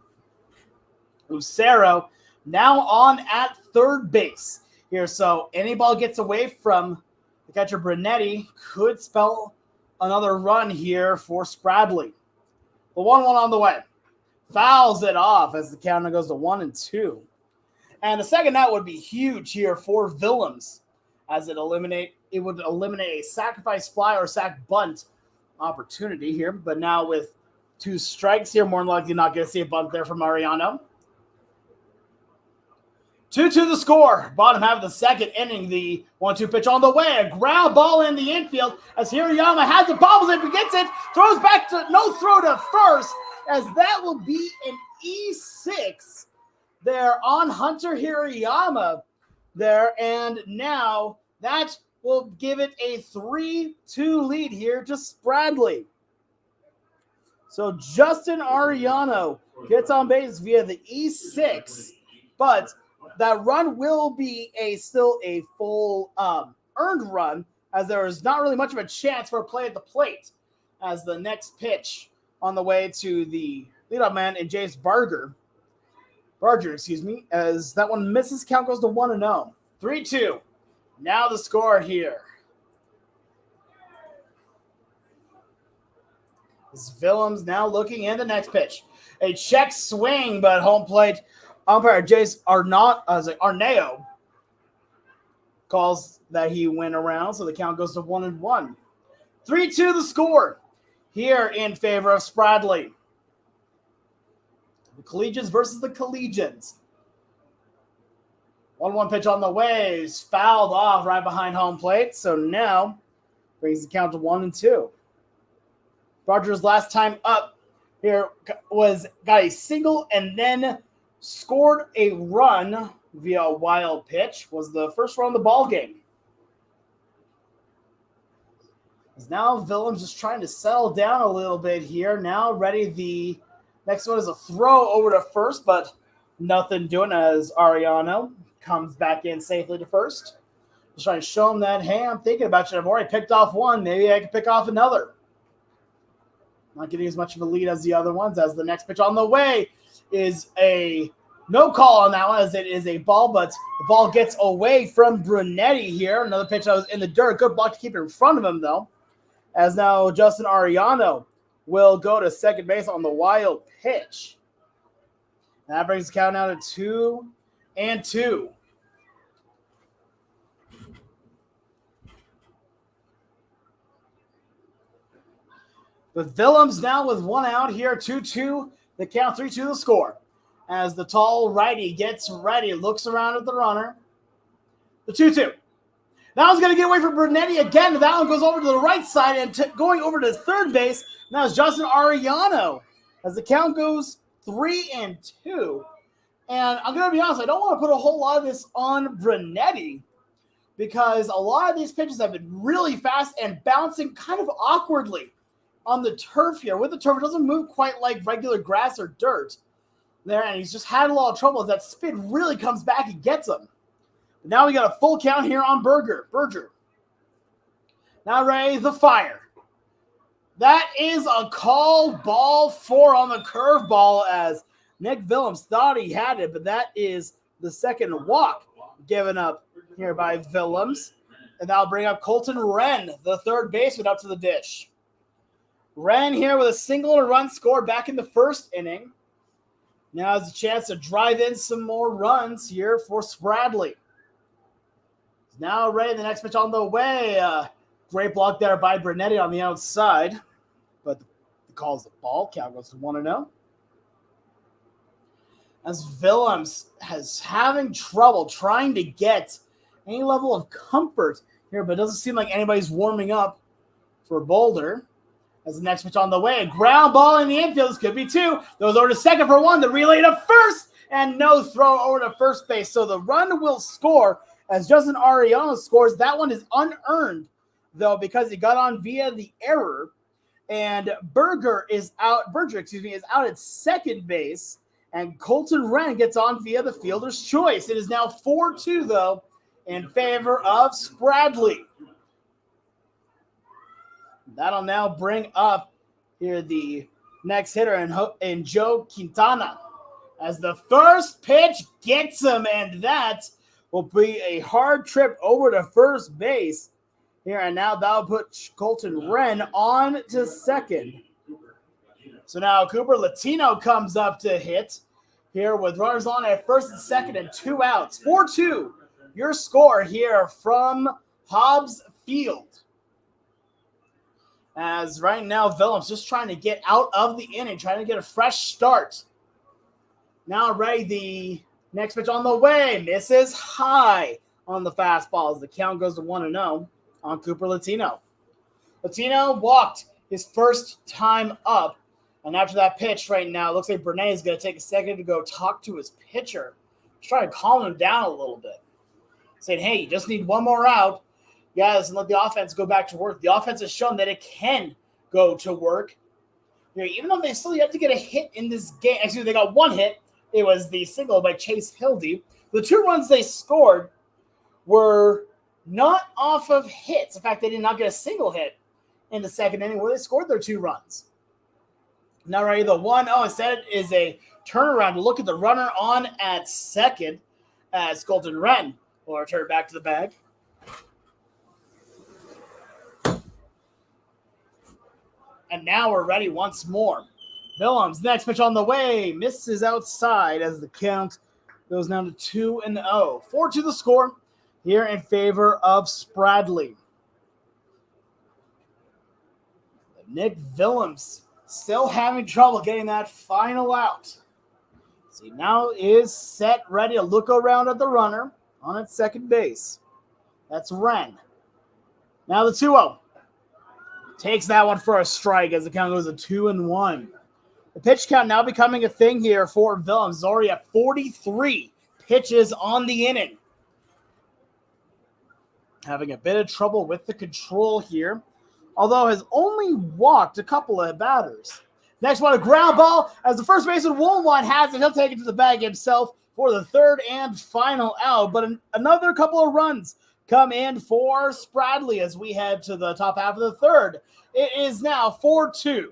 Lucero now on at third base here. So any ball gets away from the catcher Brunetti could spell another run here for Spradley. The 1-1 on the way. Fouls it off as the count goes to 1-2. And the second out would be huge here for Willems as it would eliminate a sacrifice fly or sac bunt opportunity here. But now with 2 strikes here, more than likely not going to see a bunt there from Mariano. 2-2 the score. Bottom half of the second inning. The 1-2 pitch on the way. A ground ball in the infield as Hirayama has it, bobbles it, gets it, throws back to no throw to first as that will be an E6 there on Hunter Hirayama there. And now that will give it a 3-2 lead here to Spradley. So Justin Ariano gets on base via the E6, but that run will be still a full earned run, as there is not really much of a chance for a play at the plate, as the next pitch on the way to the leadoff man and Jace Barger, as that one misses. Count goes to 1-0. 3-2. Now the score here. This Willems now looking in the next pitch. A check swing, but home plate umpire Jace Arneo calls that he went around, so the count goes to 1-1. 3-2 the score here in favor of Spradley. The Collegians versus the Collegians. 1-1 pitch on the way is fouled off right behind home plate, so now brings the count to 1-2. Rogers last time up here got a single and then scored a run via a wild pitch. Was the first run of the ball game. As now Willems just trying to settle down a little bit here. Now ready. The next one is a throw over to first, but nothing doing as Ariano comes back in safely to first. Just trying to show him that, hey, I'm thinking about you. I've already picked off one. Maybe I can pick off another. Not getting as much of a lead as the other ones, as the next pitch on the way is a no call on that one, as it is a ball, but the ball gets away from Brunetti here. Another pitch that was in the dirt. Good block to keep it in front of him, though, as now Justin Ariano will go to second base on the wild pitch. And that brings the count out to 2-2. With Willems now with one out here, 2-2, the count, 3-2 the score. As the tall righty gets ready, looks around at the runner. The 2-2. Now he's going to get away from Brunetti again. That one goes over to the right side and going over to third base. Now it's Justin Ariano as the count goes 3-2. And I'm going to be honest, I don't want to put a whole lot of this on Brunetti because a lot of these pitches have been really fast and bouncing kind of awkwardly on the turf here. With the turf, it doesn't move quite like regular grass or dirt there, and he's just had a lot of trouble as that spin really comes back and gets him. But now we got a full count here on Berger. Now ready the fire. That is a called ball 4 on the curveball as Nick Willems thought he had it, but that is the second walk given up here by Willems. And that'll bring up Colton Wren, the third baseman, up to the dish. Wren here with a single and run scored back in the first inning. Now has a chance to drive in some more runs here for Spradley. Now ready, the next pitch on the way. Great block there by Brunetti on the outside. But the call's the ball. Count goes to 1-0. As Willems has having trouble trying to get any level of comfort here, but it doesn't seem like anybody's warming up for Boulder. As the next pitch on the way, a ground ball in the infield. This could be 2. Those over to second for 1. The relay to first, and no throw over to first base. So the run will score as Justin Arellano scores. That one is unearned, though, because he got on via the error. And Berger is out at second base. And Colton Wren gets on via the fielder's choice. It is now 4-2, though, in favor of Spradley. That'll now bring up here the next hitter in Joe Quintana. As the first pitch gets him, and that will be a hard trip over to first base here. And now that'll put Colton Wren on to second. So now Cooper Latino comes up to hit here with runners on at first and second and 2 outs. 4-2, your score here from Hobbs Field. As right now, Willems just trying to get out of the inning, trying to get a fresh start. Now ready, the next pitch on the way. Misses high on the fastball as the count goes to 1-0 on Cooper Latino. Latino walked his first time up. And after that pitch right now, it looks like Bernet is going to take a second to go talk to his pitcher. Just trying to calm him down a little bit. Saying, hey, you just need one more out. Guys, and let the offense go back to work. The offense has shown that it can go to work. You know, even though they still have to get a hit in this game. Actually, they got one hit. It was the single by Chase Hildy. The 2 runs they scored were not off of hits. In fact, they did not get a single hit in the second inning where they scored their 2 runs. Now ready, the 1-0 instead is a turnaround to look at the runner on at second as Colton Wren will return back to the bag. And now we're ready once more. Willems, next pitch on the way, misses outside as the count goes down to 2-0. 4-2 the score here in favor of Spradley. Nick Willems still having trouble getting that final out. So he now is set, ready to look around at the runner on its second base. That's Wren. Now the 2-0. Takes that one for a strike as the count goes to 2-1. The pitch count now becoming a thing here for Willems. He's already at 43 pitches on the inning. Having a bit of trouble with the control here, although has only walked a couple of batters. Next one, a ground ball as the first baseman Woolwine has it. He'll take it to the bag himself for the third and final out. But another couple of runs come in for Spradley as we head to the top half of the third. It is now 4-2.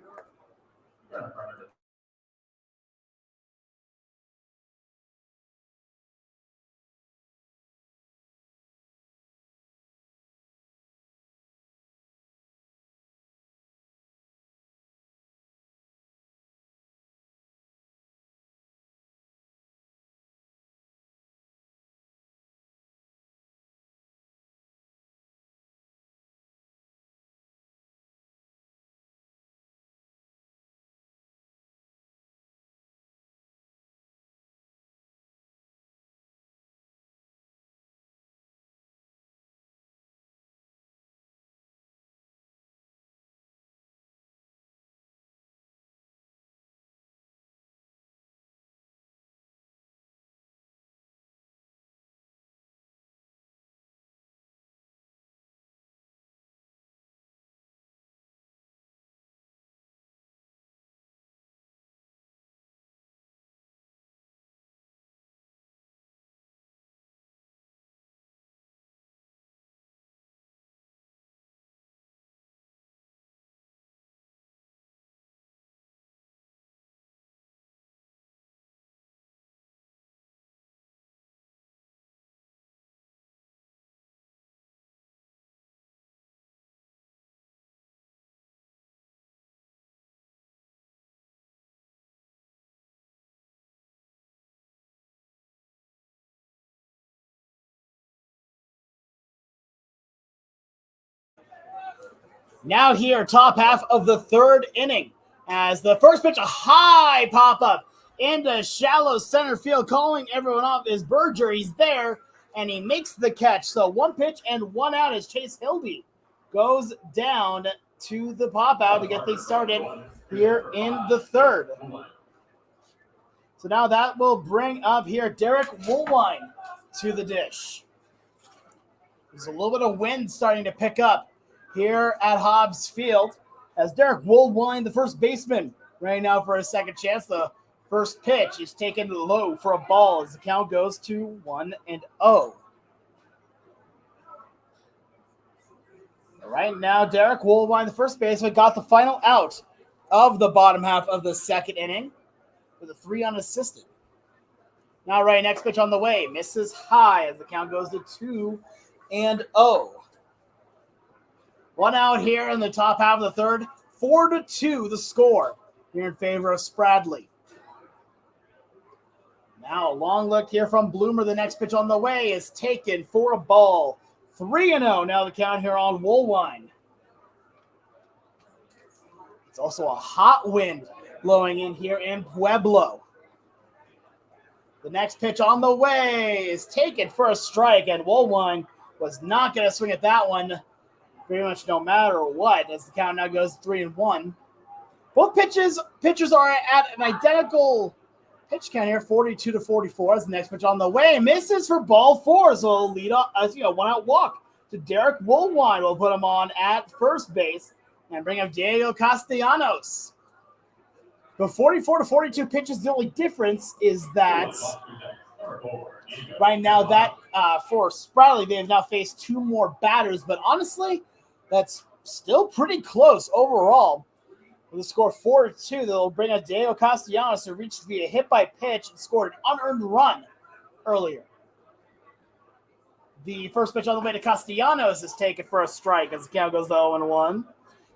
Now here, top half of the third inning. As the first pitch, a high pop-up into shallow center field. Calling everyone off is Berger. He's there, and he makes the catch. So one pitch and one out as Chase Hildy goes down to the pop-out to get things started here in the third. So now that will bring up here Derek Woolwine to the dish. There's a little bit of wind starting to pick up here at Hobbs Field as Derek Woolwine, the first baseman, right now for a second chance. The first pitch is taken low for a ball as the count goes to 1-0. Right now, Derek Woolwine, the first baseman, got the final out of the bottom half of the second inning with a 3 unassisted. Now, right, next pitch on the way. Misses high as the count goes to 2-0. One out here in the top half of the third. 4-2 the score here in favor of Spradley. Now a long look here from Bloomer. The next pitch on the way is taken for a ball. 3-0 now the count here on Woolwine. It's also a hot wind blowing in here in Pueblo. The next pitch on the way is taken for a strike, and Woolwine was not going to swing at that one pretty much no matter what, as the count now goes 3-1. Both pitchers are at an identical pitch count here, 42-44. As the next pitch on the way misses for ball 4, so it'll lead off as one out walk to Derek Woolwine. We'll put him on at first base and bring up Diego Castellanos. The 44-42 pitches, the only difference is that right now that for Spradley, they have now faced 2 more batters, but honestly, that's still pretty close overall. With the score 4-2, they'll bring up Diego Castellanos, who reached via hit by pitch and scored an unearned run earlier. The first pitch on the way to Castellanos is taken for a strike as the count goes to 0-1.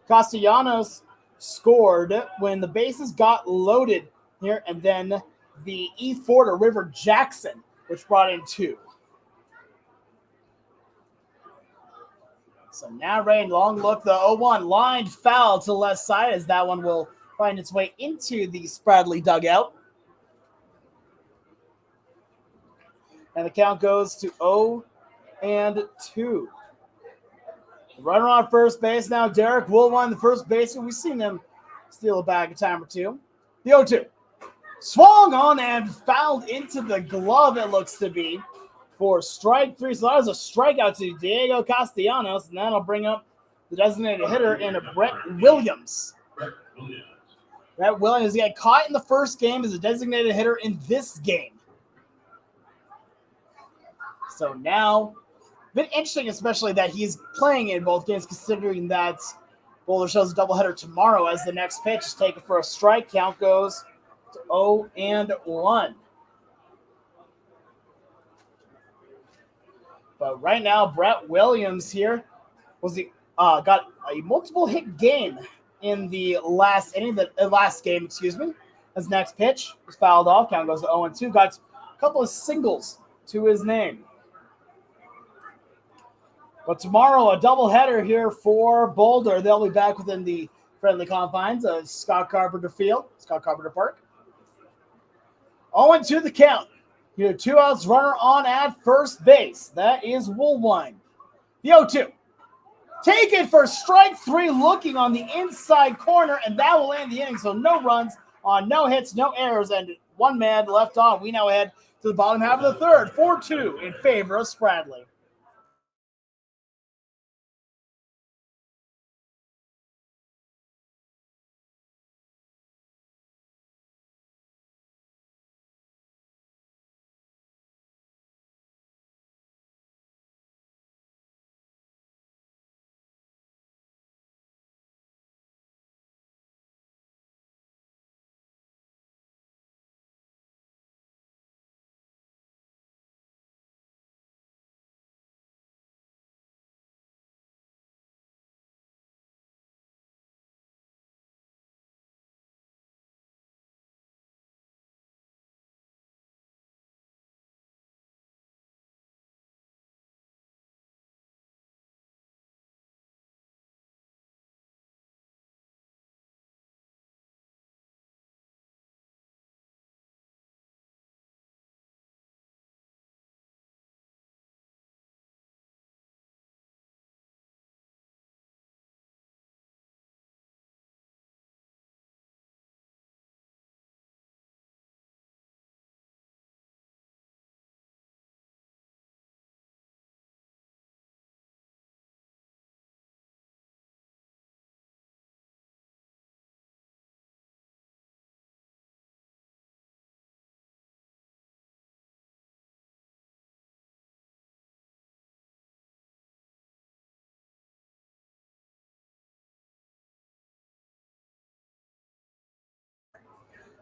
Castellanos scored when the bases got loaded here, and then the E4 to River Jackson, which brought in 2. So now Ray, long look, the 0-1 lined foul to the left side as that one will find its way into the Spradley dugout. And the count goes to 0-2. Runner on first base now, Derek Woolwine, the first baseman. We've seen him steal a bag a time or two. The 0-2. Swung on and fouled into the glove, it looks to be, for strike 3. So that is a strikeout to Diego Castellanos, and that'll bring up the designated hitter in Brett Williams. Brett Williams got caught in the first game as a designated hitter in this game. So now, a bit interesting, especially that he's playing in both games, considering that Boulder shows a doubleheader tomorrow as the next pitch is taken for a strike. Count goes to 0-1. But right now, Brett Williams here got a multiple hit game in the last inning, last game, His next pitch was fouled off. Count goes to 0-2. Got a couple of singles to his name. But tomorrow, a doubleheader here for Boulder. They'll be back within the friendly confines of Scott Carpenter Park. 0-2 the count. Here, 2 outs, runner on at first base. That is Woolwine. The 0-2. Take it for strike 3, looking on the inside corner, and that will end the inning. So no runs on no hits, no errors, and 1 man left on. We now head to the bottom half of the third. 4-2 in favor of Spradley.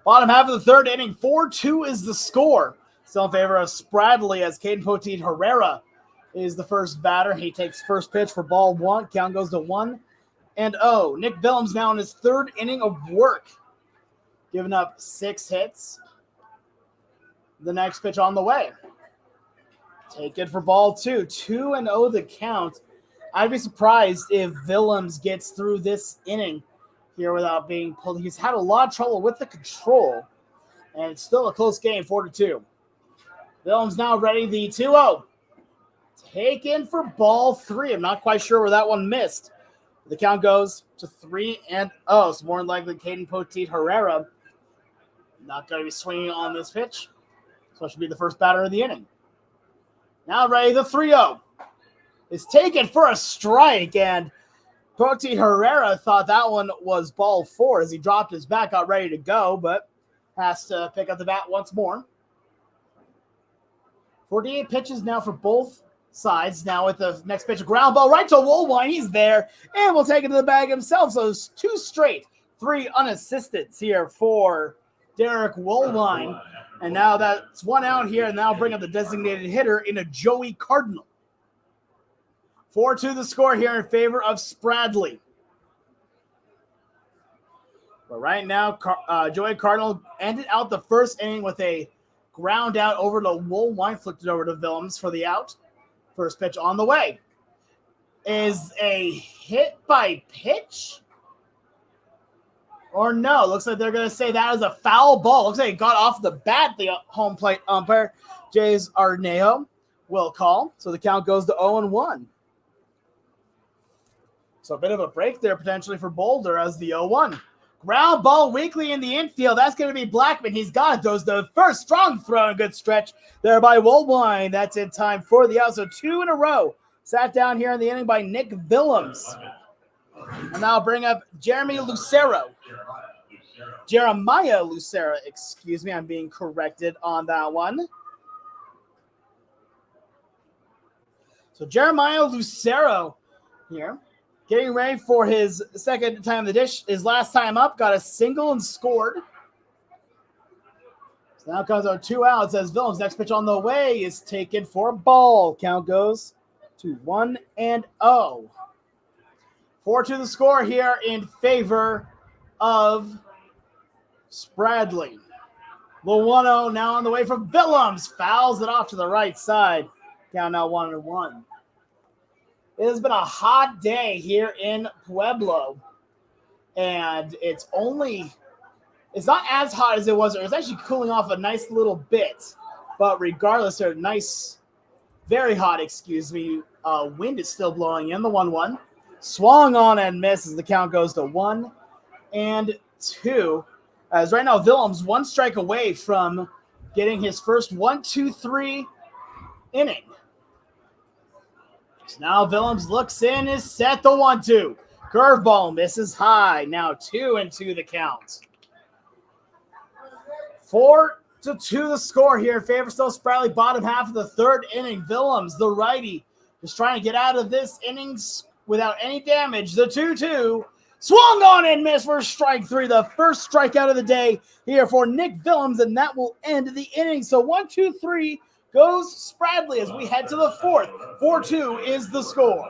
Bottom half of the third inning, 4-2 is the score. Still in favor of Spradley as Caden Poteet Herrera is the first batter. He takes first pitch for ball one. Count goes to 1-0. Nick Willems now in his third inning of work, giving up 6 hits. The next pitch on the way. Take it for ball 2. 2-0 the count. I'd be surprised if Willems gets through this inning here without being pulled. He's had a lot of trouble with the control, and it's still a close game, 4-2. Willems now ready, the 2-0. Taken for ball 3. I'm not quite sure where that one missed. The count goes to 3-0. So more than likely, Caden Poteet Herrera not going to be swinging on this pitch. So it should be the first batter of the inning. Now ready, the 3-0. Is taken for a strike, and Poteet Herrera thought that one was ball 4 as he dropped his bat, got ready to go, but has to pick up the bat once more. 48 pitches now for both sides. Now with the next pitch, a ground ball right to Woolwine. He's there and will take it to the bag himself. So it's 2 straight, 3 unassists here for Derek Woolwine. And now that's 1 out here, and now bring up the designated hitter in a Joey Cardinal. 4-2 the score here in favor of Spradley. But right now, Joey Cardinal ended out the first inning with a ground out over to Woolwine, flipped it over to Willems for the out. First pitch on the way. Is a hit by pitch? Or no? Looks like they're going to say that is a foul ball. Looks like it got off the bat, the home plate umpire, Jays Arnejo, will call. So the count goes to 0-1. So a bit of a break there potentially for Boulder as the 0-1. Ground ball weakly in the infield. That's going to be Blackman. He's got it. Goes the first strong throw and good stretch there by Woolwine. That's in time for the out. So 2 in a row. Sat down here in the inning by Nick Willems. And now I'll bring up Jeremiah Lucero, excuse me. I'm being corrected on that one. So Jeremiah Lucero here, getting ready for his second time of the dish. His last time up, got a single and scored. So now comes our 2 outs as Willems' next pitch on the way is taken for a ball. Count goes to 1-0. 4-2 the score here in favor of Spradley. The 1-0 now on the way from Willems. Fouls it off to the right side. Count now 1-1. It has been a hot day here in Pueblo, and it's not as hot as it was. It was actually cooling off a nice little bit, but regardless, they're nice, very hot, wind is still blowing in. The 1-1. Swung on and misses. The count goes to 1-2. As right now, Willems 1 strike away from getting his first 1-2-3 inning. So now Willems looks in, is set, the 1-2. Curveball misses high. Now 2-2 the count. 4-2 the score here in favor still Spradley. Bottom half of the third inning. Willems, the righty, just trying to get out of this innings without any damage. The 2-2 swung on and missed for strike 3. The first strikeout of the day here for Nick Willems, and that will end the inning. So 1-2-3 goes Spradley as we head to the 4th. 4-2 is the score.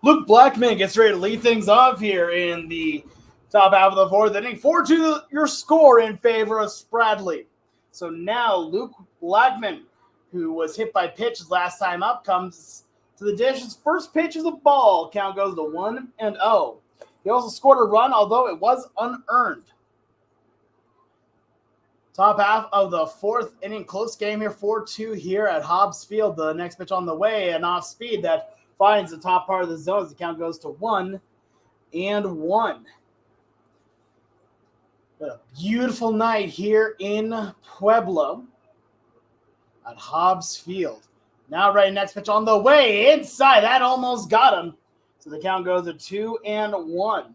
Luke Blackman gets ready to lead things off here in the top half of the fourth inning. 4-2 your score in favor of Spradley. So now Luke Blackman, who was hit by pitches last time up, comes to the dish. His first pitch is a ball. Count goes to 1-0. He also scored a run, although it was unearned. Top half of the fourth inning, close game here, 4-2 here at Hobbs Field. The next pitch on the way, an off speed that finds the top part of the zone as the count goes to 1-1. What a beautiful night here in Pueblo at Hobbs Field. Now ready, next pitch on the way, inside. That almost got him. So the count goes to 2-1.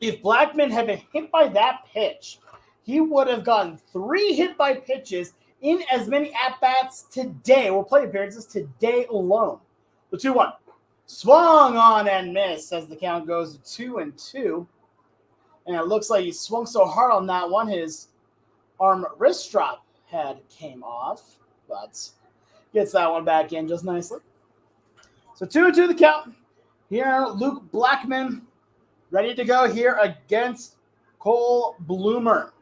If Blackman had been hit by that pitch, he would have gotten 3 hit by pitches in as many at-bats today, or plate appearances today alone. The 2-1. Swung on and missed as the count goes to 2-2. And it looks like he swung so hard on that one, his arm wrist strap head came off, but gets that one back in just nicely. So 2-2 the count. Here, Luke Blackman ready to go here against Cole Bloomer.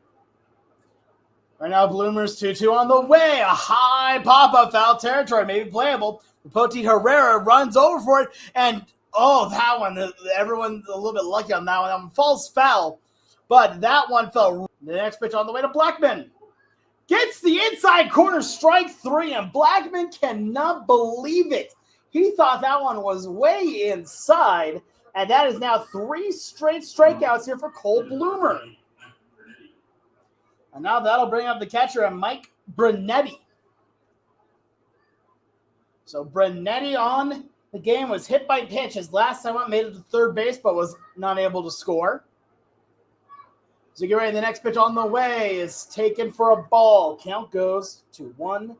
Right now, Bloomer's 2-2 on the way. A high pop-up, foul territory, maybe playable. Pote Herrera runs over for it, and that one, everyone's a little bit lucky on that one. That one falls foul, but that one fell. The next pitch on the way to Blackman. Gets the inside corner, strike 3, and Blackman cannot believe it. He thought that one was way inside, and that is now 3 straight strikeouts here for Cole Bloomer. And now that'll bring up the catcher, Mike Brunetti. So Brunetti on the game was hit by pitch. His last time up made it to third base, but was not able to score. So get ready. The next pitch on the way is taken for a ball. Count goes to 1-0.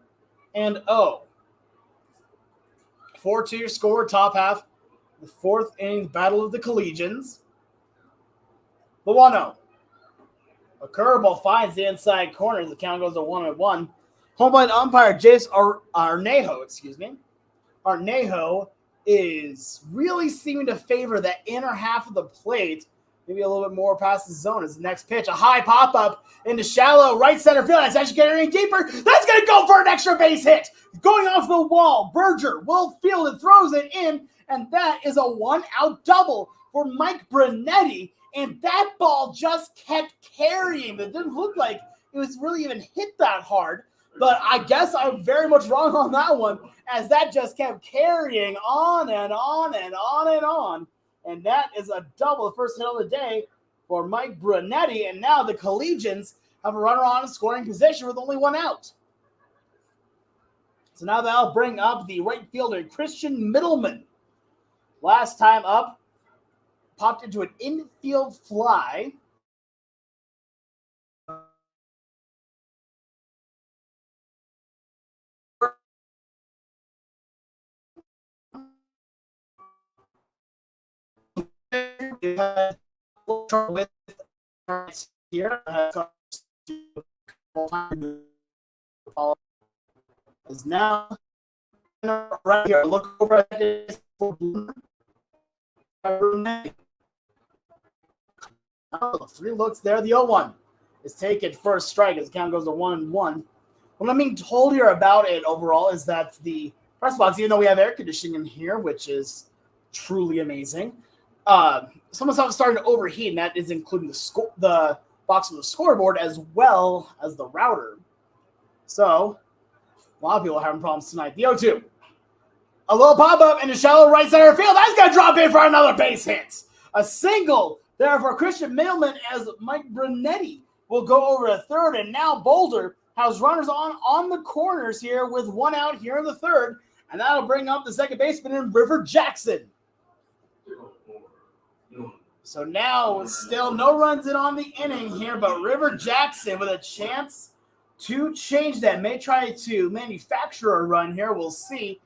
4-2 score, top half. The fourth inning, Battle of the Collegians. The 1-0. A curveball finds the inside corner. The count goes to 1-1. Home plate umpire Jace Arnejo, Arnejo is really seeming to favor that inner half of the plate, maybe a little bit more past the zone. As the next pitch, a high pop-up into shallow right center field. That's actually getting deeper. That's going to go for an extra base hit. Going off the wall, Berger will field and throws it in, and that is a 1-out double for Mike Brunetti. And that ball just kept carrying. It didn't look like it was really even hit that hard. But I guess I'm very much wrong on that one, as that just kept carrying on and on and on and on. And that is a double, the first hit of the day for Mike Brunetti. And now the Collegians have a runner on in scoring position with only 1 out. So now they'll bring up the right fielder, Christian Middleman. Last time up, popped into an infield fly. With here is now right here. Look over at this. Oh, 3 looks there. The 0-1 is taken first strike as the count goes to 1-1. What I'm being told here about it overall is that the press box, even though we have air conditioning in here, which is truly amazing, some of the stuff is starting to overheat, and that is including the box of the scoreboard as well as the router. So a lot of people are having problems tonight. The 0-2. A little pop-up into shallow right center field. That's going to drop in for another base hit. A single there for Christian Middleman as Mike Brunetti will go over to third. And now Boulder has runners on the corners here with 1 out here in the third. And that'll bring up the second baseman in River Jackson. So now still no runs in on the inning here, but River Jackson with a chance to change that. May try to manufacture a run here. We'll see.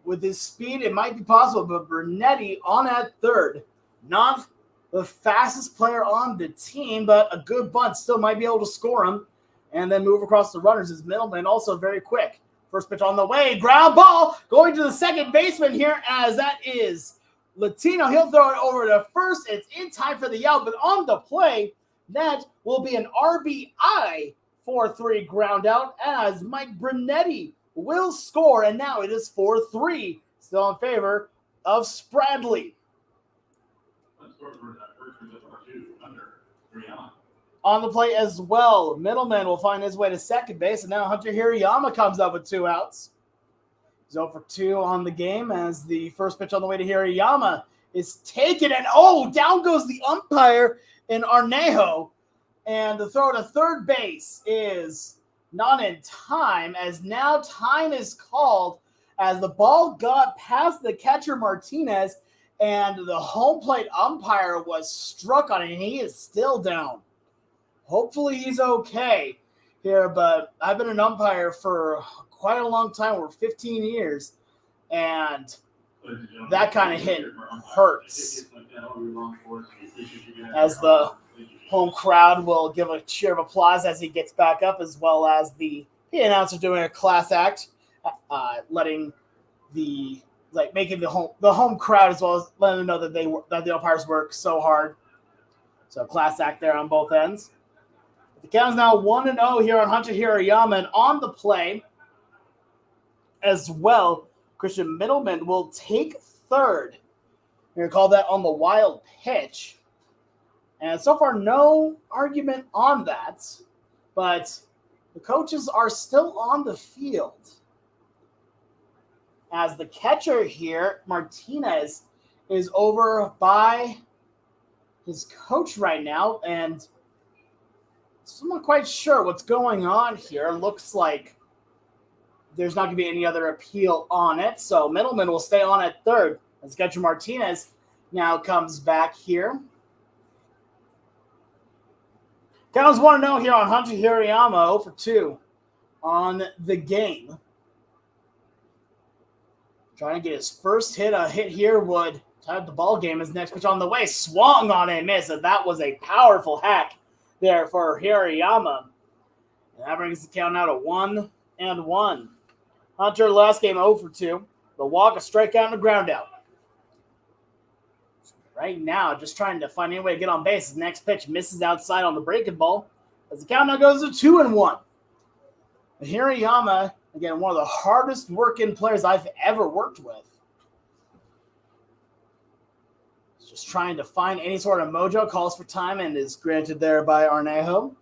With his speed, it might be possible, but Brunetti on at third. Not the fastest player on the team, but a good bunt still might be able to score him and then move across the runners. His Middleman also very quick. First pitch on the way. Ground ball going to the second baseman here as that is Latino. He'll throw it over to first. It's in time for the out, but on the play, that will be an RBI 4-3 ground out as Mike Brunetti will score, and now it is 4-3, still in favor of Spradley. On the play as well, Middleman will find his way to second base, and now Hunter Hirayama comes up with 2 outs. He's 0 for 2 on the game as the first pitch on the way to Hirayama is taken, and down goes the umpire in Arnejo, and the throw to third base is not in time, as now time is called as the ball got past the catcher Martinez, and the home plate umpire was struck on it, and he is still down. Hopefully he's okay here, but I've been an umpire for quite a long time, over 15 years, and that kind of hit hurts. As the home crowd will give a cheer of applause as he gets back up, as well as the announcer doing a class act, making the home crowd as well as letting them know that the umpires work so hard. So class act there on both ends. The count is now 1-0 here on Hunter Hirayama, and on the play as well, Christian Middleman will take third. We're going to call that on the wild pitch. And so far, no argument on that, but the coaches are still on the field. As the catcher here, Martinez, is over by his coach right now, and I'm not quite sure what's going on here. Looks like there's not going to be any other appeal on it, so Middleman will stay on at third as catcher Martinez now comes back here. Counts 1-0 here on Hunter Hirayama, 0 for 2 on the game. Trying to get his first hit. A hit here would tie the ball game. His next pitch on the way. Swung on and missed. And that was a powerful hack there for Hirayama. And that brings the count now to 1-1. Hunter last game 0 for 2. The walk, a strikeout, and a ground out. Right now, just trying to find any way to get on base. His next pitch misses outside on the breaking ball. As the count now goes to 2-1. Hirayama, again, one of the hardest working players I've ever worked with. He's just trying to find any sort of mojo, calls for time, and is granted there by Arnejo.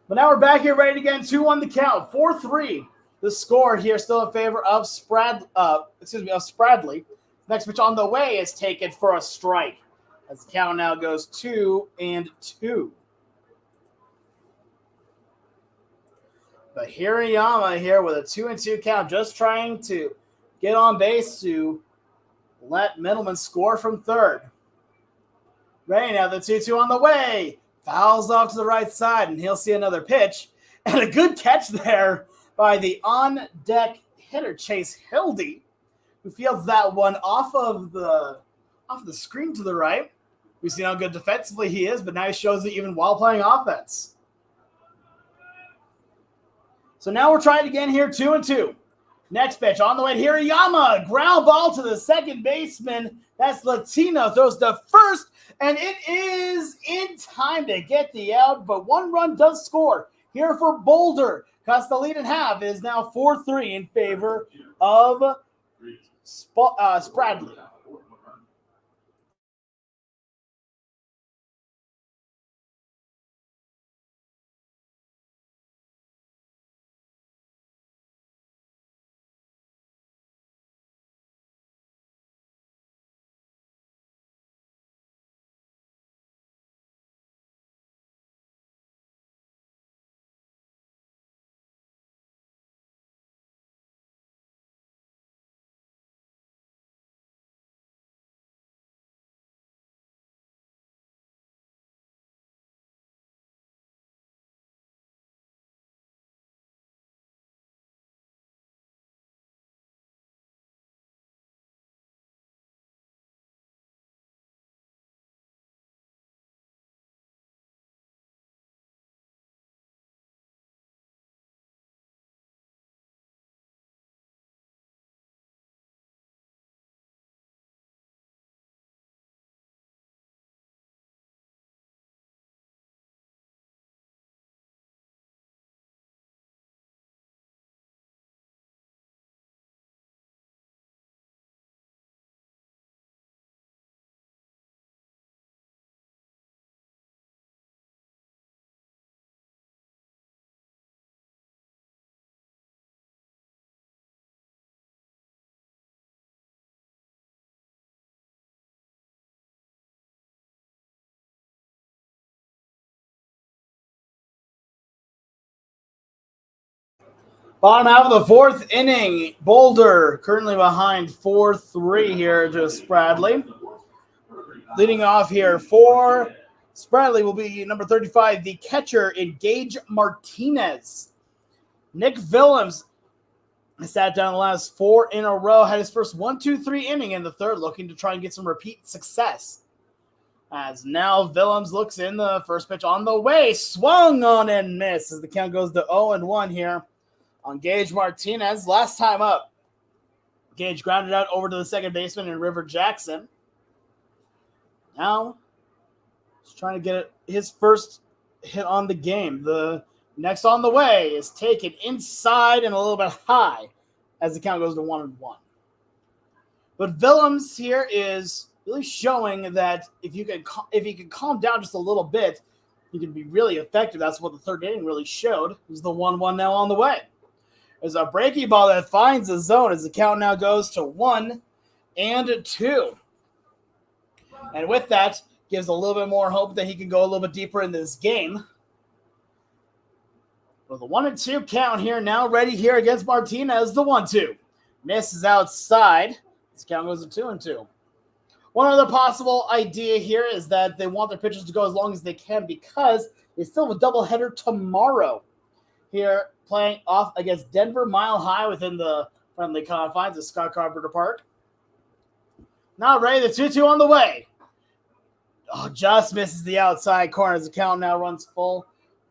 But now we're back here ready to get 2-1 the count. 4-3. The score here still in favor of Spradley. Next pitch on the way is taken for a strike. As the count now goes 2-2. But Hirayama here with a 2-2 count, just trying to get on base to let Middleman score from third. Ready now, the 2-2 on the way. Fouls off to the right side, and he'll see another pitch. And a good catch there by the on-deck hitter, Chase Hildy, who fields that one off the screen to the right. We've seen how good defensively he is, but now he shows it even while playing offense. So now we're trying again here, 2-2. Next pitch on the way, Hirayama, ground ball to the second baseman. That's Latino, throws to first, and it is in time to get the out, but one run does score here for Boulder. Cuts the lead in half. It is now 4-3 in favor of Spradley. Bottom half of the fourth inning, Boulder currently behind 4-3 here to Spradley. Leading off here for Spradley will be number 35, the catcher, Gehrig Martinez. Nick Willems sat down the last 4 in a row, had his first 1-2-3 inning in the third, looking to try and get some repeat success. As now Willems looks in, the first pitch on the way, swung on and missed as the count goes to 0-1 here on Gehrig Martinez. Last time up, Gehrig grounded out over to the second baseman in River Jackson. Now, he's trying to get his first hit on the game. The next on the way is taken inside and a little bit high as the count goes to 1-1. But Willems here is really showing that if you can calm down just a little bit, you can be really effective. That's what the third inning really showed. There's the 1-1 now on the way. There's a breaking ball that finds the zone as the count now goes to 1-2. And with that, gives a little bit more hope that he can go a little bit deeper in this game. With a 1-2 count here, now ready here against Martinez, the 1-2. Misses outside. This count goes to 2-2. One other possible idea here is that they want their pitchers to go as long as they can because they still have a doubleheader tomorrow. Here, playing off against Denver Mile High within the friendly confines of Scott Carpenter Park. Now ready, the 2-2 on the way. Oh, just misses the outside corner as the count now runs full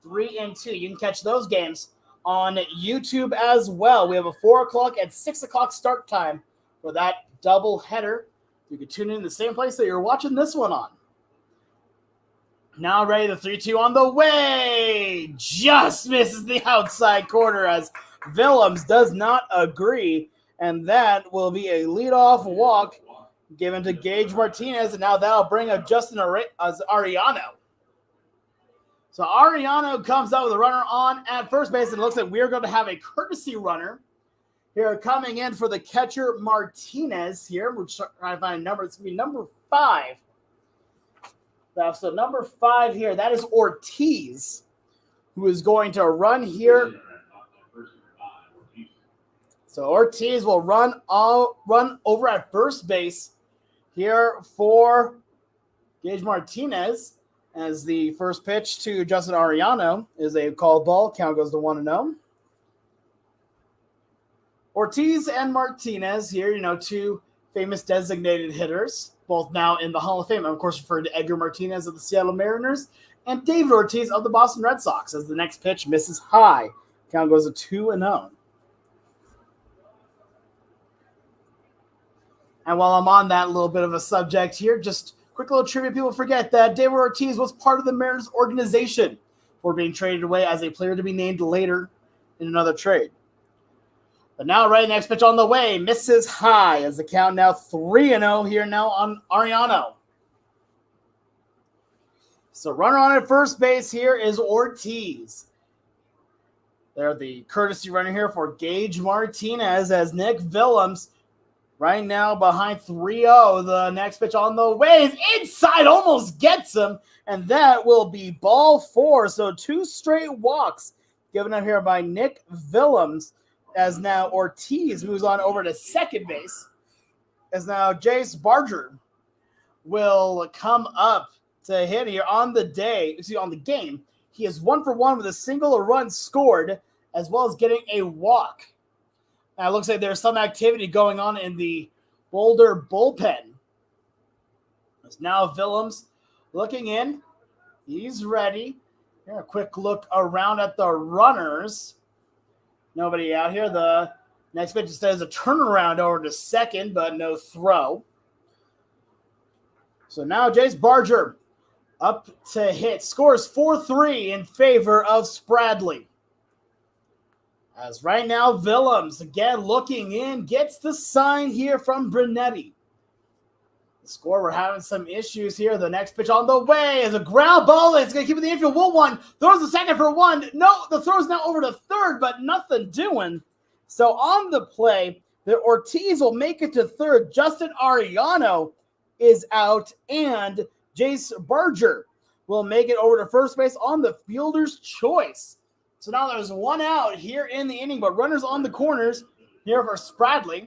3-2. You can catch those games on YouTube as well. We have a 4 o'clock and 6 o'clock start time for that double header. You can tune in the same place that you're watching this one on. Now ready, the 3-2 on the way. Just misses the outside corner as Willems does not agree. And that will be a leadoff walk given to Gehrig Martinez, and now that'll bring up Justin Ariano. So Ariano comes out with a runner on at first base, and it looks like we're going to have a courtesy runner here coming in for the catcher Martinez here. We're trying to find a number. It's going to be number 5. So number 5 here, that is Ortiz, who is going to run here. So Ortiz will run over at first base here for Gehrig Martinez, as the first pitch to Justin Ariano is a called ball. Count goes to 1-0. Ortiz and Martinez here, two famous designated hitters, both now in the Hall of Fame. I'm, of course, referring to Edgar Martinez of the Seattle Mariners and David Ortiz of the Boston Red Sox, as the next pitch misses high. Count goes to 2-0. And while I'm on that little bit of a subject here, just quick little trivia. People forget that David Ortiz was part of the Mariners organization before being traded away as a player to be named later in another trade. But now, right, next pitch on the way, misses high as the count now 3-0 here now on Ariano. So runner on at first base here is Ortiz. They're the courtesy runner here for Gehrig Martinez, as Nick Willems right now behind 3-0. The next pitch on the way is inside, almost gets him, and that will be ball 4. So 2 straight walks given up here by Nick Willems, as now Ortiz moves on over to second base, as now Jace Barger will come up to hit here on the game. He is 1 for 1 with a single run scored, as well as getting a walk. Now, it looks like there's some activity going on in the Boulder bullpen. There's now Willems looking in. He's ready. Here, a quick look around at the runners. Nobody out here. The next pitch says a turnaround over to second, but no throw. So now Jace Barger up to hit. Scores 4-3 in favor of Spradley. As right now, Willems, again looking in, gets the sign here from Brunetti. The score, we're having some issues here. The next pitch on the way is a ground ball. It's going to keep it in the infield. 1-1. Throws the second for 1. No, the throw is now over to third, but nothing doing. So on the play, the Ortiz will make it to third. Justin Ariano is out, and Jace Barger will make it over to first base on the fielder's choice. So now there's one out here in the inning, but runners on the corners here for Spradley.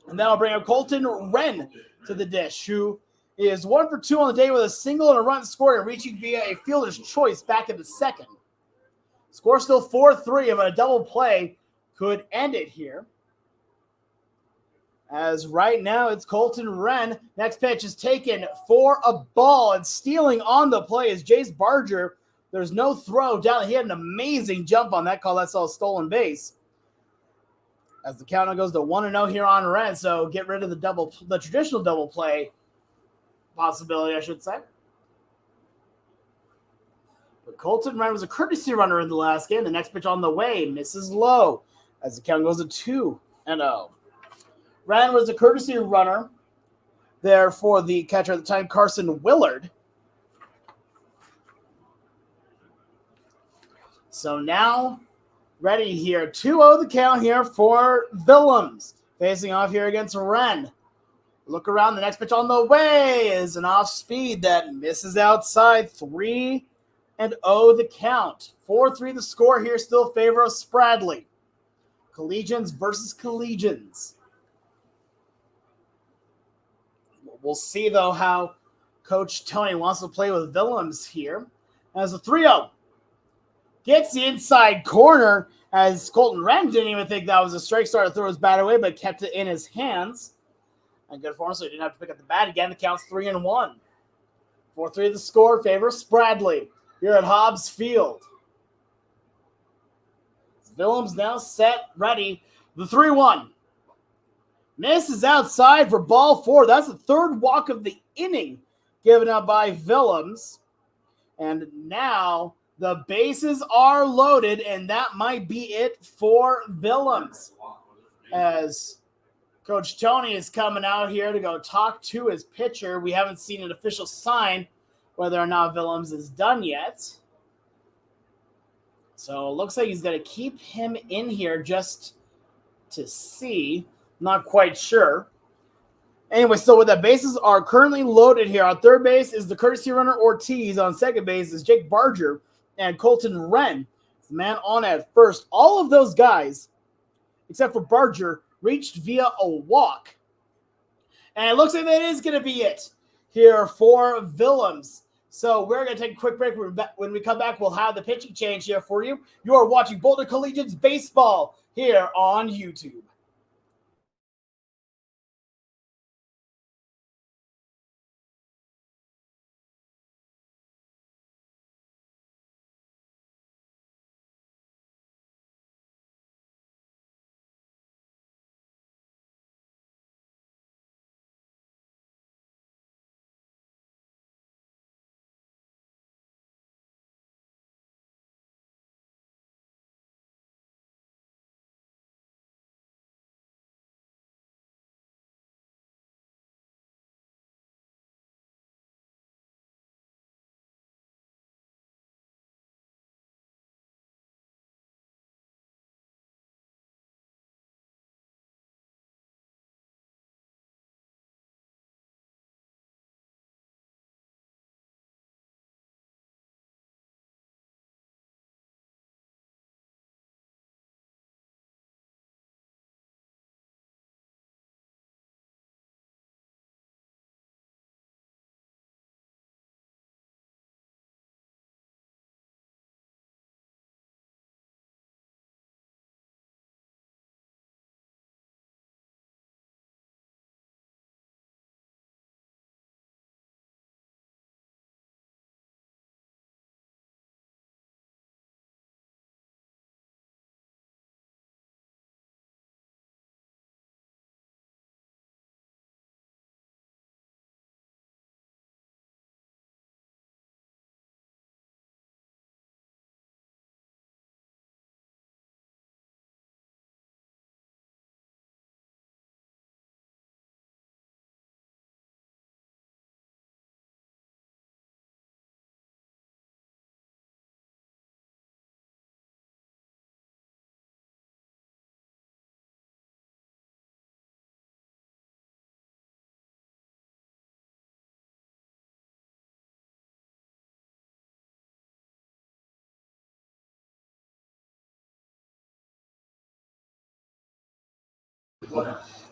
And that'll bring up Colton Wren to the dish, who is 1 for 2 on the day with a single and a run scored and reaching via a fielder's choice back in the second. Score still 4-3, but a double play could end it here. As right now it's Colton Wren. Next pitch is taken for a ball, and stealing on the play is Jace Barger. There's no throw down. He had an amazing jump on that call. That's all stolen base. As the count goes to 1-0 here on Wren, so get rid of the traditional double play possibility, I should say. But Colton Wren was a courtesy runner in the last game. The next pitch on the way misses low as the count goes to 2-0. Wren was a courtesy runner there for the catcher at the time, Carson Willard. So now ready here. 2-0 the count here for Willems. Facing off here against Wren. Look around. The next pitch on the way is an off speed that misses outside. 3-0 the count. 4-3 the score here. Still favor of Spradley. Collegians versus Collegians. We'll see, though, how Coach Tony wants to play with Willems here. As a 3-0. Gets the inside corner as Colton Wren didn't even think that was a strike. Started to throw his bat away, but kept it in his hands. And good for him, so he didn't have to pick up the bat again. The count's 3-1. 4-3 the score, favor Spradley here at Hobbs Field. Willems now set, ready. The 3-1. Misses outside for ball 4. That's the third walk of the inning given up by Willems. And now the bases are loaded, and that might be it for Willems. As Coach Tony is coming out here to go talk to his pitcher. We haven't seen an official sign whether or not Willems is done yet. So it looks like he's going to keep him in here just to see. Not quite sure. Anyway, so with the bases are currently loaded here. On third base is the courtesy runner Ortiz. On second base is Jake Barger. And Colton Wren, the man on at first. All of those guys, except for Barger, reached via a walk. And it looks like that is going to be it here for Willems. So we're going to take a quick break. When we come back, we'll have the pitching change here for you. You are watching Boulder Collegians baseball here on YouTube.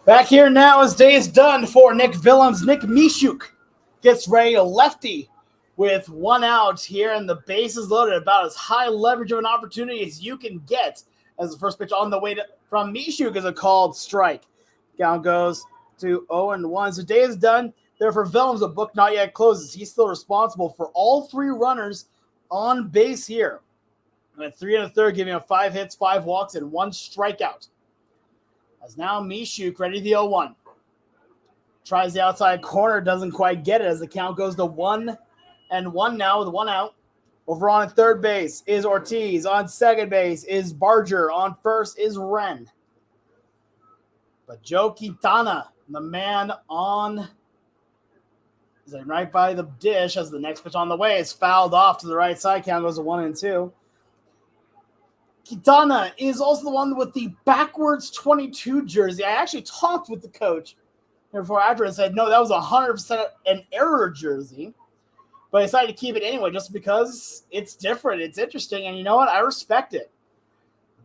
Back here now as day is done for Nick Willems. Nick Mishuk gets ready to lefty with one out here, and the bases loaded. About as high leverage of an opportunity as you can get as the first pitch on the way from Mishuk is a called strike. Count goes to 0-1. So day is done. There for Willems, the book not yet closes. He's still responsible for all 3 runners on base here. And 3 1/3, giving him 5 hits, 5 walks, and 1 strikeout. As now Mishuk ready the 0-1. Tries the outside corner, doesn't quite get it as the count goes to 1-1 now with 1 out. Over on third base is Ortiz. On second base is Barger. On first is Wren. But Joe Quintana, the man on, is right by the dish as the next pitch on the way is fouled off to the right side. Count goes to 1-2. Quintana is also the one with the backwards 22 jersey. I actually talked with the coach before after and said, no, that was 100% an error jersey. But I decided to keep it anyway just because it's different. It's interesting. And you know what? I respect it.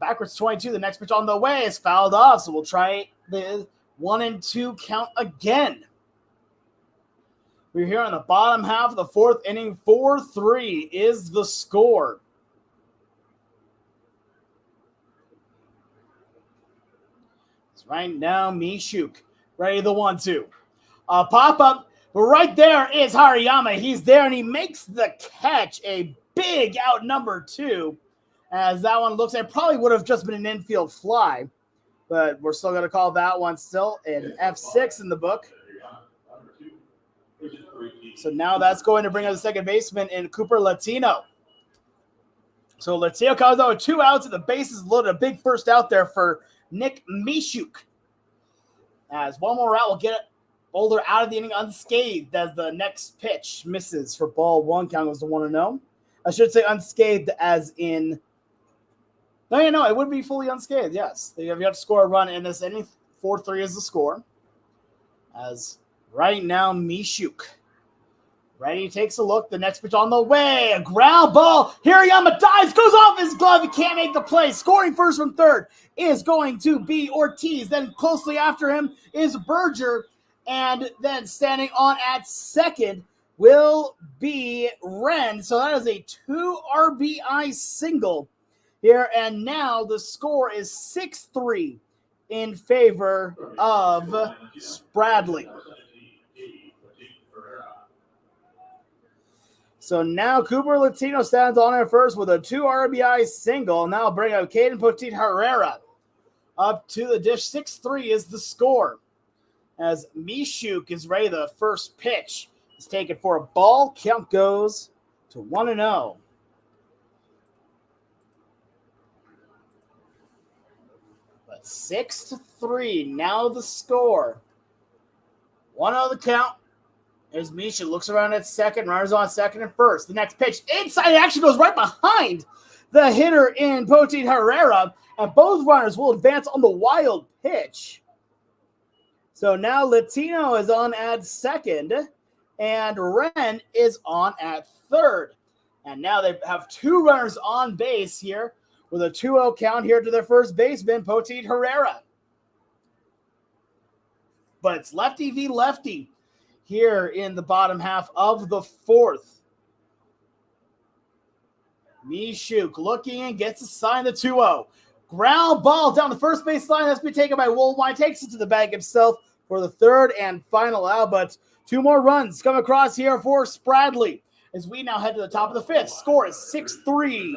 Backwards 22, the next pitch on the way is fouled off. So we'll try the 1-2 count again. We're here on the bottom half of the 4th inning. 4-3 is the score. It's right now Mishuk. Ready the 1-2. Pop up. But right there is Hariyama. He's there, and he makes the catch. A big out number 2. As that one looks like it probably would have just been an infield fly. But we're still going to call that one still an F6 in the book. So now that's going to bring up the second baseman in Cooper Latino. So Latino comes out with 2 outs, and the bases loaded. A big first out there for Nick Mishuk. As one more out will get it. Boulder out of the inning unscathed as the next pitch misses for ball 1. Count goes to 1-0. I should say unscathed as in. No, it would be fully unscathed, yes. You have to score a run in this inning. 4-3 is the score. As right now, Mishuk. Ready, takes a look. The next pitch on the way. A ground ball. Hirayama dives, goes off his glove. He can't make the play. Scoring first from third is going to be Ortiz. Then closely after him is Berger. And then standing on at second will be Wren. So that is a 2 RBI single here. And now the score is 6-3 in favor of Spradley. So now Cooper Latino stands on at first with a 2 RBI single. Now bring up Caden Petit Herrera up to the dish. 6-3 is the score. As Mishuk is ready, the first pitch is taken for a ball. Count goes to 1-0. But 6-3, now the score. 1-0 the count. There's Mishuk, looks around at second, runners on second and first. The next pitch inside, it actually goes right behind the hitter in Petit Herrera, and both runners will advance on the wild pitch. So now Latino is on at second, and Wren is on at third. And now they have 2 runners on base here with a 2-0 count here to their first baseman, Petit Herrera. But it's lefty v. lefty here in the bottom half of the 4th. Mishuk looking and gets a sign, the 2-0. Ground ball down the first base line. That's been taken by Woolwine. Takes it to the bag himself for the third and final out. But 2 more runs come across here for Spradley as we now head to the top of the 5th. Score is 6-3.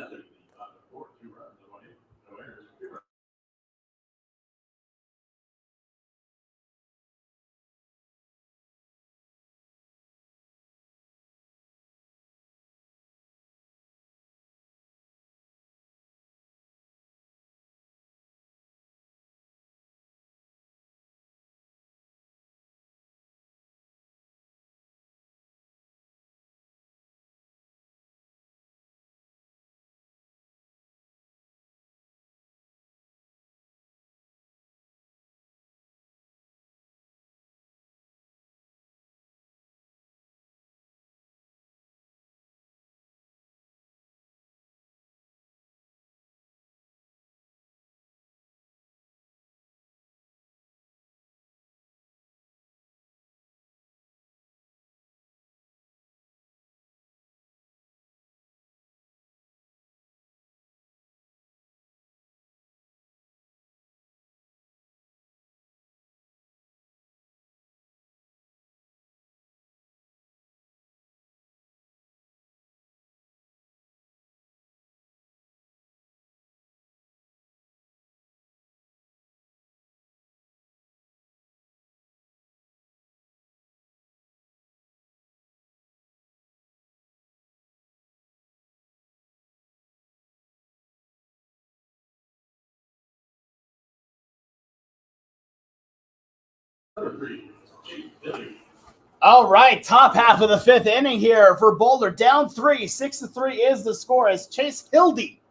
All right, top half of the fifth inning here for Boulder. Down 3, 6-3 is the score as Chase Hildy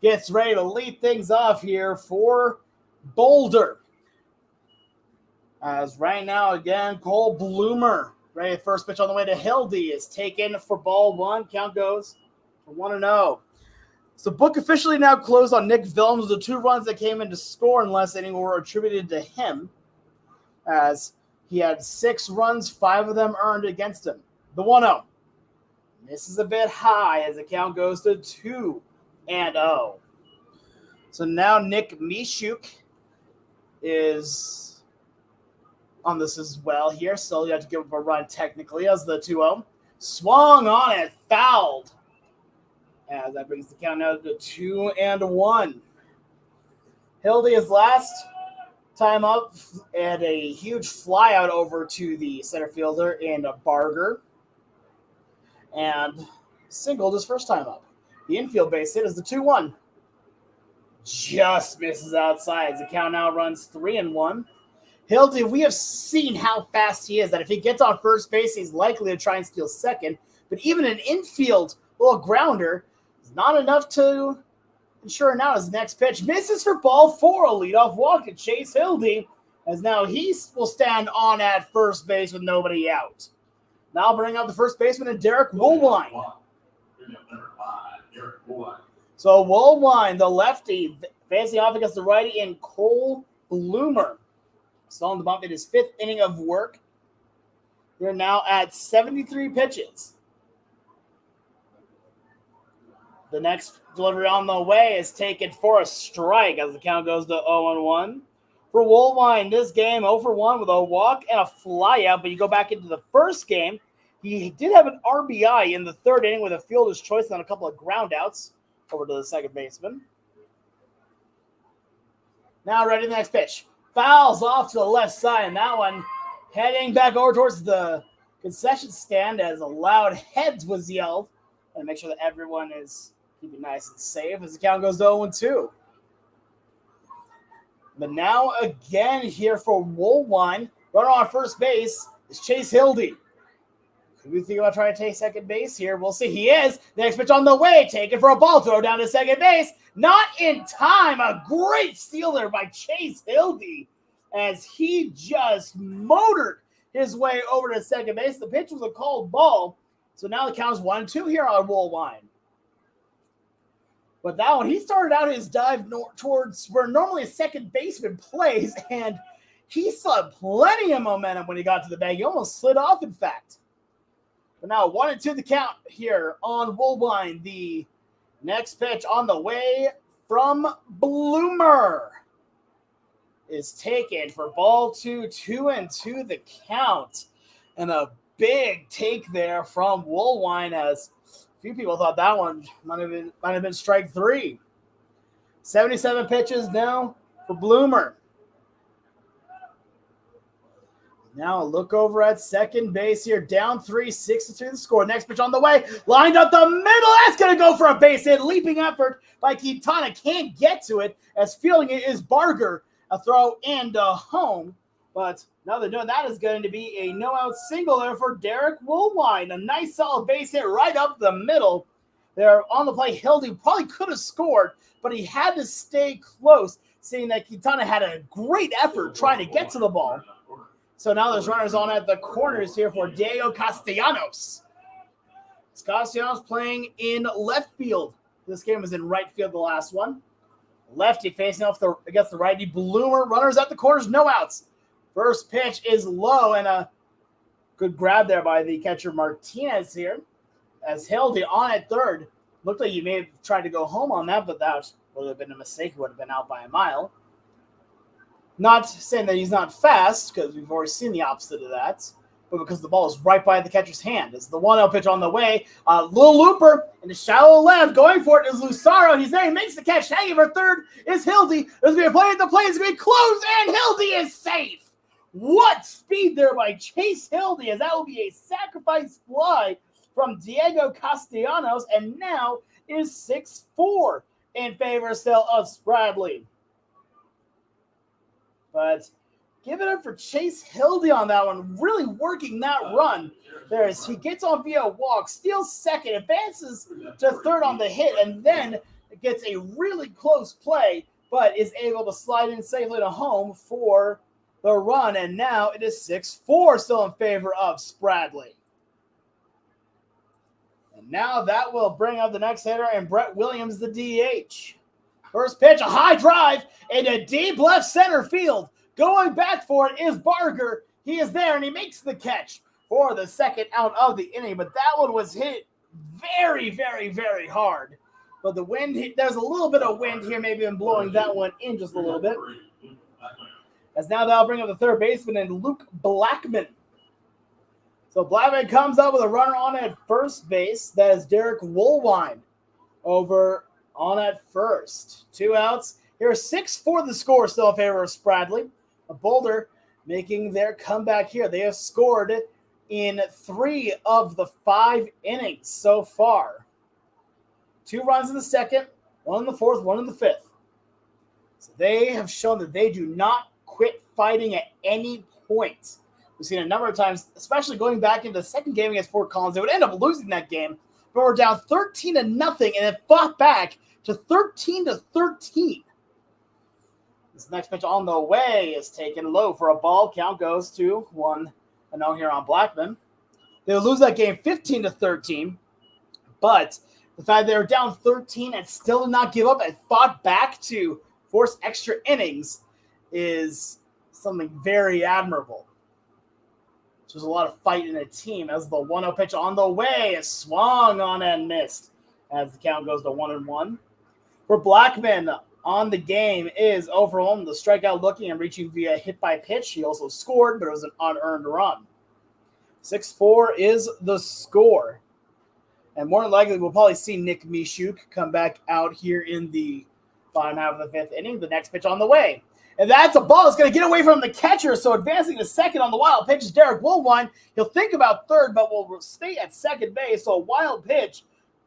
gets ready to lead things off here for Boulder. As right now, again, Cole Bloomer, ready, first pitch on the way to Hildy, is taken for ball one. Count goes for 1-0. So book officially now closed on Nick Vilms. The 2 runs that came in to score in less inning were attributed to him, as he had 6 runs, 5 of them earned against him. The 1-0 misses a bit high as the count goes to 2-0. So now Nick Mishuk is on this as well here. Still, you have to give up a run technically as the 2-0. Swung on it, fouled. As that brings the count now to 2-1. Hildy is last time up and a huge fly out over to the center fielder in Barger. And singled his first time up. The infield base hit is the 2-1. Just misses outside as the count now runs 3-1. Hildy, we have seen how fast he is, that if he gets on first base, he's likely to try and steal second. But even an infield little grounder is not enough to ensure now his next pitch. Misses for ball 4, a leadoff walk to Chase Hildy, as now he will stand on at first base with nobody out. Now bring out the first baseman and Derek Woolwine. So Woolwine, the lefty, facing off against the righty in Cole Bloomer. Still on the bump in his 5th inning of work. We're now at 73 pitches. The next delivery on the way is taken for a strike as the count goes to 0-1. For Woolwine, this game 0-1 with a walk and a flyout. But you go back into the first game, he did have an RBI in the 3rd inning with a fielder's choice on a couple of groundouts over to the second baseman. Now ready for the next pitch. Fouls off to the left side, and that one heading back over towards the concession stand as a loud heads was yelled. And make sure that everyone is keeping nice and safe as the count goes to 0-2. But now again here for Woolwine, runner on first base is Chase Hildy. Could we think about trying to take second base here? We'll see. He is. Next pitch on the way, taken for a ball throw down to second base. Not in time. A great steal there by Chase Hildy as he just motored his way over to second base. The pitch was a called ball. So now the count is 1-2 here on Woolwine. But that one, he started out his dive towards where normally a second baseman plays, and he saw plenty of momentum when he got to the bag. He almost slid off, in fact. But now 1-2 the count here on Woolwine. The next pitch on the way from Bloomer is taken for ball 2, 2-2 the count. And a big take there from Woolwine as a few people thought that one might have been strike 3. 77 pitches now for Bloomer. Now a look over at second base here. Down 3, 6-3 the score. Next pitch on the way. Lined up the middle. That's going to go for a base hit. Leaping effort by Quintana. Can't get to it as fielding it is Barger. A throw into home. But now they're doing that is going to be a no-out single there for Derek Woolwine. A nice solid base hit right up the middle. There on the play, Hildy probably could have scored, but he had to stay close, seeing that Quintana had a great effort trying to get to the ball. So now there's runners on at the corners here for Diego Castellanos. Castellanos playing in left field. This game was in right field, the last one. Lefty facing off against the righty. Bloomer, runners at the corners, no outs. First pitch is low, and a good grab there by the catcher Martinez here. As Hildy on at third. Looked like you may have tried to go home on that, but that would have been a mistake. He would have been out by a mile. Not saying that he's not fast, because we've already seen the opposite of that, but because the ball is right by the catcher's hand. It's the 1-0 pitch on the way. Little looper in the shallow left. Going for it is Lucero. He's there. He makes the catch. Hanging for third is Hildy. There's going to be a play at the plate. It's going to be close, and Hildy is safe. What speed there by Chase Hildy, as that will be a sacrifice fly from Diego Castellanos, and now is 6-4 in favor still of Spradley. But Give it up for Chase Hildy on that one, really working that run. He gets on via walk, steals second, advances to third on the hit, and then gets a really close play, but is able to slide in safely to home for the run. And now it is 6-4 still in favor of Spradley. And now that will bring up the next hitter, and Brett Williams, the DH. First pitch, a high drive into deep left center field. Going back for it is Barger. He is there, and he makes the catch for the second out of the inning. But that one was hit very, very, very hard. But the wind, there's a little bit of wind here, maybe in blowing that one in just a little bit. As now that'll bring up the third baseman and Luke Blackman. So Blackman comes up with a runner on at first base. That is Derek Woolwine over on at first. 2 outs. Here's 6-4 the score, still in favor of Spradley. Boulder making their comeback here. They have scored in 3 of the 5 innings so far. 2 runs in the second, 1 in the fourth, 1 in the fifth. So they have shown that they do not quit fighting at any point. We've seen a number of times, especially going back into the second game against Fort Collins, they would end up losing that game, but we're down 13-0 and then fought back to 13-13. This next pitch on the way is taken low for a ball. Count goes to 1-0 here on Blackman. They'll lose that game 15-13, but the fact they were down 13 and still did not give up and fought back to force extra innings is something very admirable. There's a lot of fight in a team as the 1-0 pitch on the way is swung on and missed as the count goes to 1-1. For Blackman, on the game is overall the strikeout looking and reaching via hit by pitch. He also scored, but it was an unearned run. 6-4 is the score. And more than likely, we'll probably see Nick Mishuk come back out here in the bottom half of the fifth inning. The next pitch on the way. And that's a ball that's going to get away from the catcher. So advancing to second on the wild pitch is Derek Woolwine. He'll think about third, but will stay at second base. So a wild pitch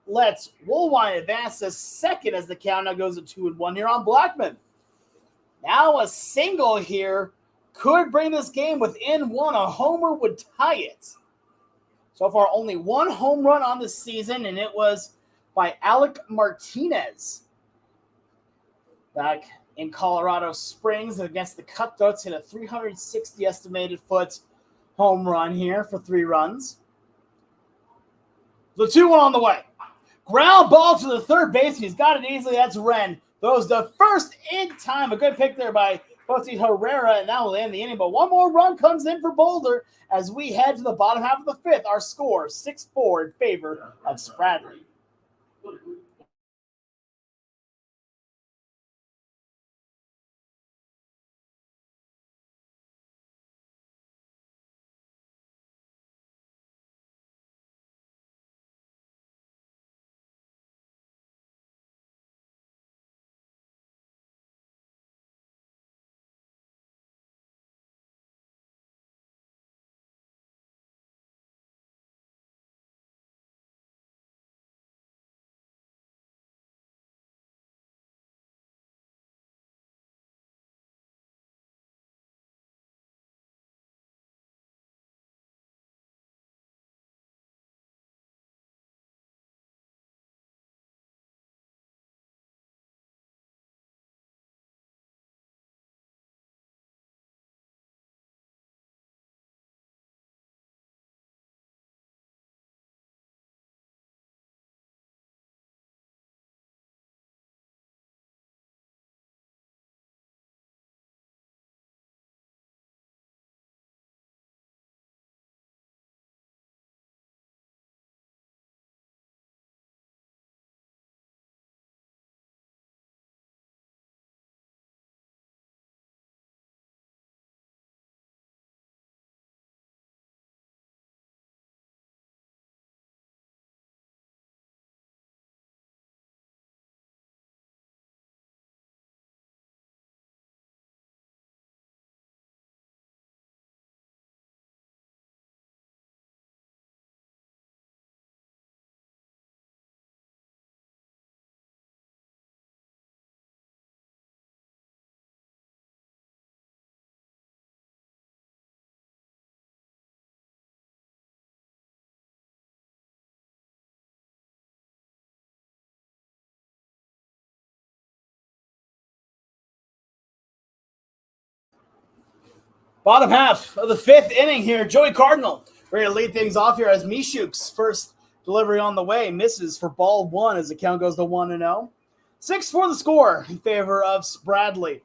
lets Woolwine advance to second as the count now goes to 2-1 here on Blackman. Now a single here could bring this game within 1. A homer would tie it. So far, only 1 home run on the season, and it was by Alec Martinez. Back in Colorado Springs against the Cutthroats, hit a 360 estimated foot home run here for 3 runs. The 2-1 on the way. Ground ball to the third baseman. He's got it easily. That's Wren. Throws the first in time. A good pick there by Jose Herrera, and that will end the inning. But 1 more run comes in for Boulder as we head to the bottom half of the fifth. Our score, 6-4 in favor of Spradley. Bottom half of the 5th inning here. Joey Cardinal ready to lead things off here as Mishuk's first delivery on the way misses for ball 1 as the count goes to 1-0. 6-4 the score in favor of Spradley.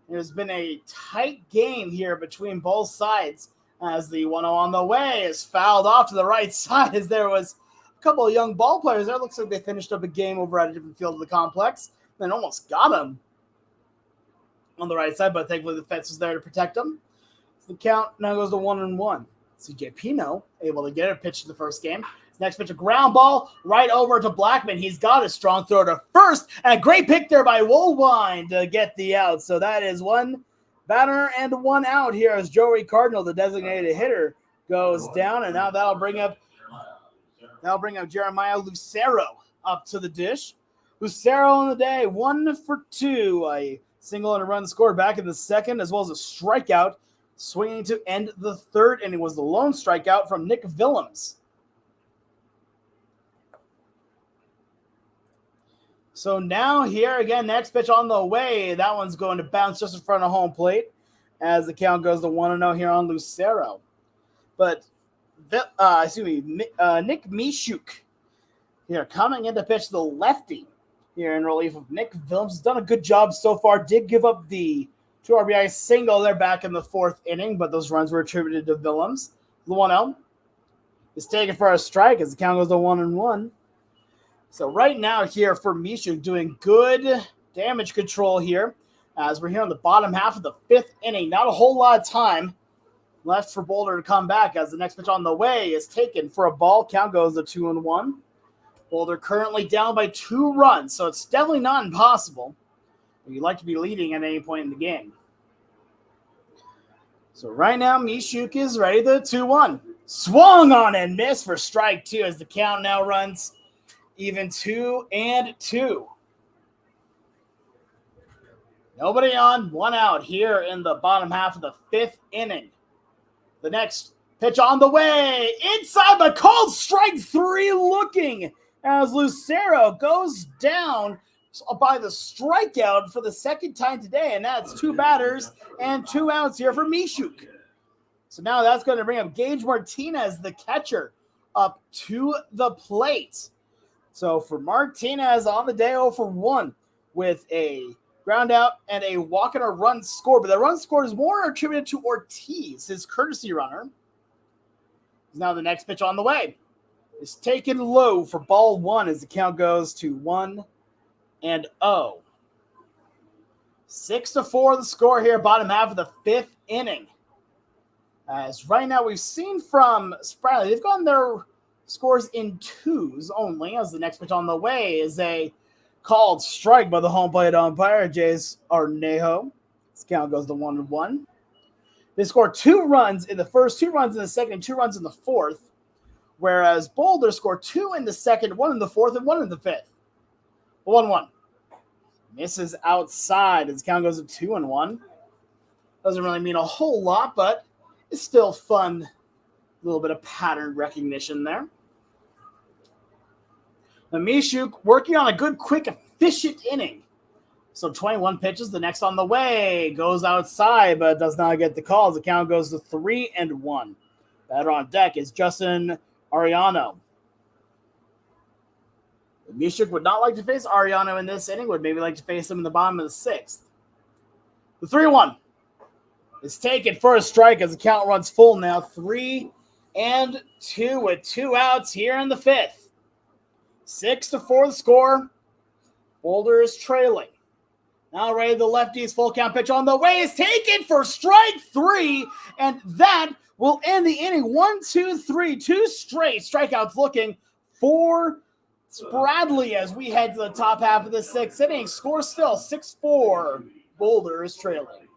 There's been a tight game here between both sides as the 1-0 on the way is fouled off to the right side as there was a couple of young ball players there. Looks like they finished up a game over at a different field of the complex and almost got him on the right side, but thankfully the fence was there to protect them. The count now goes to 1-1. CJ Pino able to get a pitch to the first game. Next pitch, a ground ball right over to Blackman. He's got a strong throw to first, and a great pick there by Woolwine to get the out. So that is one batter and one out here as Joey Cardinal, the designated hitter, goes down, and now that'll bring up Jeremiah Lucero up to the dish. Lucero on the day, 1 for 2, a single and a run scored back in the second, as well as a strikeout. Swinging to end the third inning was the lone strikeout from Nick Willems. So now here again, next pitch on the way. That one's going to bounce just in front of home plate as the count goes to 1-0 here on Lucero. But Nick Mishuk here coming in to pitch the lefty here in relief of Nick Willems. Has done a good job so far. Did give up the 2 RBI single there back in the 4th inning, but those runs were attributed to Willems. The 1-0 is taken for a strike as the count goes to 1-1. So right now here for Mishuk doing good damage control here as we're here on the bottom half of the 5th inning. Not a whole lot of time left for Boulder to come back as the next pitch on the way is taken for a ball. Count goes to 2-1. Boulder currently down by 2 runs, so it's definitely not impossible. You'd like to be leading at any point in the game. So right now, Mishuk is ready to 2-1. Swung on and missed for strike 2 as the count now runs even 2-2. Nobody on, 1 out here in the bottom half of the 5th inning. The next pitch on the way, inside but called strike 3 looking as Lucero goes down by the strikeout for the second time today, and that's 2 batters and 2 outs here for Mishuk. So now that's going to bring up Gage Martinez, the catcher, up to the plate. So for Martinez on the day 0 for 1 with a ground out and a walk and a run score, but the run score is more attributed to Ortiz, his courtesy runner. Now the next pitch on the way is taken low for ball 1 as the count goes to 1-0. 6-4 the score here, bottom half of the 5th inning. As right now we've seen from Spradley, they've gotten their scores in 2s only, as the next pitch on the way is a called strike by the home plate umpire, Jace Arnejo. This count goes to 1-1. They scored 2 runs in the first, 2 runs in the second, and 2 runs in the 4th, whereas Boulder scored 2 in the second, 1 in the 4th, and 1 in the 5th. 1-1. Misses outside as the count goes to 2-1. Doesn't really mean a whole lot, but it's still fun. A little bit of pattern recognition there. The Mishuk working on a good, quick, efficient inning. So 21 pitches, the next on the way, goes outside, but does not get the calls. The count goes to 3-1. Batter on deck is Justin Ariano. Mishuk would not like to face Ariano in this inning, would maybe like to face him in the bottom of the 6th. The 3-1 is taken for a strike as the count runs full now. 3-2 with 2 outs here in the 5th. 6-4 the score. Boulder is trailing. Now ready, the lefty's full count pitch on the way is taken for strike 3, and that will end the inning. 1, 2, 3, 2 straight strikeouts looking for Spradley as we head to the top half of the 6th inning. Score still 6-4. Boulder is trailing.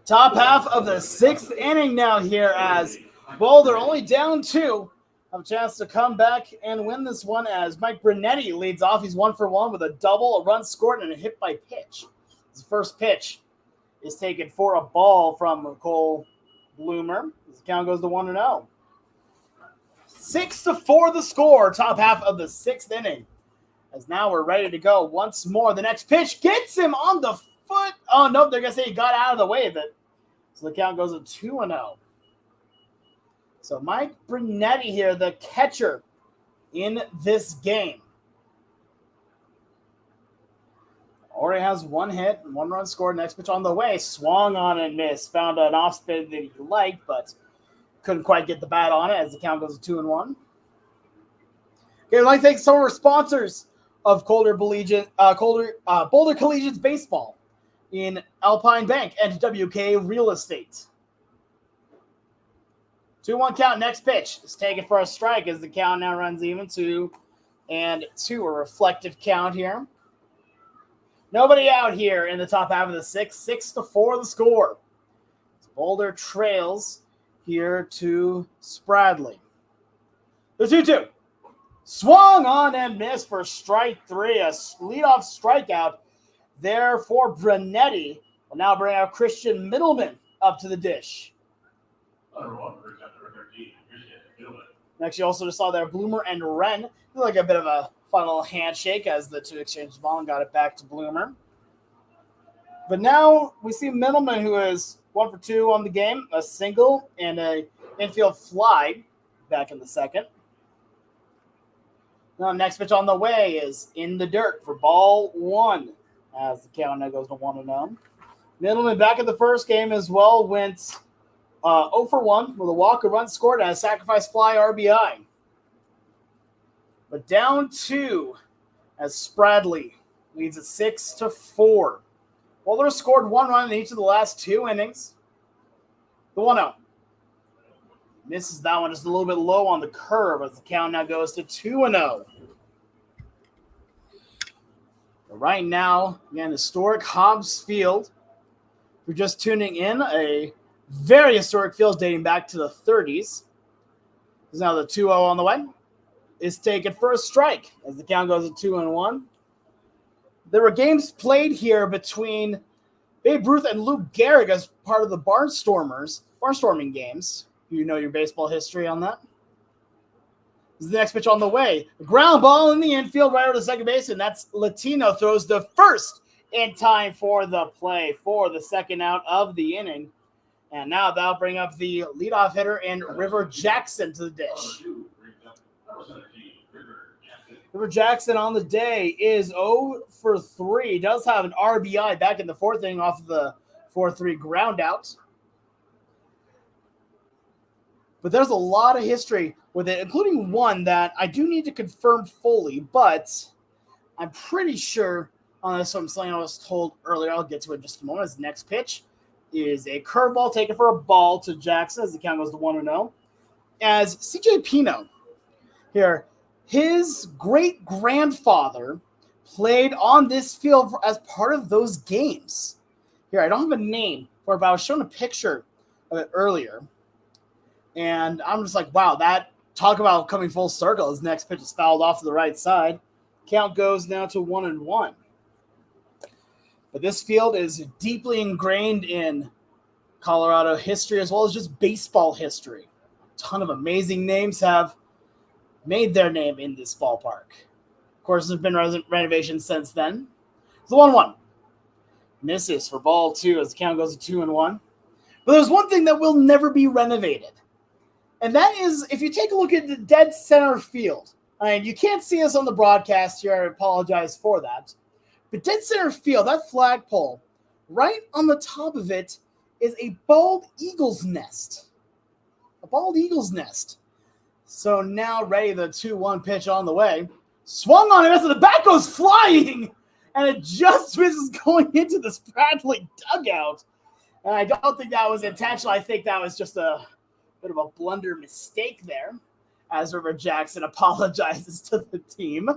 Top half of the 6th inning now here as Boulder only down 2. Have a chance to come back and win this one as Mike Brunetti leads off. He's 1 for 1 with a double, a run scored, and a hit by pitch. His first pitch is taken for a ball from Cole Bloomer. His count goes to 1-0. 6-4 the score, top half of the 6th inning. As now we're ready to go once more. The next pitch gets him on the foot. Oh, no, they're going to say he got out of the way of it. So the count goes to 2-0. So Mike Brunetti here, the catcher in this game. Already has 1 hit and 1 run scored. Next pitch on the way. Swung on and missed. Found an off spin that he liked, but couldn't quite get the bat on it as the count goes to 2-1. Okay, I'd like to thank some of our sponsors of Boulder Collegians Baseball in Alpine Bank and WK Real Estate. 2-1 count. Next pitch is taken for a strike as the count now runs even 2-2. A reflective count here. Nobody out here in the top half of the 6th. 6-4 the score. Boulder trails here to Spradley. The 2-2. Swung on and missed for strike 3. A leadoff strikeout there for Brunetti. Will now bring out Christian Middleman up to the dish. Next, you also just saw there Bloomer and Wren. Like a bit of a fun little handshake as the two exchanged the ball and got it back to Bloomer. But now we see Middleman, who is 1 for 2 on the game, a single and a infield fly back in the 2nd. Now, next pitch on the way is in the dirt for ball 1 as the count now goes to 1-0. Middleman back in the first game as well went 0 for 1 with a walk, a run scored, and a sacrifice fly RBI. But down 2 as Spradley leads it 6-4. Boulder scored 1 run in each of the last 2 innings. The 1-0. Misses that one just a little bit low on the curve as the count now goes to 2-0. Right now, again, Historic Hobbs Field. If you're just tuning in, a very historic field dating back to the 30s. There's now the 2-0 on the way. Is taken for a strike as the count goes to 2-1. There were games played here between Babe Ruth and Luke Gehrig as part of the barnstorming games. You know your baseball history on that. This is the next pitch on the way. A ground ball in the infield right over to second base, and that's Latino throws the first in time for the play for the 2nd out of the inning. And now that'll bring up the leadoff hitter and River Jackson to the dish. River Jackson on the day is 0 for 3. Does have an RBI back in the 4th inning off of the 4-3 ground out. But there's a lot of history with it, including one that I do need to confirm fully, but I'm pretty sure on this one, something I was told earlier. I'll get to it in just a moment. His next pitch is a curveball taken for a ball to Jackson as the count goes to 1-0. As CJ Pino here, his great-grandfather played on this field as part of those games. Here, I don't have a name for it, but I was shown a picture of it earlier. And I'm just like, wow, that talk about coming full circle. His next pitch is fouled off to the right side. Count goes now to 1-1. But this field is deeply ingrained in Colorado history as well as just baseball history. A ton of amazing names have made their name in this ballpark. Of course, there's been renovations since then. It's the 1-1. Misses for ball 2 as the count goes to 2-1. But there's one thing that will never be renovated. And that is, if you take a look at the dead center field, and you can't see us on the broadcast here, I apologize for that. But dead center field, that flagpole, right on the top of it is a bald eagle's nest. A bald eagle's nest. So now ready, the 2-1 pitch on the way. Swung on it, and the bat goes flying, and it just misses going into the Spradley dugout. And I don't think that was intentional. I think that was just a bit of a blunder mistake there, as River Jackson apologizes to the team.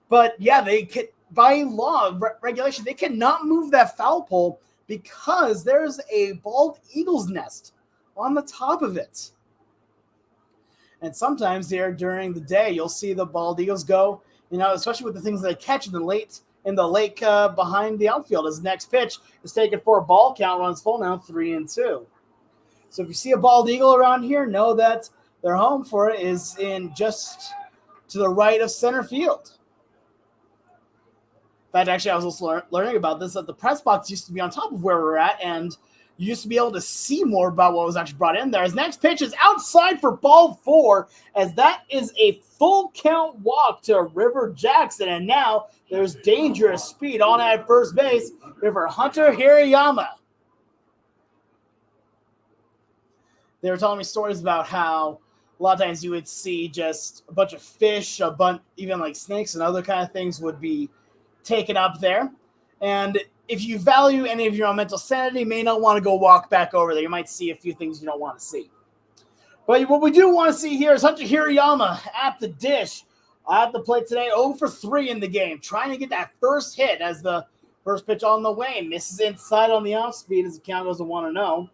But yeah, they can, by law, regulation, they cannot move that foul pole because there's a bald eagle's nest on the top of it. And sometimes here during the day, you'll see the bald eagles go, especially with the things they catch in the lake behind the outfield. His next pitch is taken for a ball count, runs full now, 3-2. So if you see a bald eagle around here, know that their home for it is in just to the right of center field. In fact, actually, I was also learning about this, that the press box used to be on top of where we're at, and you used to be able to see more about what was actually brought in there. His next pitch is outside for ball 4, as that is a full count walk to River Jackson, and now there's dangerous speed on at first base for Hunter Hirayama. They were telling me stories about how a lot of times you would see just a bunch of fish, even like snakes and other kind of things would be taken up there. And if you value any of your own mental sanity, you may not want to go walk back over there. You might see a few things you don't want to see. But what we do want to see here is Hunter Hirayama at the dish. At the plate today, 0 for 3 in the game, trying to get that first hit as the first pitch on the way. Misses inside on the off speed as the count goes to 1-0.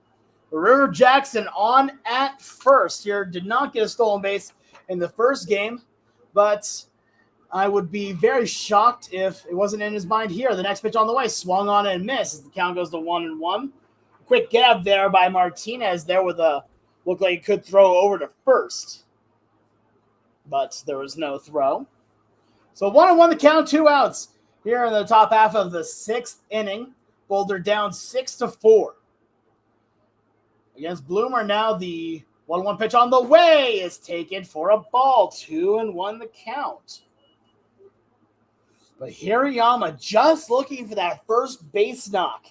River Jackson on at first here. Did not get a stolen base in the first game, but I would be very shocked if it wasn't in his mind here. The next pitch on the way, swung on and missed as the count goes to 1-1. Quick gap there by Martinez there with a looked like he could throw over to first, but there was no throw. So 1-1 the count, 2 outs here in the top half of the 6th inning. Boulder down 6-4. Against Bloomer now, the 1-1 pitch on the way is taken for a ball. 2-1 the count. But Hirayama just looking for that first base knock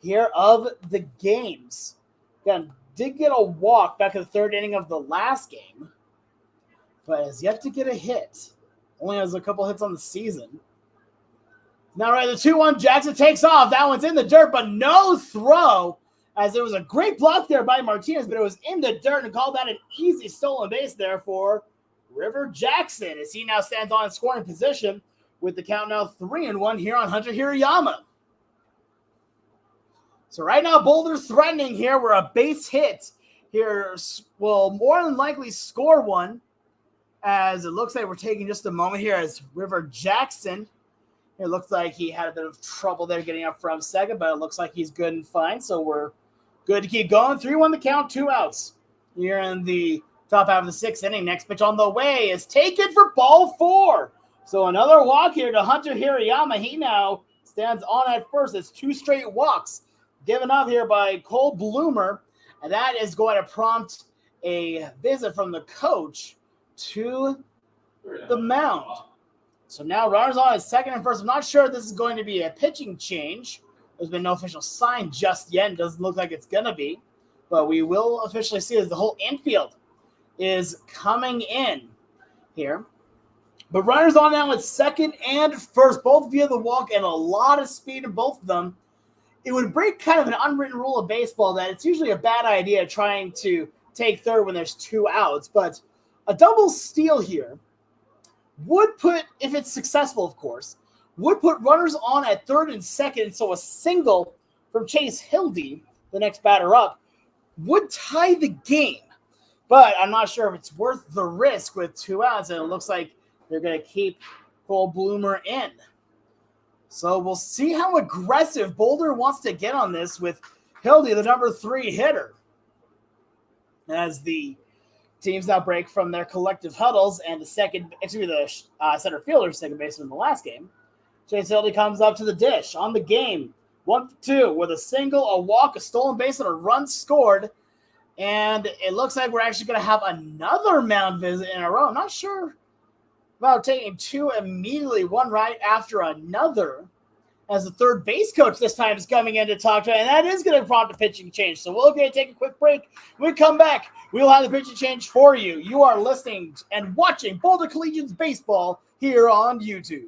here of the games. Again, did get a walk back in the 3rd inning of the last game, but has yet to get a hit. Only has a couple hits on the season. Now right, the 2-1 Jackson takes off. That one's in the dirt, but no throw, as there was a great block there by Martinez, but it was in the dirt and called that an easy stolen base there for River Jackson, as he now stands on scoring position with the count now 3-1 here on Hunter Hirayama. So right now, Boulder threatening here where a base hit here will more than likely score one, as it looks like we're taking just a moment here as River Jackson, it looks like he had a bit of trouble there getting up from second, but it looks like he's good and fine, so we're good to keep going. 3-1 the count, 2 outs here in the top half of the 6th inning. Next pitch on the way is taken for ball 4. So another walk here to Hunter Hirayama. He now stands on at first. It's 2 straight walks given up here by Cole Bloomer, and that is going to prompt a visit from the coach to the mound. So now runners on at second and first. I'm not sure if this is going to be a pitching change. There's been no official sign just yet. It doesn't look like it's going to be, but we will officially see as the whole infield is coming in here. But runners on now at second and first, both via the walk, and a lot of speed in both of them. It would break kind of an unwritten rule of baseball that it's usually a bad idea trying to take third when there's 2 outs. But a double steal here would put, if it's successful, of course, would put runners on at third and second. So a single from Chase Hildy, the next batter up, would tie the game. But I'm not sure if it's worth the risk with 2 outs, and it looks like they're going to keep Cole Bloomer in. So we'll see how aggressive Boulder wants to get on this with Hildy, the number 3 hitter, as the teams now break from their collective huddles, and the center fielder, second baseman in the last game. Chase Hildy comes up to the dish on the game. 1-2 with a single, a walk, a stolen base, and a run scored. And it looks like we're actually going to have another mound visit in a row. I'm not sure about taking 2 immediately, one right after another, as the third base coach this time is coming in to talk to it, and that is going to prompt a pitching change. So we're going to take a quick break. When we come back, we'll have the pitching change for you. You are listening and watching Boulder Collegians baseball here on YouTube.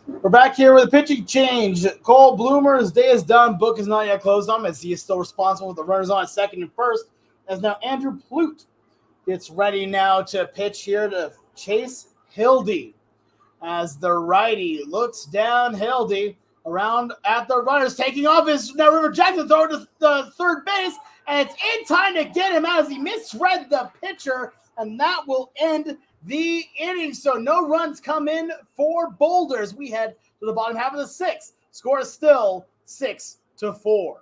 We're back here with a pitching change. Cole Bloomer's day is done. Book is not yet closed on him as he is still responsible with the runners on at second and first. As now Andrew Plute gets ready now to pitch here to Chase Hildy. As the righty looks down, Hildy around at the runners, taking off his now River Jackson throwing to the third base, and it's in time to get him as he misread the pitcher, and that will end the inning. So no runs come in for Boulder as we head to the bottom half of the sixth. Score is still 6-4.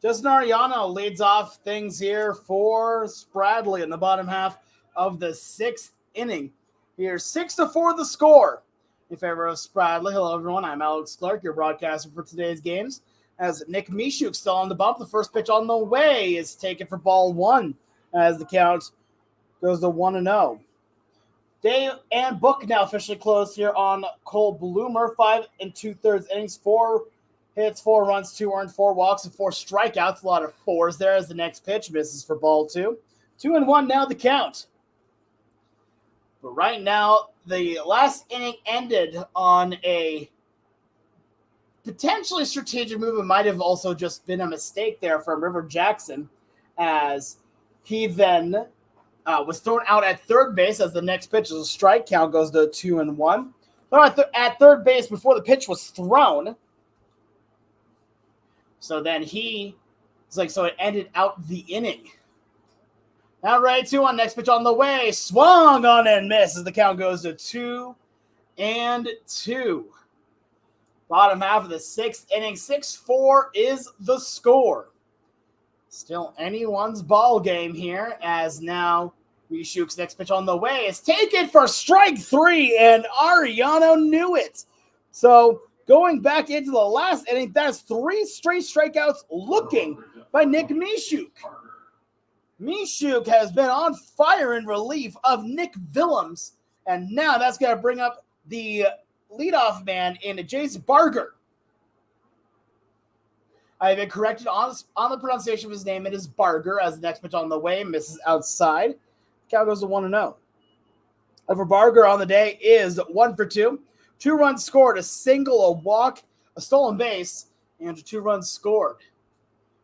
Justin Ariano leads off things here for Spradley in the bottom half of the sixth inning. Here's 6-4 the score in favor of Spradley. Hello, everyone. I'm Alex Clark, your broadcaster for today's games. As Nick Mishuk still on the bump, the first pitch on the way is taken for ball one as the count goes to 1-0. Day and book now officially closed here on Cole Bloomer. 5 2/3 innings, 4 hits, 4 runs, 2 earned, 4 walks, and 4 strikeouts. A lot of fours there as the next pitch misses for ball two. 2-1 now the count. But right now, the last inning ended on a potentially strategic move. It might have also just been a mistake there from River Jackson as he then was thrown out at third base as the next pitch is a strike. Count goes to 2-1. At third base before the pitch was thrown. So then so it ended out the inning. Now ready 2-1, next pitch on the way. Swung on and missed as the count goes to 2-2. Bottom half of the sixth inning, 6-4 is the score. Still anyone's ball game here as now Mishuk's next pitch on the way is taken for strike 3, and Ariano knew it. So going back into the last inning, that's 3 straight strikeouts looking by Nick Mishuk. Mishuk has been on fire in relief of Nick Willems, and now that's going to bring up the leadoff man in Jace Barger. I have been corrected on the pronunciation of his name. It is Barger as the next pitch on the way misses outside. Count goes to 1-0. For Barger on the day is 1 for 2. 2 runs scored, a single, a walk, a stolen base, and 2 runs scored.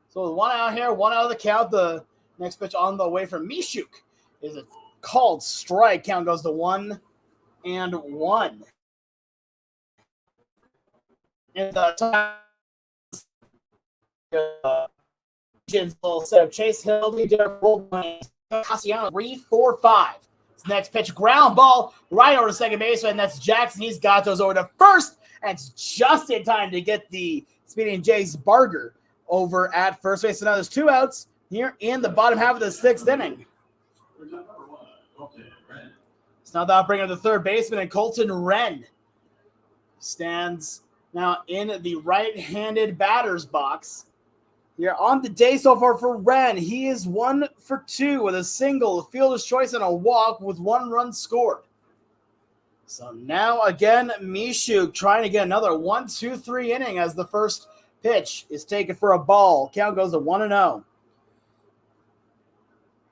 So 1 out here, 1 out of the count. The next pitch on the way from Mishuk is a called strike. Count goes to 1-1. And the time little set of Chase Hildy, Derek Goldman, Cassiano, 3-4-5. Next pitch, ground ball right over to second base, and that's Jackson. He's got those over to first, and it's just in time to get the beating Jace Barger over at first base. So now there's 2 outs here in the bottom half of the 6th inning. It's now the outbring of the third baseman, and Colton Wren stands now in the right-handed batter's box. Here on the day so far for Wren, he is 1 for 2 with a single, a fielder's choice, and a walk with 1 run scored. So now again, Mishuk trying to get another 1-2-3 inning as the first pitch is taken for a ball. Count goes to 1-0.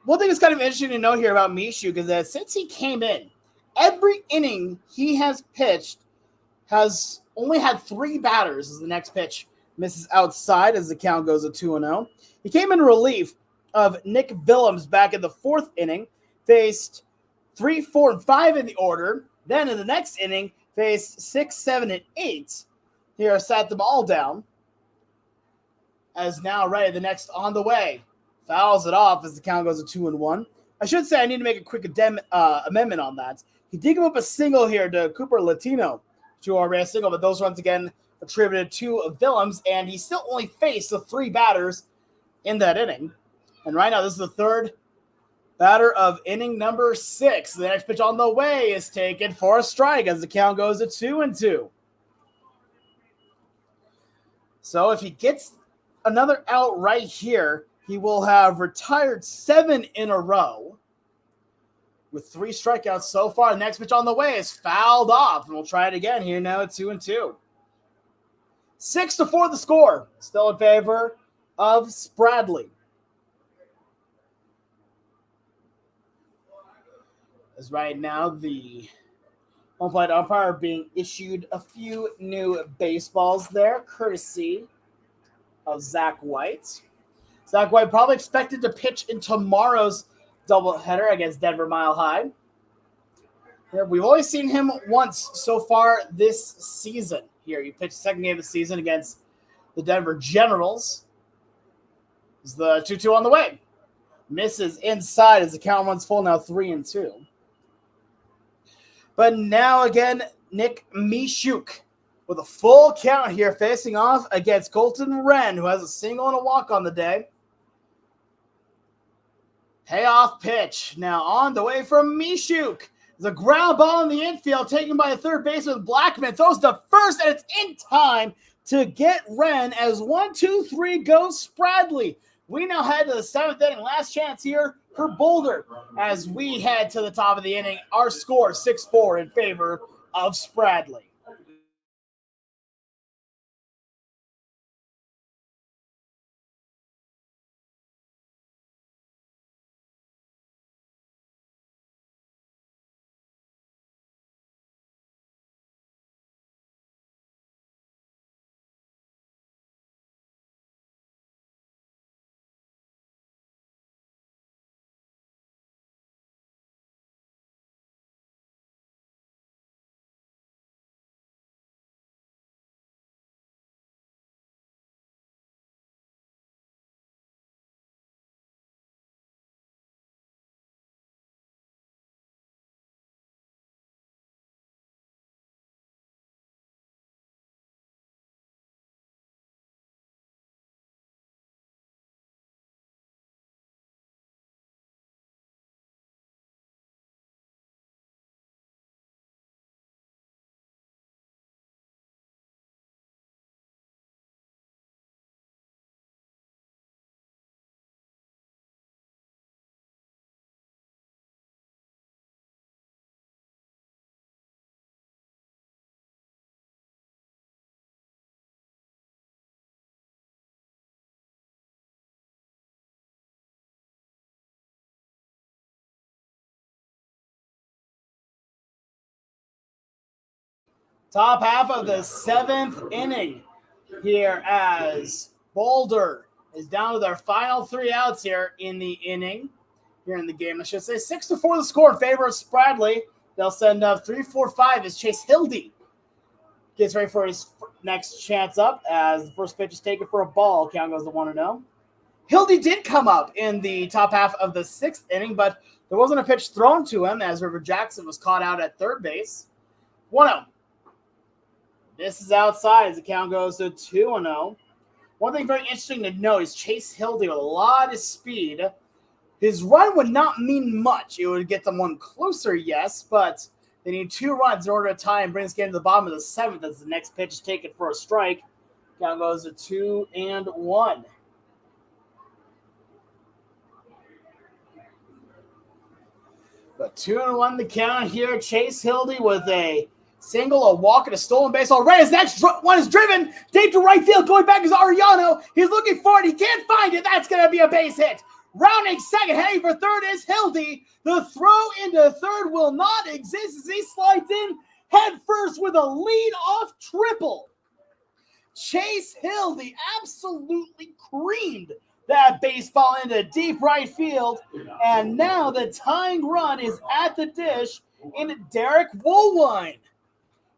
One thing that's kind of interesting to know here about Mishuk is that since he came in, every inning he has pitched has only had 3 batters as the next pitch misses outside as the count goes to 2-0. He came in relief of Nick Willems back in the 4th inning, faced 3, 4, and 5 in the order. Then in the next inning, faced 6, 7, and 8. Here sat them all down. As now ready, the next on the way. Fouls it off as the count goes to 2-1. I should say I need to make a quick amendment on that. He did give up a single here to Cooper Latino, to our rare single, but those runs again attributed to Willems, and he still only faced the 3 batters in that inning. And right now, this is the 3rd batter of inning number 6. The next pitch on the way is taken for a strike as the count goes to 2-2. So if he gets another out right here, he will have retired 7 in a row with 3 strikeouts so far. The next pitch on the way is fouled off, and we'll try it again here now at 2-2. 6-4 the score, still in favor of Spradley. As right now, the home plate umpire being issued a few new baseballs there, courtesy of Zach White. Zach White probably expected to pitch in tomorrow's doubleheader against Denver Mile High. Here, we've only seen him once so far this season. Here, he pitched the 2nd game of the season against the Denver Generals. Is the 2-2 on the way. Misses inside as the count runs full, now 3-2. But now again, Nick Mishuk with a full count here, facing off against Colton Wren, who has a single and a walk on the day. Payoff pitch now on the way from Mishuk. The ground ball in the infield taken by a third baseman. Blackman throws to first, and it's in time to get Wren as 1-2-3 goes Spradley. We now head to the 7th inning. Last chance here for Boulder as we head to the top of the inning. Our score 6-4 in favor of Spradley. Top half of the 7th inning here as Boulder is down to their final 3 outs here in the inning. Here in the game, I should say. 6-4 the score in favor of Spradley. They'll send up 3-4-5 as Chase Hildy gets ready for his next chance up as the first pitch is taken for a ball. Count goes to 1-0. Hildy did come up in the top half of the 6th inning, but there wasn't a pitch thrown to him as River Jackson was caught out at third base. 1-0. This is outside as the count goes to 2-0. One thing very interesting to note is Chase Hildy with a lot of speed. His run would not mean much. It would get them one closer, yes, but they need 2 runs in order to tie and bring this game to the bottom of the 7th as the next pitch is taken for a strike. Count goes to 2-1. But 2-1 the count here. Chase Hildy with a single, a walk, and a stolen base already. His next one is driven deep to right field. Going back is Ariano. He's looking for it. He can't find it. That's going to be a base hit. Rounding second, heading for third is Hildy. The throw into third will not exist as he slides in head first with a lead-off triple. Chase Hildy absolutely creamed that baseball into deep right field. And now the tying run is at the dish in Derek Woolwine.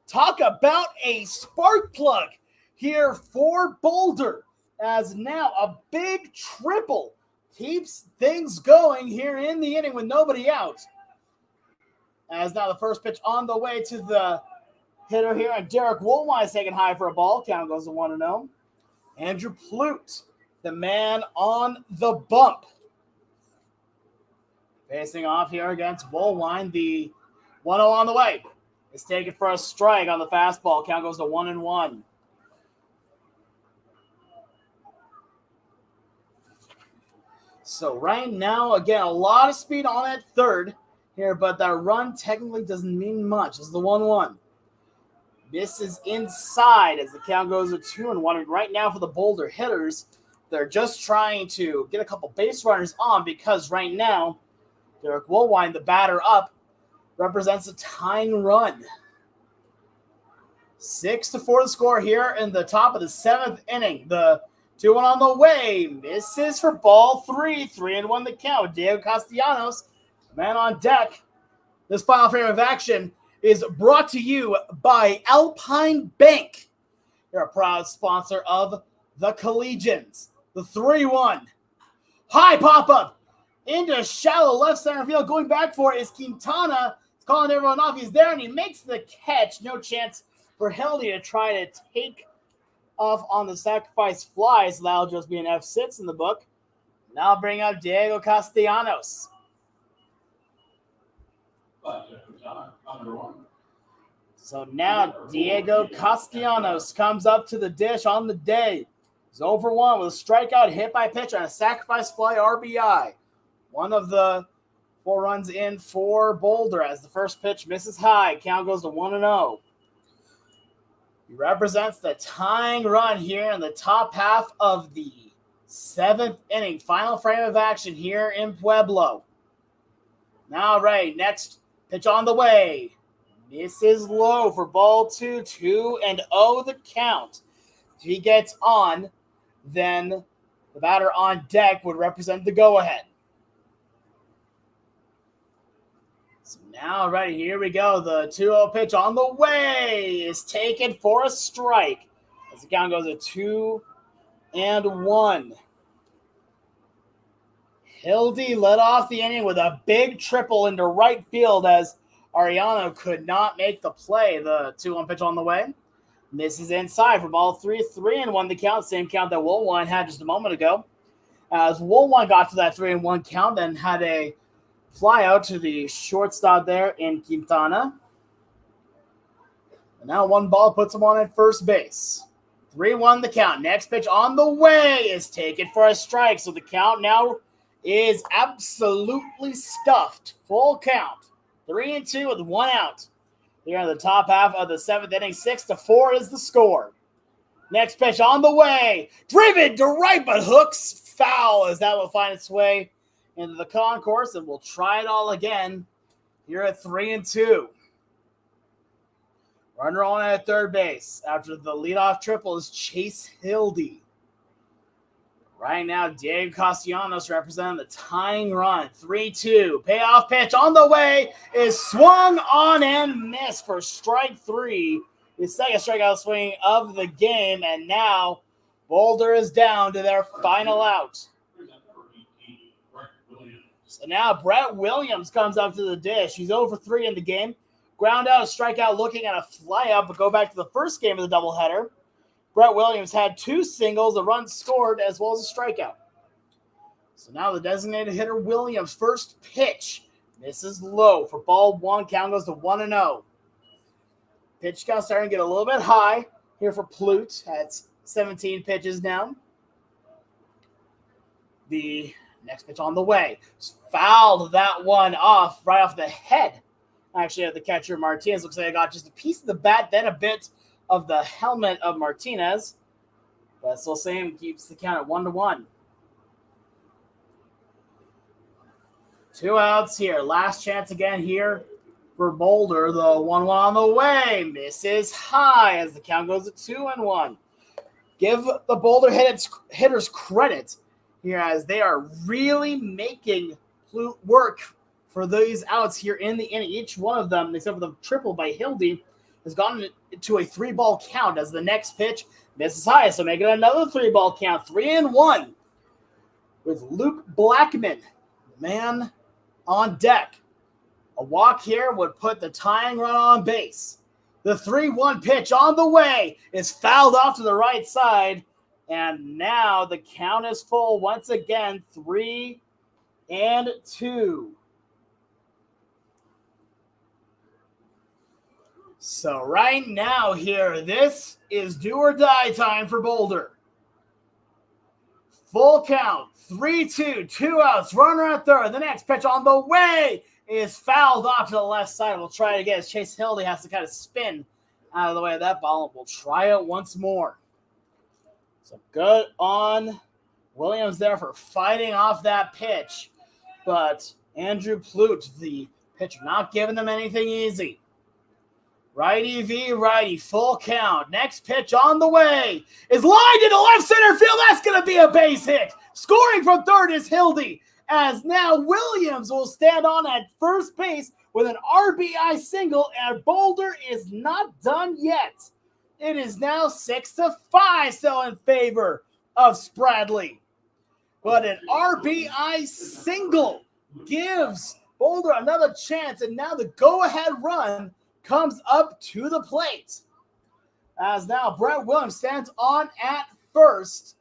Talk about a spark plug here for Boulder, as now a big triple keeps things going here in the inning with nobody out. As now the first pitch on the way to the hitter here, and Derek Woolwine is taking high for a ball. Count goes to 1-0. Andrew Plute, the man on the bump, facing off here against Woolwine. The 1-0 on the way. Is taken for a strike on the fastball. Count goes to 1-1. So right now, again, a lot of speed on that third here, but that run technically doesn't mean much. This is the 1-1. This is inside as the count goes to 2-1. And right now for the Boulder hitters, they're just trying to get a couple base runners on because right now, Derek Woolwine, the batter up, represents a tying run. 6-4 the score here in the top of the 7th inning. The 2-1 on the way. Misses for ball 3. 3-1 the count. Diego Castellanos, man on deck. This final frame of action is brought to you by Alpine Bank. They're a proud sponsor of the Collegians. The 3-1. High pop-up into shallow left center field. Going back for it is Quintana. He's calling everyone off. He's there, and he makes the catch. No chance for Hildy to try to take off on the sacrifice fly. So that'll just be an F6 in the book. Now bring up Diego Castellanos. So now Diego Castellanos comes up to the dish on the day. He's 0-for-1 with a strikeout, hit by pitch, and a sacrifice fly RBI. One of the 4 runs in for Boulder as the first pitch misses high. Count goes to 1-0. He represents the tying run here in the top half of the 7th inning. Final frame of action here in Pueblo. Now, Ray, next pitch on the way. Misses low for ball 2. 2-0 the count. If he gets on, then the batter on deck would represent the go-ahead. So now, right, here we go. The 2-0 pitch on the way is taken for a strike as the count goes to 2-1. Hildy led off the inning with a big triple into right field as Ariano could not make the play. The 2-1 pitch on the way. Misses inside for ball 3. 3-1 the count. Same count that Woolwine had just a moment ago. As Woolwine got to that 3-1 count, then had a fly out to the shortstop there in Quintana. And now 1 ball puts him on at first base. 3-1 the count. Next pitch on the way is taken for a strike. So the count now is absolutely stuffed. Full count. 3-2 with 1 out. Here in the top half of the 7th inning. 6-4 is the score. Next pitch on the way. Driven to right, but hooks foul as that will find its way into the concourse, and we'll try it all again here at 3-2. Runner on at third base after the leadoff triple is Chase Hildy. Right now, Diego Castellanos representing the tying run. 3-2. Payoff pitch on the way is swung on and missed for strike 3. His second strikeout swing of the game, and now Boulder is down to their final out. So now Brett Williams comes up to the dish. He's 0-for-3 in the game. Ground out, a strikeout, looking at a flyout, but go back to the first game of the doubleheader. Brett Williams had 2 singles, a run scored, as well as a strikeout. So now the designated hitter Williams, first pitch, misses low for ball 1. Count goes to 1-0. Pitch count starting to get a little bit high here for Plute at 17 pitches now. The next pitch on the way. Fouled that one off, right off the head. Actually, the catcher Martinez looks like I got just a piece of the bat, then a bit of the helmet of Martinez. But still same, keeps the count at 1-1. 2 outs here. Last chance again here for Boulder. The 1-1 on the way. Misses high as the count goes to 2-1. Give the Boulder hitters credit here as they are really making work for these outs here in the inning. Each one of them, except for the triple by Hildy, has gone to a 3-ball count as the next pitch misses high. So make it another 3-ball count. 3-1 with Luke Blackman, the man on deck. A walk here would put the tying run on base. The 3-1 pitch on the way is fouled off to the right side. And now the count is full once again, 3-2. So right now here, this is do or die time for Boulder. Full count, 3-2, 2 outs, runner at third. The next pitch on the way is fouled off to the left side. We'll try it again as Chase Hildy has to kind of spin out of the way of that ball. We'll try it once more. So good on Williams there for fighting off that pitch. But Andrew Plute, the pitcher, not giving them anything easy. Righty v righty, full count. Next pitch on the way is lined into left center field. That's going to be a base hit. Scoring from third is Hildy, as now Williams will stand on at first base with an RBI single, and Boulder is not done yet. It is now 6-5 still in favor of Spradley. But an RBI single gives Boulder another chance, and now the go-ahead run comes up to the plate. As now Brett Williams stands on at first.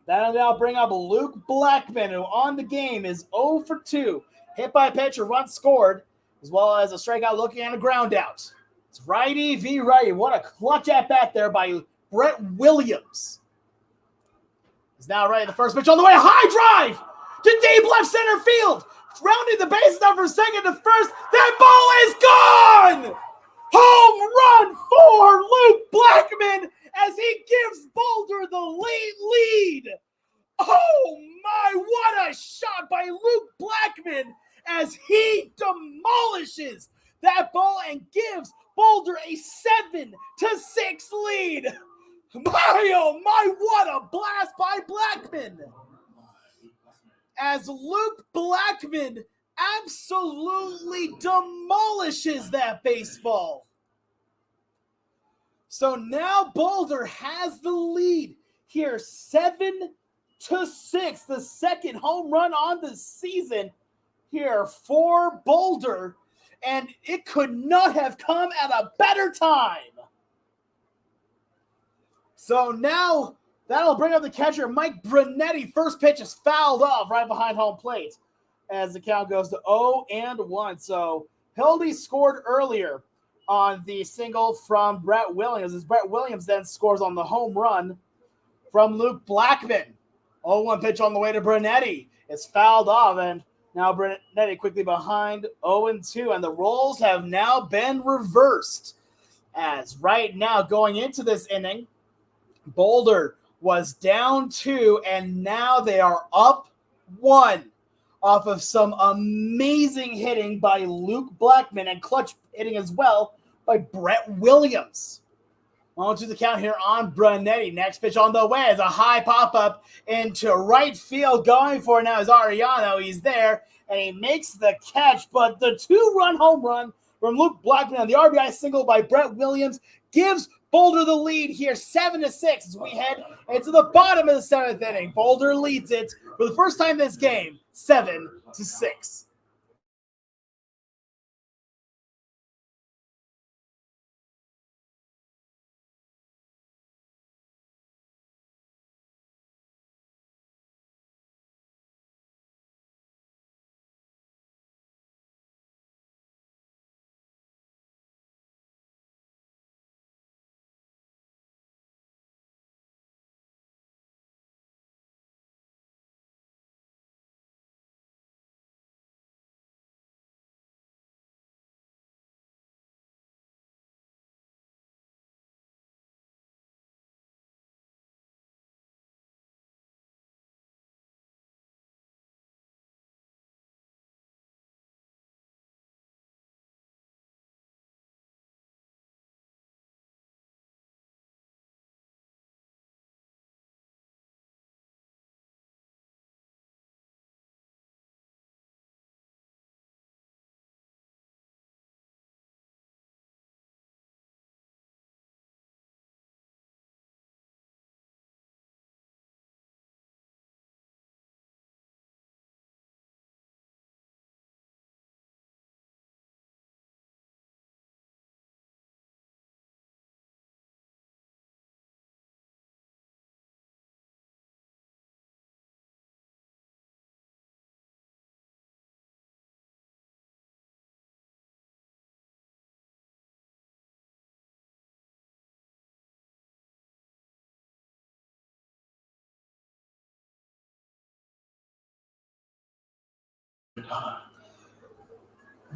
That'll now bring up Luke Blackman, who on the game is 0 for 2. Hit by pitch, a run scored, as well as a strikeout looking at a ground out. It's righty v righty. What a clutch at bat there by Brett Williams. He's now ready. The first pitch on the way. High drive to deep left center field. Rounding the bases down from second to first. That ball is gone! Home run for Luke Blackman as he gives Boulder the lead. Oh my, what a shot by Luke Blackman as he demolishes that ball and gives Boulder a 7-6 lead. My, oh my, what a blast by Blackman. As Luke Blackman absolutely demolishes that baseball. So now Boulder has the lead here, 7-6, the second home run on the season here for Boulder, and it could not have come at a better time. So now that'll bring up the catcher, Mike Brunetti. First pitch is fouled off right behind home plate as the count goes to 0-1. So Hildy scored earlier on the single from Brett Williams, as Brett Williams then scores on the home run from Luke Blackman. 0-1 pitch on the way to Brunetti. It's fouled off, and now Brunetti quickly behind 0-2, and the roles have now been reversed. As right now, going into this inning, Boulder was down 2, and now they are up 1 off of some amazing hitting by Luke Blackman and clutch hitting as well by Brett Williams. On to the count here on Brunetti. Next pitch on the way is a high pop-up into right field. Going for it now is Ariano. He's there, and he makes the catch, but the 2-run home run from Luke Blackman and the RBI single by Brett Williams gives Boulder the lead here, 7-6, as we head into the bottom of the 7th inning. Boulder leads it for the first time this game, 7-6.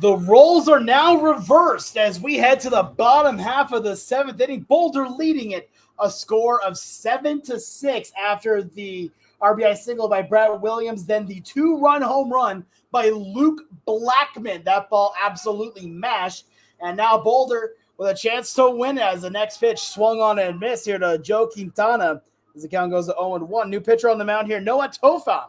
The roles are now reversed as we head to the bottom half of the 7th inning. Boulder leading it a score of 7-6 after the RBI single by Brett Williams, then the 2-run home run by Luke Blackman. That ball absolutely mashed. And now Boulder with a chance to win as the next pitch swung on and missed here to Joe Quintana as the count goes to 0-1. New pitcher on the mound here, Noah Tofan,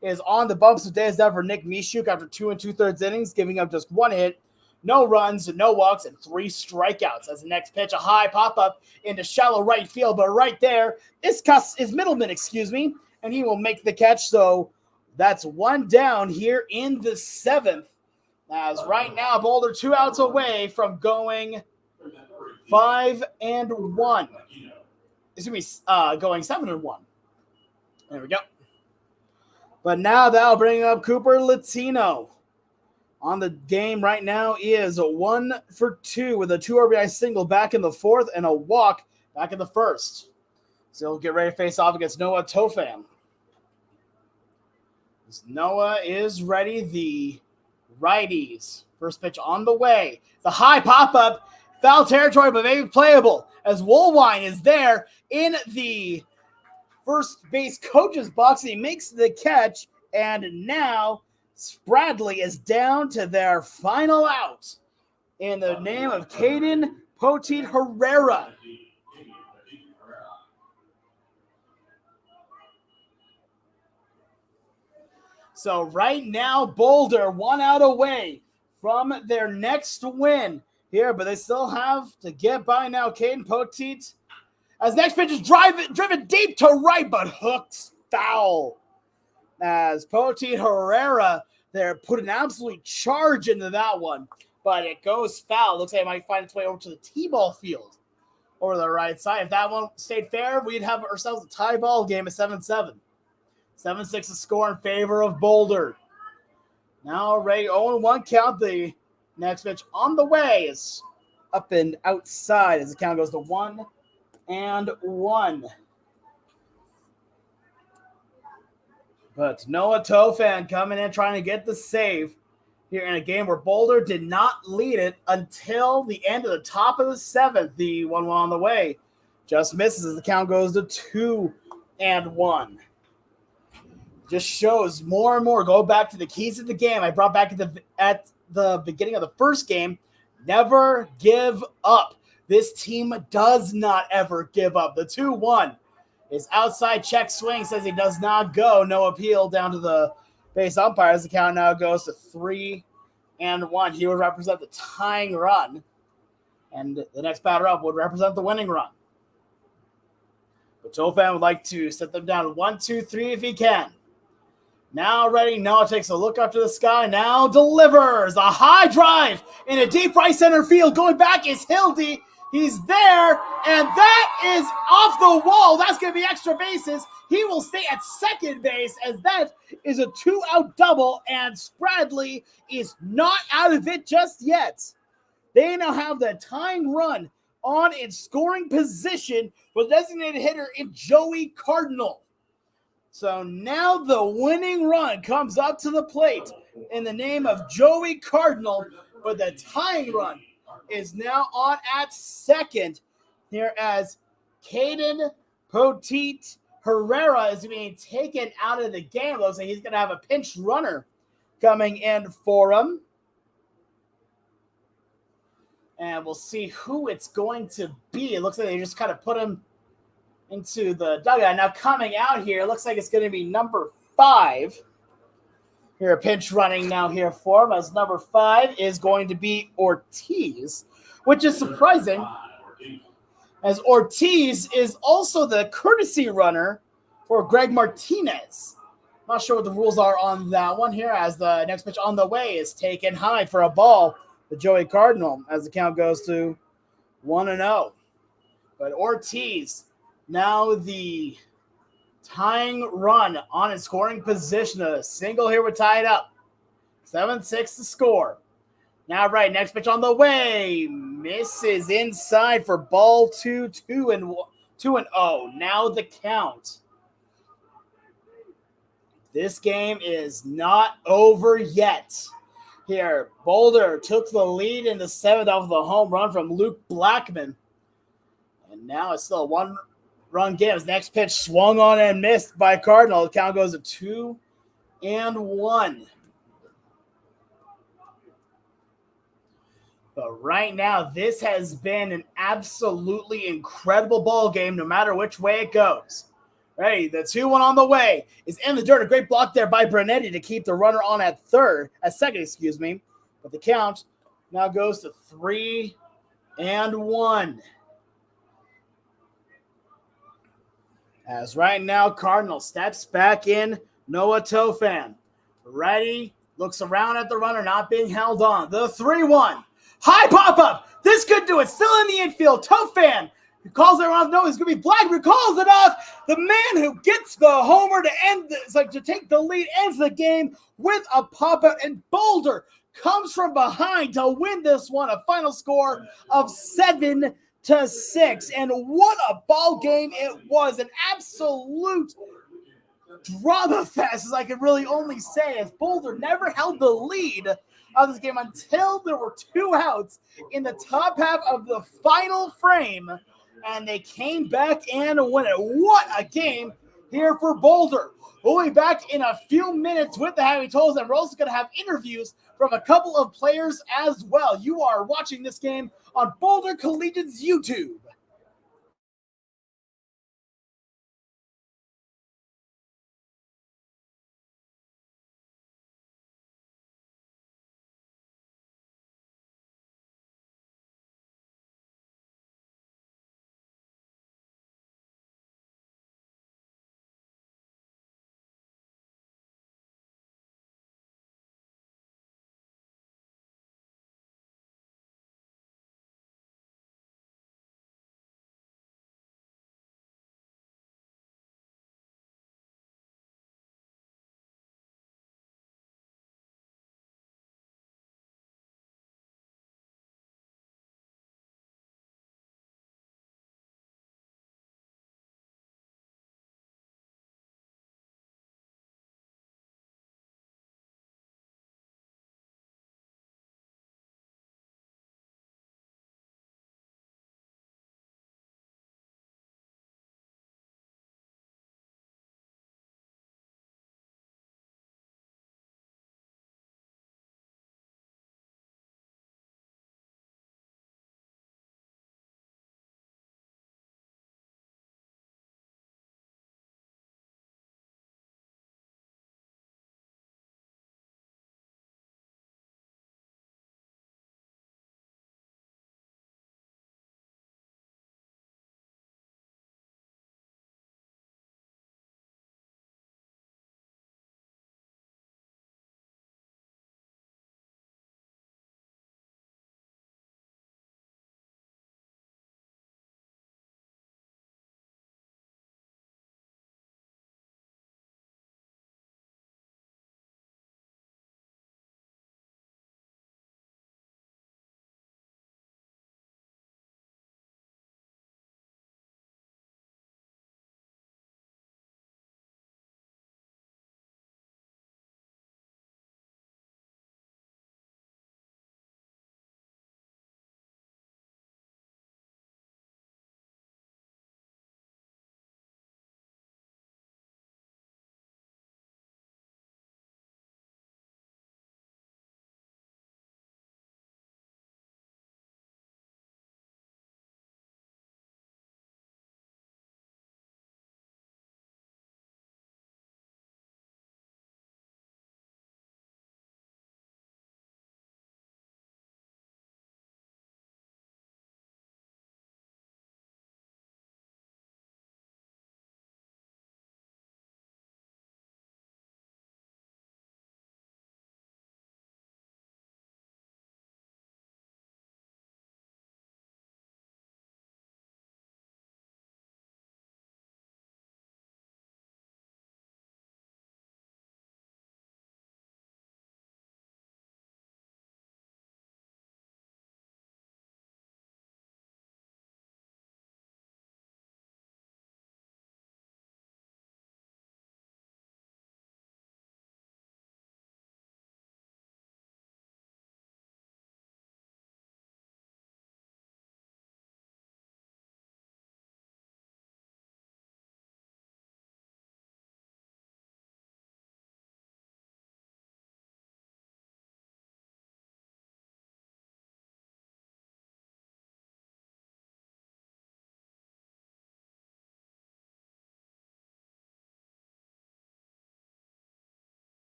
is on the bumps today as down for Nick Mishuk after 2 2/3 innings, giving up just 1 hit, no runs, no walks, and 3 strikeouts. As the next pitch, a high pop-up into shallow right field, but right there is Middleman, and he will make the catch. So that's 1 down here in the 7th. As right now, Boulder 2 outs away from going 5-1. Going 7-1. There we go. But now that'll bring up Cooper Latino. On the game right now is 1 for 2 with a 2 RBI single back in the 4th and a walk back in the 1st. So he'll get ready to face off against Noah Tofan. As Noah is ready, the righties. First pitch on the way. The high pop-up, foul territory, but maybe playable as Woolwine is there in the first base coach's box. He makes the catch, and now Spradley is down to their final out in the name of Caden Poteet Herrera. So right now, Boulder 1 out away from their next win here, but they still have to get by now. Caden Poteet, as next pitch is driven deep to right, but hooks foul. As Poteet Herrera there put an absolute charge into that one, but it goes foul. Looks like it might find its way over to the T-ball field over the right side. If that one stayed fair, we'd have ourselves a tie ball game at 7-7. 7-6 the score in favor of Boulder. Now ready 0-1 count. The next pitch on the way is up and outside as the count goes to 1-1. But Noah Tofan coming in trying to get the save here in a game where Boulder did not lead it until the end of the top of the 7th. The 1-1 on the way just misses as the count goes to 2-1. Just shows more and more. Go back to the keys of the game I brought back at the beginning of the first game. Never give up. This team does not ever give up. The 2-1 is outside check swing. Says he does not go. No appeal down to the base umpire as the count now goes to 3-1. He would represent the tying run. And the next batter up would represent the winning run. But Tofan would like to set them down 1-2-3 if he can. Now ready. Noah takes a look up to the sky. Now delivers a high drive in a deep right center field. Going back is Hildy. He's there, and that is off the wall. That's going to be extra bases. He will stay at second base as that is a 2-out double, and Spradley is not out of it just yet. They now have the tying run on in scoring position with designated hitter in Joey Cardinal. So now the winning run comes up to the plate in the name of Joey Cardinal, but the tying run is now on at second here as Caden Poteet Herrera is being taken out of the game. Looks like he's going to have a pinch runner coming in for him. And we'll see who it's going to be. It looks like they just kind of put him into the dugout. Now coming out here, it looks like it's going to be number 5. Here, a pinch running now here for him as number 5 is going to be Ortiz, which is surprising as Ortiz is also the courtesy runner for Greg Martinez. Not sure what the rules are on that one here as the next pitch on the way is taken high for a ball to Joey Cardinal as the count goes to 1-0. But Ortiz, now the tying run on in scoring position. A single here would tie it up. 7-6 to score. Now right, next pitch on the way. Misses inside for ball 2-2-0. Now the count. This game is not over yet. Here, Boulder took the lead in the seventh off of the home run from Luke Blackman. And now it's still a one-run game. His next pitch swung on and missed by Cardinal. The count goes to 2-1. But right now, this has been an absolutely incredible ball game, no matter which way it goes. Ready, the 2-1 on the way is in the dirt. A great block there by Brunetti to keep the runner on at second. But the count now goes to 3-1. As right now, Cardinal steps back in. Noah Tofan. Ready, looks around at the runner, not being held on. The 3-1. High pop-up. This could do it. Still in the infield. Tofan calls it off. No, it's going to be Blackman. Calls it off. The man who gets the homer to end this, to take the lead, ends the game with a pop-up. And Boulder comes from behind to win this one. A final score of 7-6. And what a ball game it was. An absolute drama fest, as I could really only say, as Boulder never held the lead of this game until there were 2 outs in the top half of the final frame, and they came back and won it. What a game here for Boulder. We'll be back in a few minutes with the Happy Tolls, and we're also going to have interviews from a couple of players as well. You are watching this game on Boulder Collegians YouTube.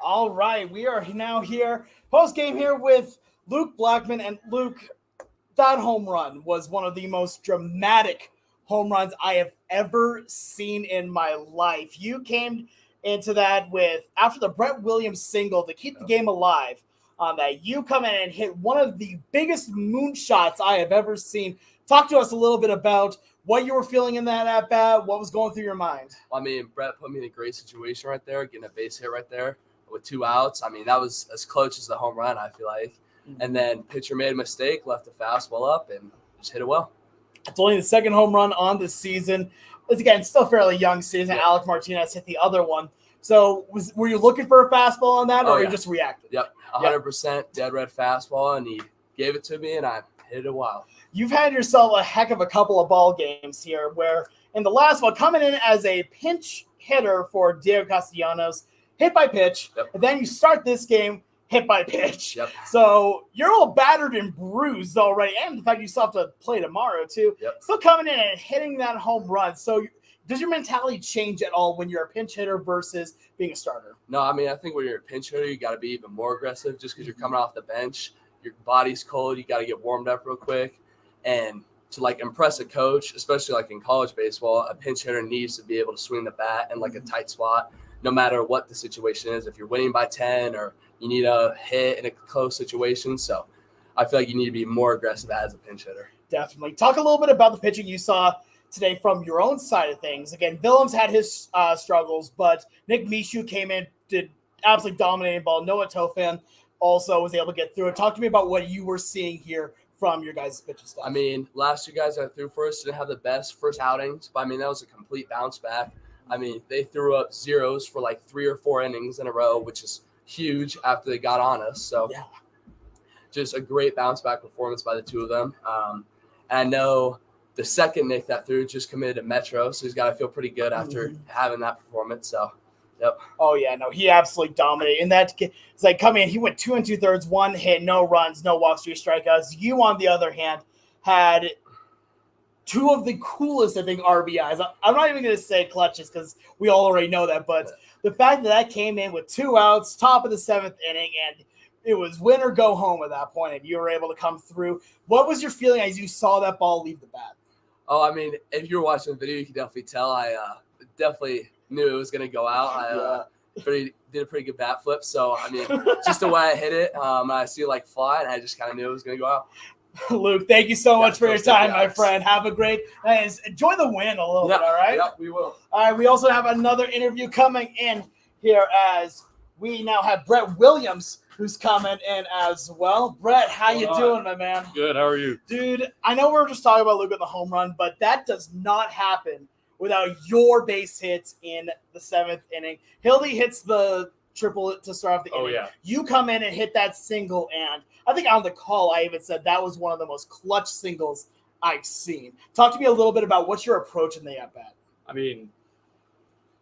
All right, we are now here, post-game here with Luke Blackman. And Luke, that home run was one of the most dramatic home runs I have ever seen in my life. You came into that with, after the Brett Williams single to keep the game alive, on that you come in and hit one of the biggest moonshots I have ever seen. Talk to us a little bit about what you were feeling in that at-bat, what was going through your mind. I mean, Brett put me in a great situation right there, getting a base hit right there with 2 outs. I mean, that was as close as the home run, I feel like. And then pitcher made a mistake, left the fastball up, and just hit it well. It's only the second home run on this season. It's, again, still fairly young season. Yeah. Alec Martinez hit the other one. So were you looking for a fastball on that, or you just reacted? Yep, 100% dead red fastball, and he gave it to me, and I hit it wild. You've had yourself a heck of a couple of ball games here where in the last one, coming in as a pinch hitter for Diego Castellanos, hit by pitch, and then you start this game hit by pitch. Yep. So you're all battered and bruised already, and the fact you still have to play tomorrow too. Yep. Still coming in and hitting that home run. So does your mentality change at all when you're a pinch hitter versus being a starter? No, I mean, I think when you're a pinch hitter, you got to be even more aggressive just because you're coming off the bench. Your body's cold. You got to get warmed up real quick. And to, like, impress a coach, especially, like, in college baseball, a pinch hitter needs to be able to swing the bat in, like, a tight spot, no matter what the situation is. If you're winning by 10 or you need a hit in a close situation. So I feel like you need to be more aggressive as a pinch hitter. Definitely. Talk a little bit about the pitching you saw today from your own side of things. Again, Willems had his struggles, but Nick Mishu came in, did absolutely dominating ball. Noah Tofan also was able to get through it. Talk to me about what you were seeing here from your guys' pitching stuff. I mean, last 2 guys that threw for us didn't have the best first outings, but I mean, that was a complete bounce back. I mean, they threw up zeros for like 3 or 4 innings in a row, which is huge after they got on us. So just a great bounce back performance by the 2 of them. And I know the second Nick that threw just committed to Metro, so he's got to feel pretty good after having that performance. So, yep. Oh, yeah, no, he absolutely dominated. And that, it's like coming in, he went 2 2/3, 1 hit, no runs, no walks, 3 strikeouts. You, on the other hand, had 2 of the coolest, I think, RBIs. I'm not even going to say clutches because we all already know that, but the fact that came in with 2 outs, top of the 7th inning, and it was win or go home at that point, and you were able to come through. What was your feeling as you saw that ball leave the bat? Oh, I mean, if you were watching the video, you could definitely tell. I definitely knew it was going to go out. I did a pretty good bat flip. So, I mean, just the way I hit it, I see it like fly, and I just kind of knew it was going to go out. Luke, thank you so much for your time, my friend. Have a great night. Enjoy the win a little bit, all right? Yeah, we will. All right, we also have another interview coming in here as we now have Brett Williams, who's coming in as well. Brett, how you doing, my man? Good. How are you? Dude, I know we're just talking about Luke at the home run, but that does not happen without your base hits in the 7th inning. Hildy hits the triple to start off the inning. Yeah. You come in and hit that single, and I think on the call I even said that was one of the most clutch singles I've seen. Talk to me a little bit about what's your approach in the at-bat. I mean,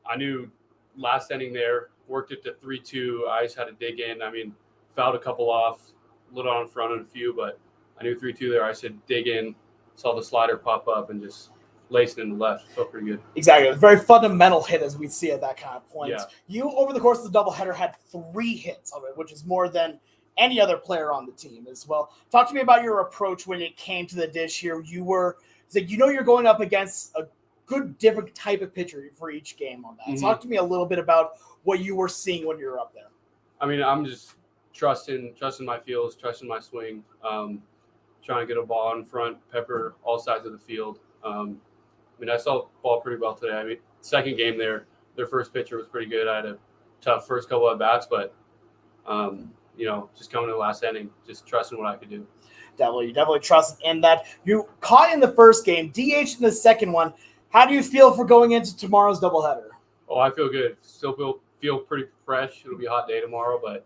I knew last inning there, worked it to 3-2. I just had to dig in. I mean, fouled a couple off, a little on front on a few, but I knew 3-2 there. I said dig in, saw the slider pop up, and just laced it in the left. Felt pretty good. Exactly. A very fundamental hit as we see at that kind of point. Yeah. You, over the course of the doubleheader, had 3 hits of it, which is more than any other player on the team as well. Talk to me about your approach when it came to the dish here. You're going up against a good different type of pitcher for each game on that. Mm-hmm. Talk to me a little bit about what you were seeing when you were up there. I mean, I'm just trusting my feels, trusting my swing, trying to get a ball in front, pepper all sides of the field. I mean, I saw the ball pretty well today. I mean, second game there, their first pitcher was pretty good. I had a tough first couple of bats, but, just coming to the last inning, just trusting what I could do. Definitely trust in that. You caught in the first game, DH in the second one. How do you feel for going into tomorrow's doubleheader? Oh, I feel good. Still feel pretty fresh. It'll be a hot day tomorrow, but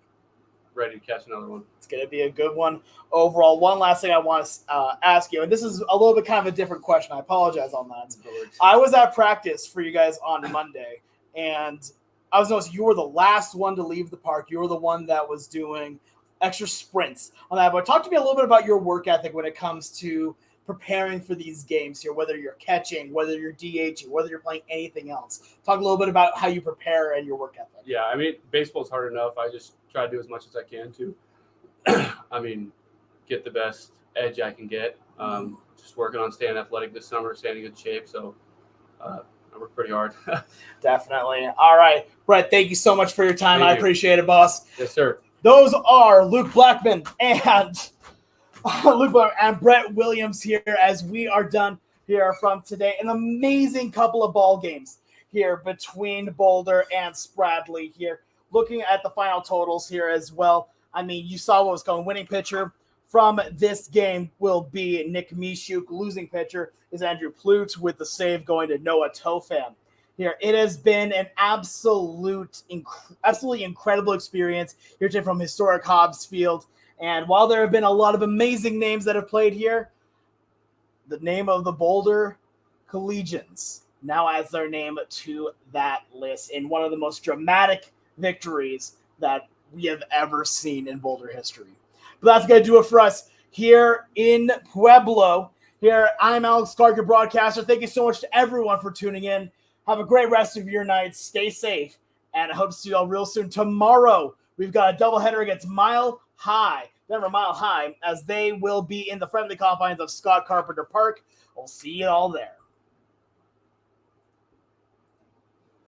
ready to catch another one. It's going to be a good one overall. One last thing I want to ask you, and this is a little bit kind of a different question. I apologize on that. I was at practice for you guys on Monday, and I was noticing you were the last one to leave the park. You were the one that was doing extra sprints on that. But talk to me a little bit about your work ethic when it comes to preparing for these games here, whether you're catching, whether you're DHing, whether you're playing anything else? Talk a little bit about how you prepare and your work ethic. Yeah, I mean, baseball's hard enough. I just try to do as much as I can to, I mean, get the best edge I can get. Just working on staying athletic this summer, staying in good shape. So I work pretty hard. Definitely. All right, Brett, thank you so much for your time. Thank I you. appreciate it, boss. Yes, sir. Those are Luke Blackman and Brett Williams here as we are done here from today. An amazing couple of ball games here between Boulder and Spradley here. Looking at the final totals here as well. I mean, you saw what was going. Winning pitcher from this game will be Nick Mishuk. Losing pitcher is Andrew Plute, with the save going to Noah Tofan. Here, it has been an absolutely incredible experience here today from Historic Hobbs Field. And while there have been a lot of amazing names that have played here, the name of the Boulder Collegians now adds their name to that list in one of the most dramatic victories that we have ever seen in Boulder history. But that's going to do it for us here in Pueblo. Here, I'm Alex Clark, your broadcaster. Thank you so much to everyone for tuning in. Have a great rest of your night. Stay safe. And I hope to see you all real soon. Tomorrow, we've got a doubleheader against Denver Mile High, as they will be in the friendly confines of Scott Carpenter Park. We'll see you all there.